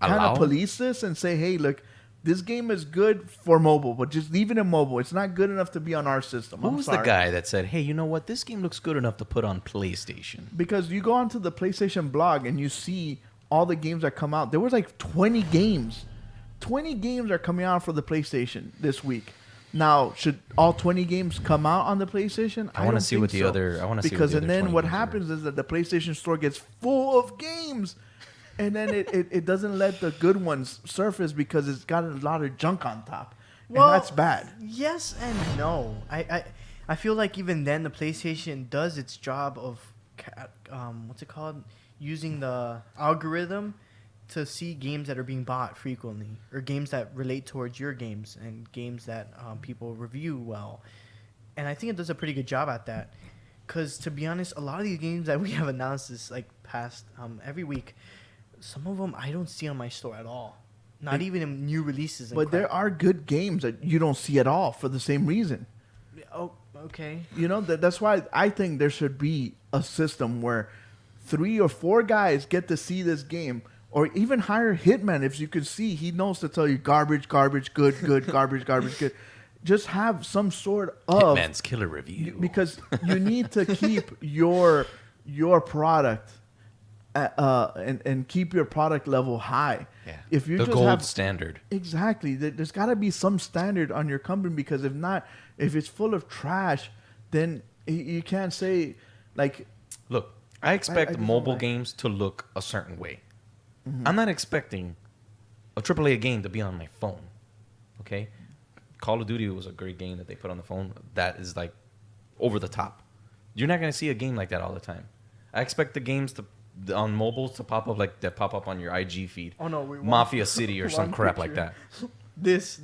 kind Allow? of police this and say, hey, look, this game is good for mobile, but just leave it in mobile. It's not good enough to be on our system. Who I'm was sorry. the guy that said, hey, you know what? This game looks good enough to put on PlayStation? Because you go onto the PlayStation blog and you see all the games that come out. There was like 20 games. 20 games are coming out for the PlayStation this week. Now, should all 20 games come out on the PlayStation? I wanna don't see think what the so. other- I wanna see what Because the and other then 20 what games are. happens is that the PlayStation Store gets full of games. And then it doesn't let the good ones surface because it's got a lot of junk on top. And that's bad. Yes and no. I feel like even then the PlayStation does its job of what's it called, using the algorithm to see games that are being bought frequently, or games that relate towards your games, and games that people review well. And I think it does a pretty good job at that. Because to be honest, a lot of these games that we have announced this like past every week, some of them I don't see on my store at all. Not even in new releases. But there are good games that you don't see at all for the same reason. Oh, okay. You know, that's why I think there should be a system where 3 or 4 guys get to see this game, or even hire Hitman. If you could see, he knows to tell you garbage, garbage, good, good, garbage, garbage, good. Just have some sort of Hitman's killer review, because you need to keep your product and keep your product level high. Yeah, if you the just gold have standard. Exactly. There's got to be some standard on your company, because if not, if it's full of trash, then you can't say like. Look, I expect just mobile don't like- games to look a certain way. I'm not expecting a AAA game to be on my phone. Okay, Call of Duty was a great game that they put on the phone. That is like over the top. You're not gonna see a game like that all the time. I expect the games on mobiles to pop up like that pop up on your IG feed. Oh no, Mafia City or some one crap like picture. that. This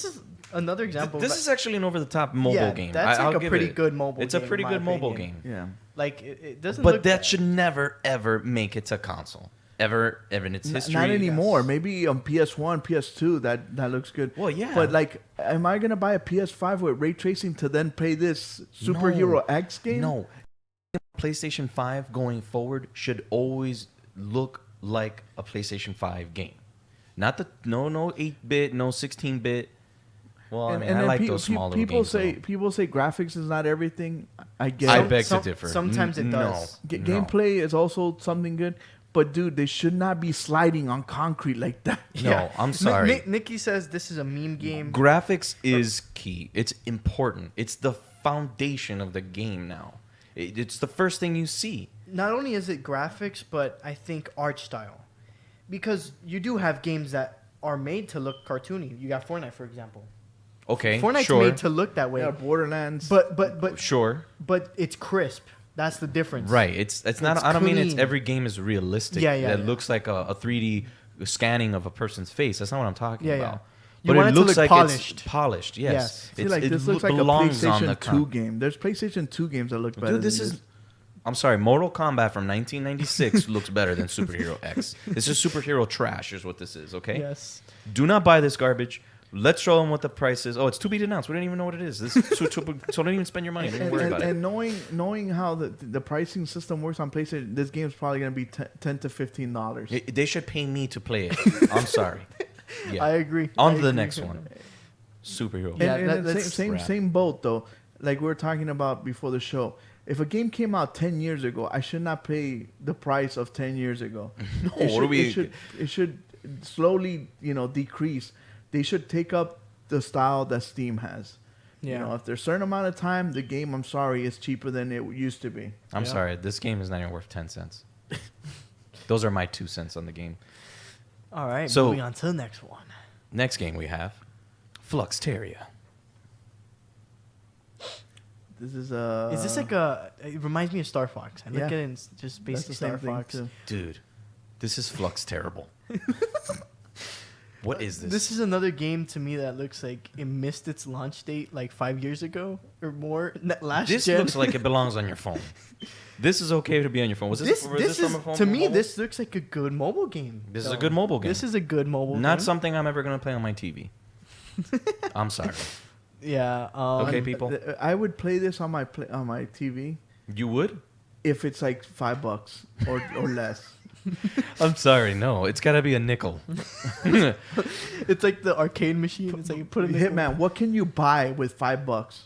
is another example. This of is actually an over the top mobile Yeah, game. that's like I'll a give pretty it. good mobile It's game, a pretty in my good mobile opinion. game. Yeah. like it doesn't. But look that bad. should never ever make it to console. Ever in its history. Not anymore. Yes. Maybe on PS1, PS2, that looks good. Well, yeah. But like, am I gonna buy a PS5 with ray tracing to then play this Superhero X game? No. PlayStation 5 going forward should always look like a PlayStation 5 game. Not the no 8-bit, no 16-bit. Well, I mean, I like those smaller people games. People say graphics is not everything. I get I it. beg to differ. Sometimes it does. No. Gameplay is also something good. But dude, they should not be sliding on concrete like that. No, I'm sorry. Nikki says this is a meme game. Graphics is key. It's important. It's the foundation of the game now. It's the first thing you see. Not only is it graphics, but I think art style, because you do have games that are made to look cartoony. You got Fortnite, for example. Okay, Fortnite's sure. made to look that way. Yeah, Borderlands. But Sure. but it's crisp. That's the difference. Right. It's not. It's I don't mean it's clean. every game is realistic. Yeah, yeah, That yeah. looks like a 3D scanning of a person's face. That's not what I'm talking Yeah, yeah. about. You But want it it to looks look like polished. it's polished. Yes. Yes. See, like this looks like a belongs on the PlayStation 2 game. There's PlayStation 2 games that look better. Dude, this than is. I'm sorry. Mortal Kombat from 1996 looks better than Superhero X. This is superhero trash, is what this is. Okay. Yes. Do not buy this garbage. Let's show them what the price is. Oh, it's to be announced. We don't even know what it is. So don't even spend your money. Don't worry about it. And knowing how the pricing system works on PlayStation, this game's probably gonna be $10 to $15. They should pay me to play it. I'm sorry. Yeah. I agree. On I to the agree. next one. Superhero. Yeah, And that's same rap. boat though. Like we were talking about before the show. If a game came out 10 years ago, I should not pay the price of 10 years ago. No, what are we? It should slowly, decrease. They should take up the style that Steam has. Yeah. If there's a certain amount of time, the game, I'm sorry, is cheaper than it used to be. I'm Yeah. sorry. This game is not even worth 10 cents. Those are my 2 cents on the game. All right. So- Moving on to the next one. Next game we have Fluxteria. This is Is this like a? It reminds me of Star Fox. I look yeah. at it and it's just that's basic the Star same thing, Fox. too. Dude, this is Flux terrible. What is this? This is another game to me that looks like it missed its launch date like 5 years ago or more. Last This gen. looks like it belongs on your phone. This is okay to be on your phone. Was this this from is a phone? to me. mobile? This looks like a good mobile game. This is a though. good mobile game. This is a good mobile game. Not something I'm ever gonna play on my TV. I'm sorry. Yeah. Okay, people. I would play this on my TV You would? if it's like $5 or less. I'm sorry. No, it's got to be a nickel. It's like the arcade machine. It's like you put it in Hitman, what can you buy with $5?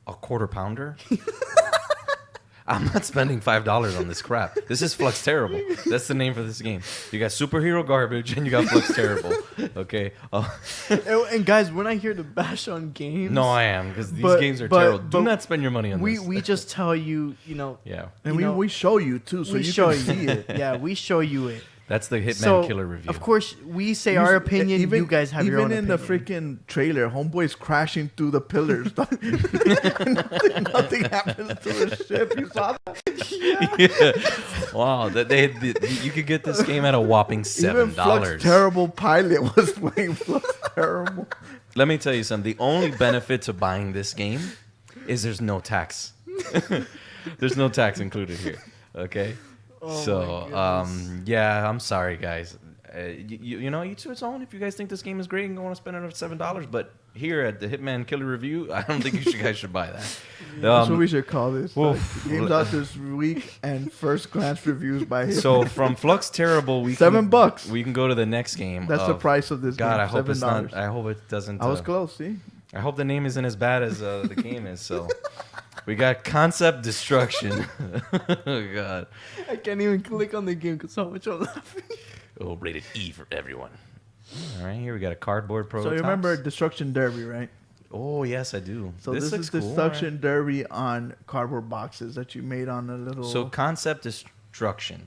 A quarter pounder? I'm not spending $5 on this crap. This is Flux Terrible. That's the name for this game. You got superhero garbage and you got Flux Terrible. Okay. And guys, we're not here to bash on games. No, I am because these But- games are but- terrible. Do but not spend your money on this. We just tell you, Yeah. And You know, we show you too, so we you show can see you. it. Yeah, we show you it. That's the Hitman So, Killer review. of course, we say our opinion. You guys have your own Even in opinion. the freaking trailer, Homeboy's crashing through the pillars. nothing happens to his ship. You saw that? Yeah. Wow, you could get this game at a whopping Even $7. Flux Terrible Pilot was playing Flux Terrible. Let me tell you something. The only benefit to buying this game is there's no tax. There's no tax included here. Okay. Oh So, my goodness. yeah, I'm sorry, guys. You know, each to its own. If you guys think this game is great and want to spend another $7, but here at the Hitman Killer Review, I don't think you guys should buy that. That's what we should call this. oof. Games out this week and first glance reviews by him. So from Flux Terrible, we $7. We can go to the next game. That's the price of this God, game. I hope it's not. $7. I hope it doesn't. I was close. See, I hope the name isn't as bad as the game is. So we got Concept Destruction. Oh God. I can't even click on the game because so much I'm laughing. Oh, rated E for everyone. All right, here we got a cardboard so prototype. you remember Destruction Derby, right? Oh yes, I do. So this looks is cool. Destruction Derby on cardboard boxes that you made on a little. So Concept Destruction.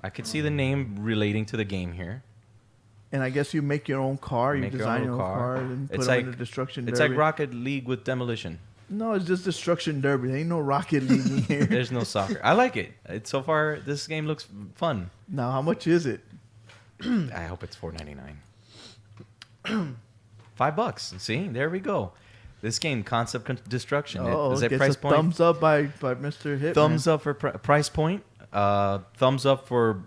I could see the name relating to the game here. and I guess you make your own car. You Make your design own your own car. car and put It's them in like- the Destruction It's Derby. like Rocket League with demolition. No, it's just Destruction Derby. There ain't no Rocket League in here. There's no soccer. I like it. So far, this game looks fun. Now, how much is it? I hope it's $4.99. $5. See, there we go. This game, Concept Destruction. Oh, Is that gets price a point? thumbs up by Mr. Hitman. Thumbs up for price point. Thumbs up for,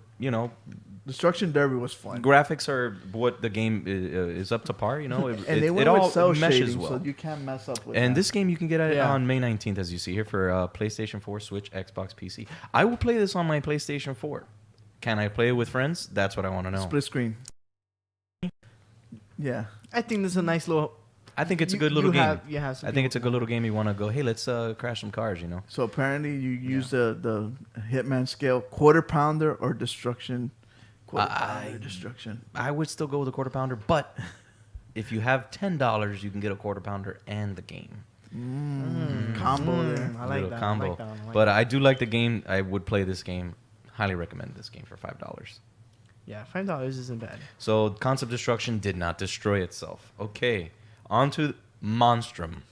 Destruction Derby was fun. graphics are what the game is up to par. And it, they it went all with cell meshes shading, well. so you can't mess up with And that. this game you can get Yeah. on May 19th, as you see here, for PlayStation 4, Switch, Xbox, PC. I will play this on my PlayStation 4. Can I play it with friends? That's what I want to know. Split screen. Yeah. I think this is a nice little. I think it's a you- good little you game. have- you have some I think it's a people- good little game. You want to go, hey, let's crash some cars, So apparently you use the Hitman scale, quarter pounder or destruction. Quarter pounder destruction. I would still go with a quarter pounder, but if you have $10, you can get a quarter pounder and the game. Combo there. I like Little that. combo. I like that. one, I like But that. I do like the game. I would play this game. Highly recommend this game for $5. Yeah, $5 isn't bad. So Concept Destruction did not destroy itself. Okay, on to Monstrum.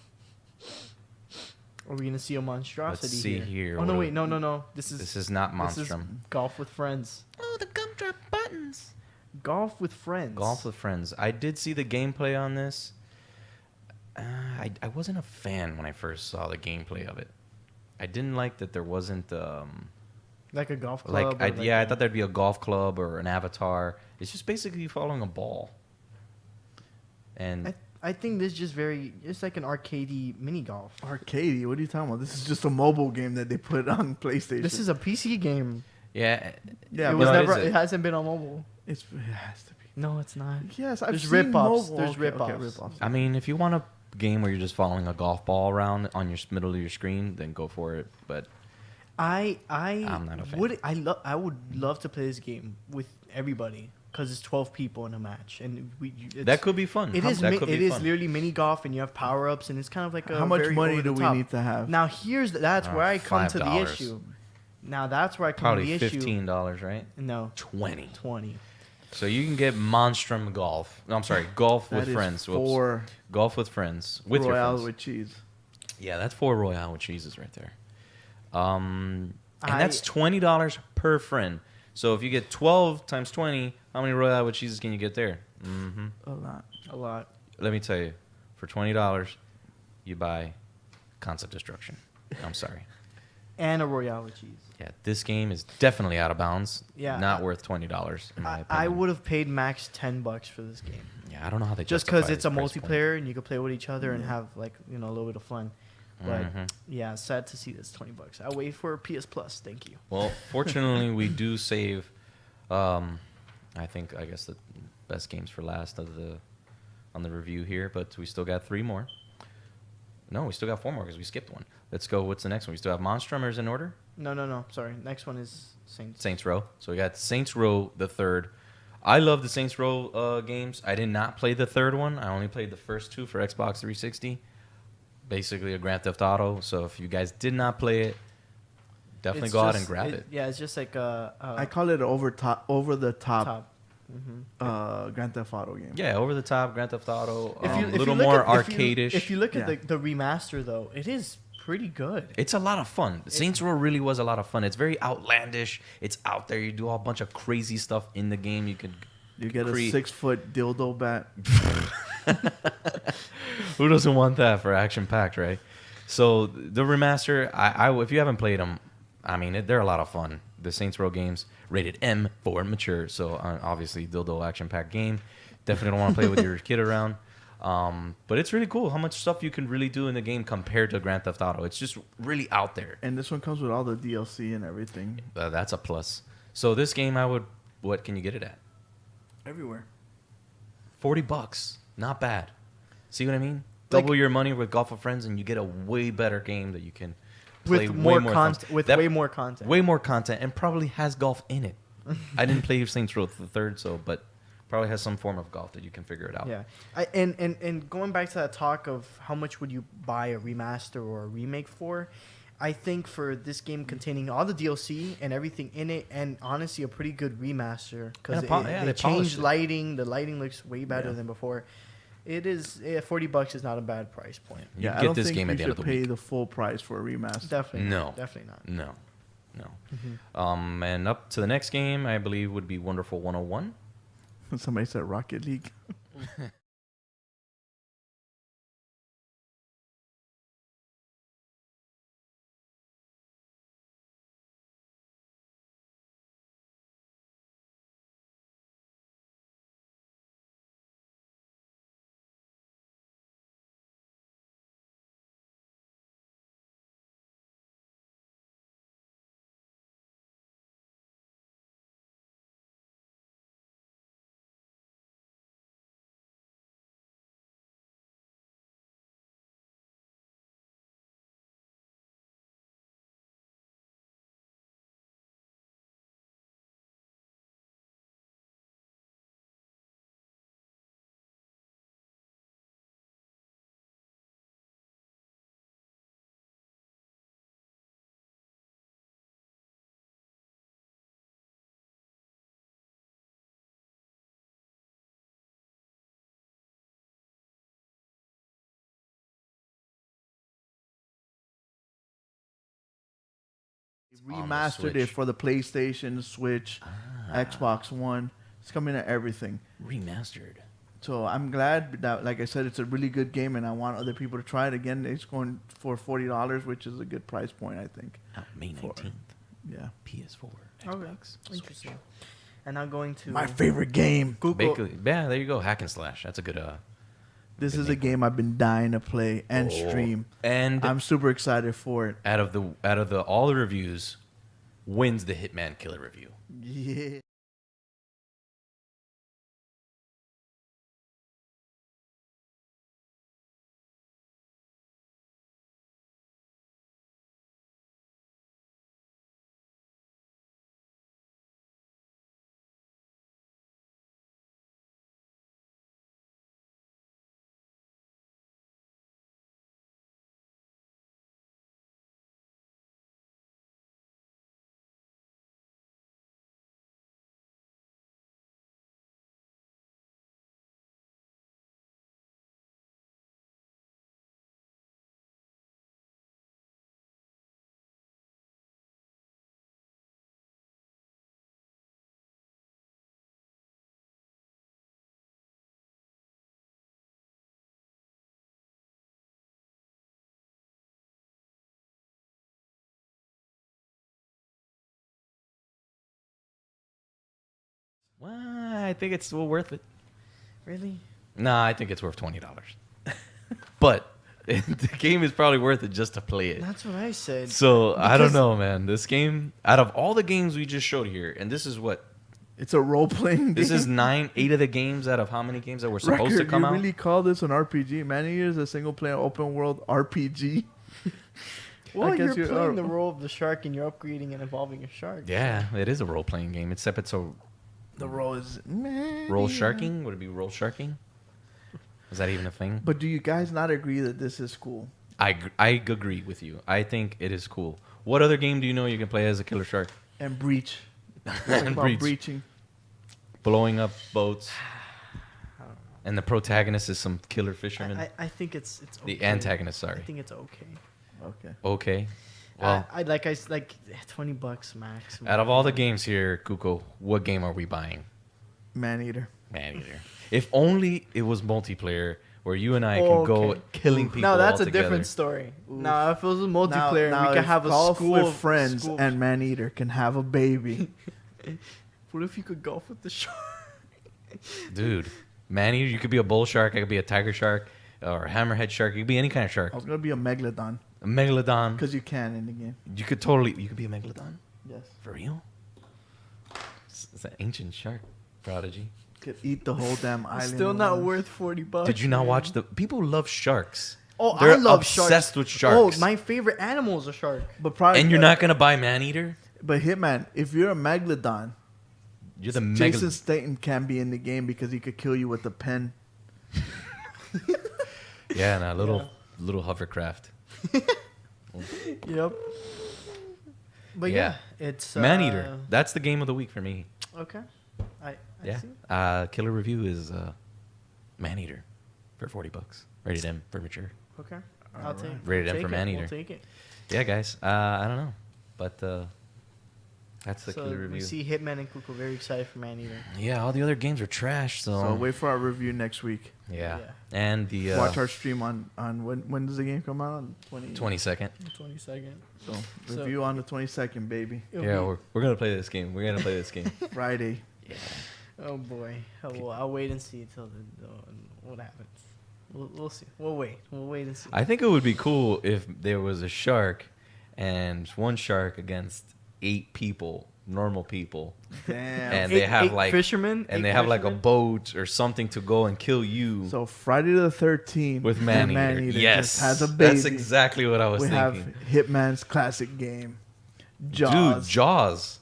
Are we gonna see a monstrosity? Let's see here. Oh What no, do- wait, no. This is not this is Monstrum. golf with friends. Oh, the gumdrop buttons. Golf with friends. Golf with friends. I did see the gameplay on this. I wasn't a fan when I first saw the gameplay of it. I didn't like that there wasn't like a golf club. I or thought there'd be a golf club or an avatar. It's just basically following a ball. And I think this is just it's like an arcadey mini golf. Arcade? What are you talking about? This is just a mobile game that they put on PlayStation. This is a PC game. yeah, Yeah, it but was no, never. is It it? hasn't been on mobile. it has to be. No, it's not. Yes, I've There's seen rip-offs. mobile. There's Okay, rip-offs. rip-offs. I mean, if you want a game where you're just following a golf ball around on your middle of your screen, then go for it. But I'm not a fan. I would love to play this game with everybody because it's 12 people in a match, and that could be fun. It is. That It could be is fun. literally mini golf, and you have power ups, and it's kind of like a How much very money over the do we top. need to have? Now that's where I come to the $5. issue. Now that's where I come Probably to the issue. $15, right? No, 20. 20. So you can get Monstrum Golf. No, I'm sorry, Golf That with is friends. Whoops. four Golf with friends. With your Royale friends. with cheese. Yeah, that's 4 Royale with cheeses right there. And I- that's $20 per friend. So if you get 12 times 20, how many Royale with cheeses can you get there? Mm-hmm. A lot. A lot. Let me tell you, for $20, you buy Concept Destruction. I'm sorry. And a Royale with cheese. Yeah, this game is definitely out of bounds. Yeah. Not worth $20 in my opinion. I would have paid max $10 for this game. Yeah, I don't know how they Just justify because it's a this price point. multiplayer and you can play with each other and have like a little bit of fun. But Mhm. yeah, sad to see this $20. I'll wait for PS Plus. Thank you. Well, fortunately, we do save. I guess the best games for last on the review here, but we still got 3 more. No, we still got 4 more because we skipped one. Let's go. What's the next one? We still have Monstrumers in order. No. Sorry. Next one is Saints. Saints Row. So we got Saints Row the third. I love the Saints Row games. I did not play the third one. I only played the first 2 for Xbox 360. Basically a Grand Theft Auto. So if you guys did not play it, Definitely It's go out just- and grab it. Yeah, it's just like I call it over the top, top. Mm-hmm. Grand Theft Auto game. Yeah, over the top Grand Theft Auto. If A you little look more at- if you- arcade-ish. If you look Yeah. at the remaster though, it is pretty good. It's a lot of fun. Saints Row really was a lot of fun. It's very outlandish. It's out there. You do a bunch of crazy stuff in the game. You could You get a create- 6-foot dildo bat. Who doesn't want that for action packed, right? So the remaster, if you haven't played them, I mean, they're a lot of fun. The Saints Row games rated M for mature, so obviously dildo action packed game. Definitely don't want to play with your kid around. But it's really cool how much stuff you can really do in the game compared to Grand Theft Auto. It's just really out there. And this one comes with all the DLC and everything. That's a plus. So this game, what can you get it at? Everywhere. $40, not bad. See what I mean? Like- Double your money with Golf with Friends, and you get a way better game that you can play With way more more content. fun. With That- way more content. way more content, and probably has golf in it. I didn't play Saints Row the third, but probably has some form of golf that you can figure it out. Yeah, and going back to that talk of how much would you buy a remaster or a remake for, I think for this game containing all the DLC and everything in it, and honestly a pretty good remaster because they polished they changed it. lighting. The lighting looks way better Yeah. than before. It is $40 is not a bad price point. You Yeah, I get don't this think game you at the end should of the pay week. the full price for a remaster. Definitely No. not. Definitely not. No. Mm-hmm. And up to the next game, I believe would be Wonderful 101. Somebody said Rocket League. on the Remastered Switch. it for the PlayStation, Switch, Xbox One. It's coming to everything. Remastered. So I'm glad that, like I said, it's a really good game, and I want other people to try it again. It's going for $40, which is a good price point, I think. Out May For- 19th. Yeah. PS4. Okay. Xbox. Interesting. And now going to My favorite game. Google. Basically, yeah, there you go. Hack and slash. That's a good. This Good is a name. game I've been dying to play and Oh. stream. And I'm super excited for it. out of the all the reviews, wins the Hitman Killer review. Yeah. Well, I think it's well worth it. Really? Nah, I think it's worth $20. But the game is probably worth it just to play it. That's what I said. So I don't Because- know, man. This game, out of all the games we just showed here, and this is what It's a role playing game. this is 8 of the games out of how many games that were supposed to Record, come you out. really call this an RPG? Many years a single player open world RPG. Well, I guess you're you playing are- the role of the shark and you're upgrading and evolving a shark. Yeah, it is a role playing game. Except it's a The role is roll sharking. Would it be roll sharking? Is that even a thing? But do you guys not agree that this is cool? I agree with you. I think it is cool. What other game do you know you can play as a killer shark? And breach. And About breach. breaching. Blowing up boats. I don't know. And the protagonist is some killer fisherman. I think it's okay. The antagonist, I sorry. think it's okay. Okay. Okay. Well, I like $20 max. out of all the games here, Kuko, what game are we buying? Man-eater. Man-eater. If only it was multiplayer where you and I can go Okay. killing people. No, that's all a different together. story. Oof. Now, if it was a multiplayer, now we could if have a golf school with of friends school- and Man-eater can have a baby. What if you could golf with the shark? Dude, man-eater, you could be a bull shark, I could be a tiger shark, or a hammerhead shark. You could be any kind of shark. I was gonna be a megalodon A megalodon. because you can in the game. You could be a megalodon? Yes. For real? It's an ancient shark prodigy. Could eat the whole damn island. Still not alone. worth $40. Did you not man. watch the... People love sharks. Oh, They're I love obsessed sharks. with sharks. Oh, my favorite animal is a shark. But probably. And you're not going to buy man-eater? But Hitman, if you're a megalodon, You're the Jason megalodon. Statham can be in the game because he could kill you with a pen. Yeah, and a little hovercraft. Yep. But Yeah. yeah, it's Man-eater. That's the game of the week for me. Okay. I Yeah. see. Killer review is Man-eater for $40. Rated M for mature. Okay. All I'll take. right. Rated M take for it. Man-eater. We'll take it. Yeah, guys. I don't know. But that's the So killer we review. see Hitman and Kuko very excited for Man Eater. Yeah, all the other games are trash, so... So wait for our review next week. Yeah. Yeah. And the Watch our stream on when does the game come out? On 22nd. 22nd. So So- review on the 22nd, baby. Yeah, we're going to play this game. We're going to play this game. Friday. Oh boy. Oh, well, I'll wait and see until what happens. We'll see. We'll wait. We'll wait and see. I think it would be cool if there was a shark and one shark against 8 people, normal people. Damn. And they have like fishermen. and eight they have like a fishermen? boat or something to go and kill you So Friday the 13th with Man-eater. Man-Eater Yes. just has a baby. That's exactly what I was we thinking. have Hitman's classic game, Dude, Jaws. Jaws.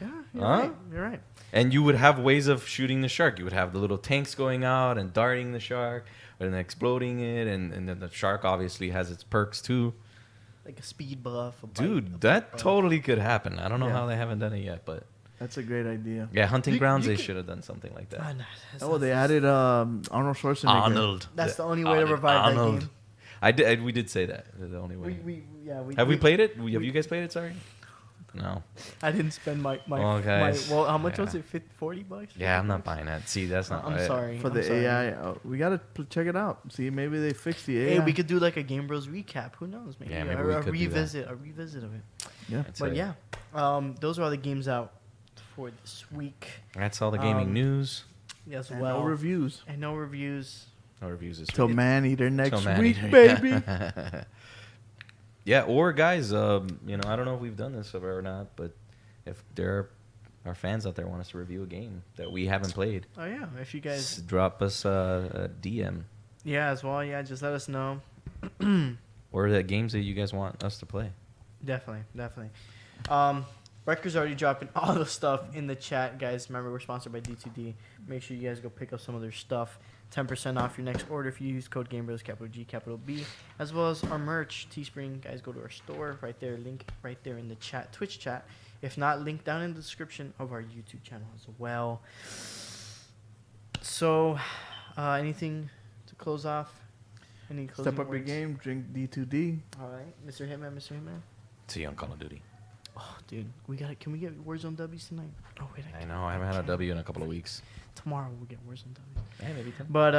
Yeah, you're Huh? right. You're right. And you would have ways of shooting the shark. You would have the little tanks going out and darting the shark and then exploding it. And then the shark obviously has its perks too. Like a speed buff. A bite, a Dude, bite that buff. totally could happen. I don't know Yeah. how they haven't done it yet. But That's a great idea. yeah, Hunting You- Grounds, you they could- should have done something like that. Ah, no, that's Oh, not- they added Arnold Schwarzenegger. Arnold. That's the only way to revive that game. We did say that. The only way. We Have we played it? Have you guys played it? Sorry. No. I didn't spend my Well, guys, well, how much yeah. was it? $40? Yeah, I'm not buying that. See, that's not. I'm sorry. For I'm the sorry. AI, we gotta check it out. See, maybe they fixed the AI. Hey, we could do like a GameBros recap. Who knows? Maybe, Yeah, maybe a, we a could do that. revisit, a revisit of it. Yeah. But yeah, those are all the games out for this week. That's all the gaming news. As And well, no reviews and no reviews. No reviews this till week. Man-Eater next Till week, Man-Eater. baby. Yeah, or guys, I don't know if we've done this or not, but if there are fans out there who want us to review a game that we haven't played, Oh yeah, if you guys, drop us a DM yeah, as well, yeah, just let us know. or the games that you guys want us to play. Definitely. Records already dropping all the stuff in the chat, guys. Remember, we're sponsored by D2D. Make sure you guys go pick up some of their stuff. 10% off your next order if you use code GameBros, capital G, capital B, as well as our merch, Teespring. Guys, go to our store right there. Link right there in the chat, Twitch chat. If not, link down in the description of our YouTube channel as well. So, anything to close off? Any closing Step up your words? game. Drink D2D. All right, Mr. Hitman. See you on Call of Duty. Oh, dude, can we get WarZone W's tonight? Oh wait, I know, I haven't had a W in a couple of weeks. Tomorrow we'll get WarZone W's. Hey, maybe But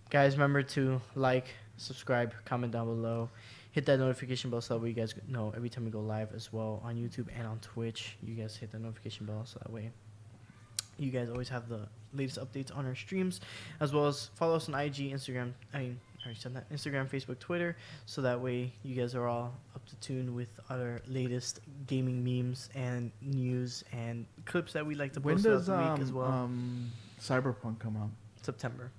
guys, remember to like, subscribe, comment down below, hit that notification bell so that way you guys know every time we go live as well on YouTube and on Twitch. You guys hit the notification bell so that way you guys always have the latest updates on our streams, as well as follow us on IG, Instagram. I already said that. Instagram, Facebook, Twitter, so that way you guys are all up to tune with our latest gaming memes and news and clips that we like to When post does throughout the week as well. Cyberpunk come out? September.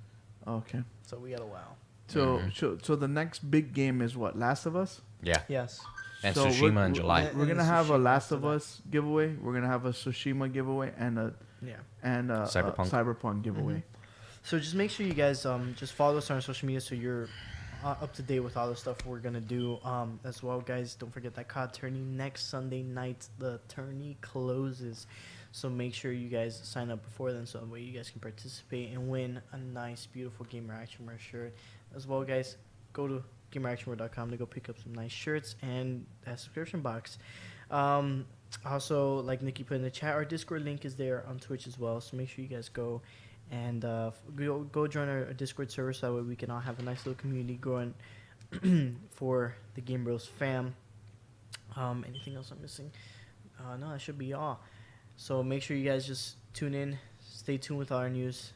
Okay. So we got a while. So, Mhm. so the next big game is what? Last of Us. Yeah, Yes. and So Tsushima in July. And We're the gonna have a Tsushima Last after of that. Us giveaway. We're gonna have a Tsushima giveaway and a Yeah. Cyberpunk. Cyberpunk giveaway. So just make sure you guys just follow us on our social media so you're up to date with all the stuff we're gonna do. As well, guys, don't forget that COD tourney next Sunday night. The tourney closes, so make sure you guys sign up before then, so that way you guys can participate and win a nice, beautiful Gamer Action Wear shirt. As well, guys, go to GamerActionWear.com to go pick up some nice shirts and that subscription box. Also, like Nikki put in the chat, our Discord link is there on Twitch as well, so make sure you guys go and go join our Discord server, so that way we can all have a nice little community growing for the GameBros fam. Anything else I'm missing? No, that should be all. So make sure you guys just tune in, stay tuned with our news,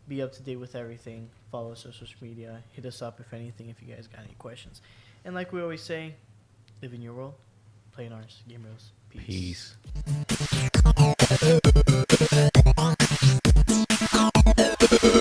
be up to date with everything, follow us on social media, hit us up if anything, if you guys got any questions. And like we always say, live in your world, play in ours. GameBros. Peace. Peace.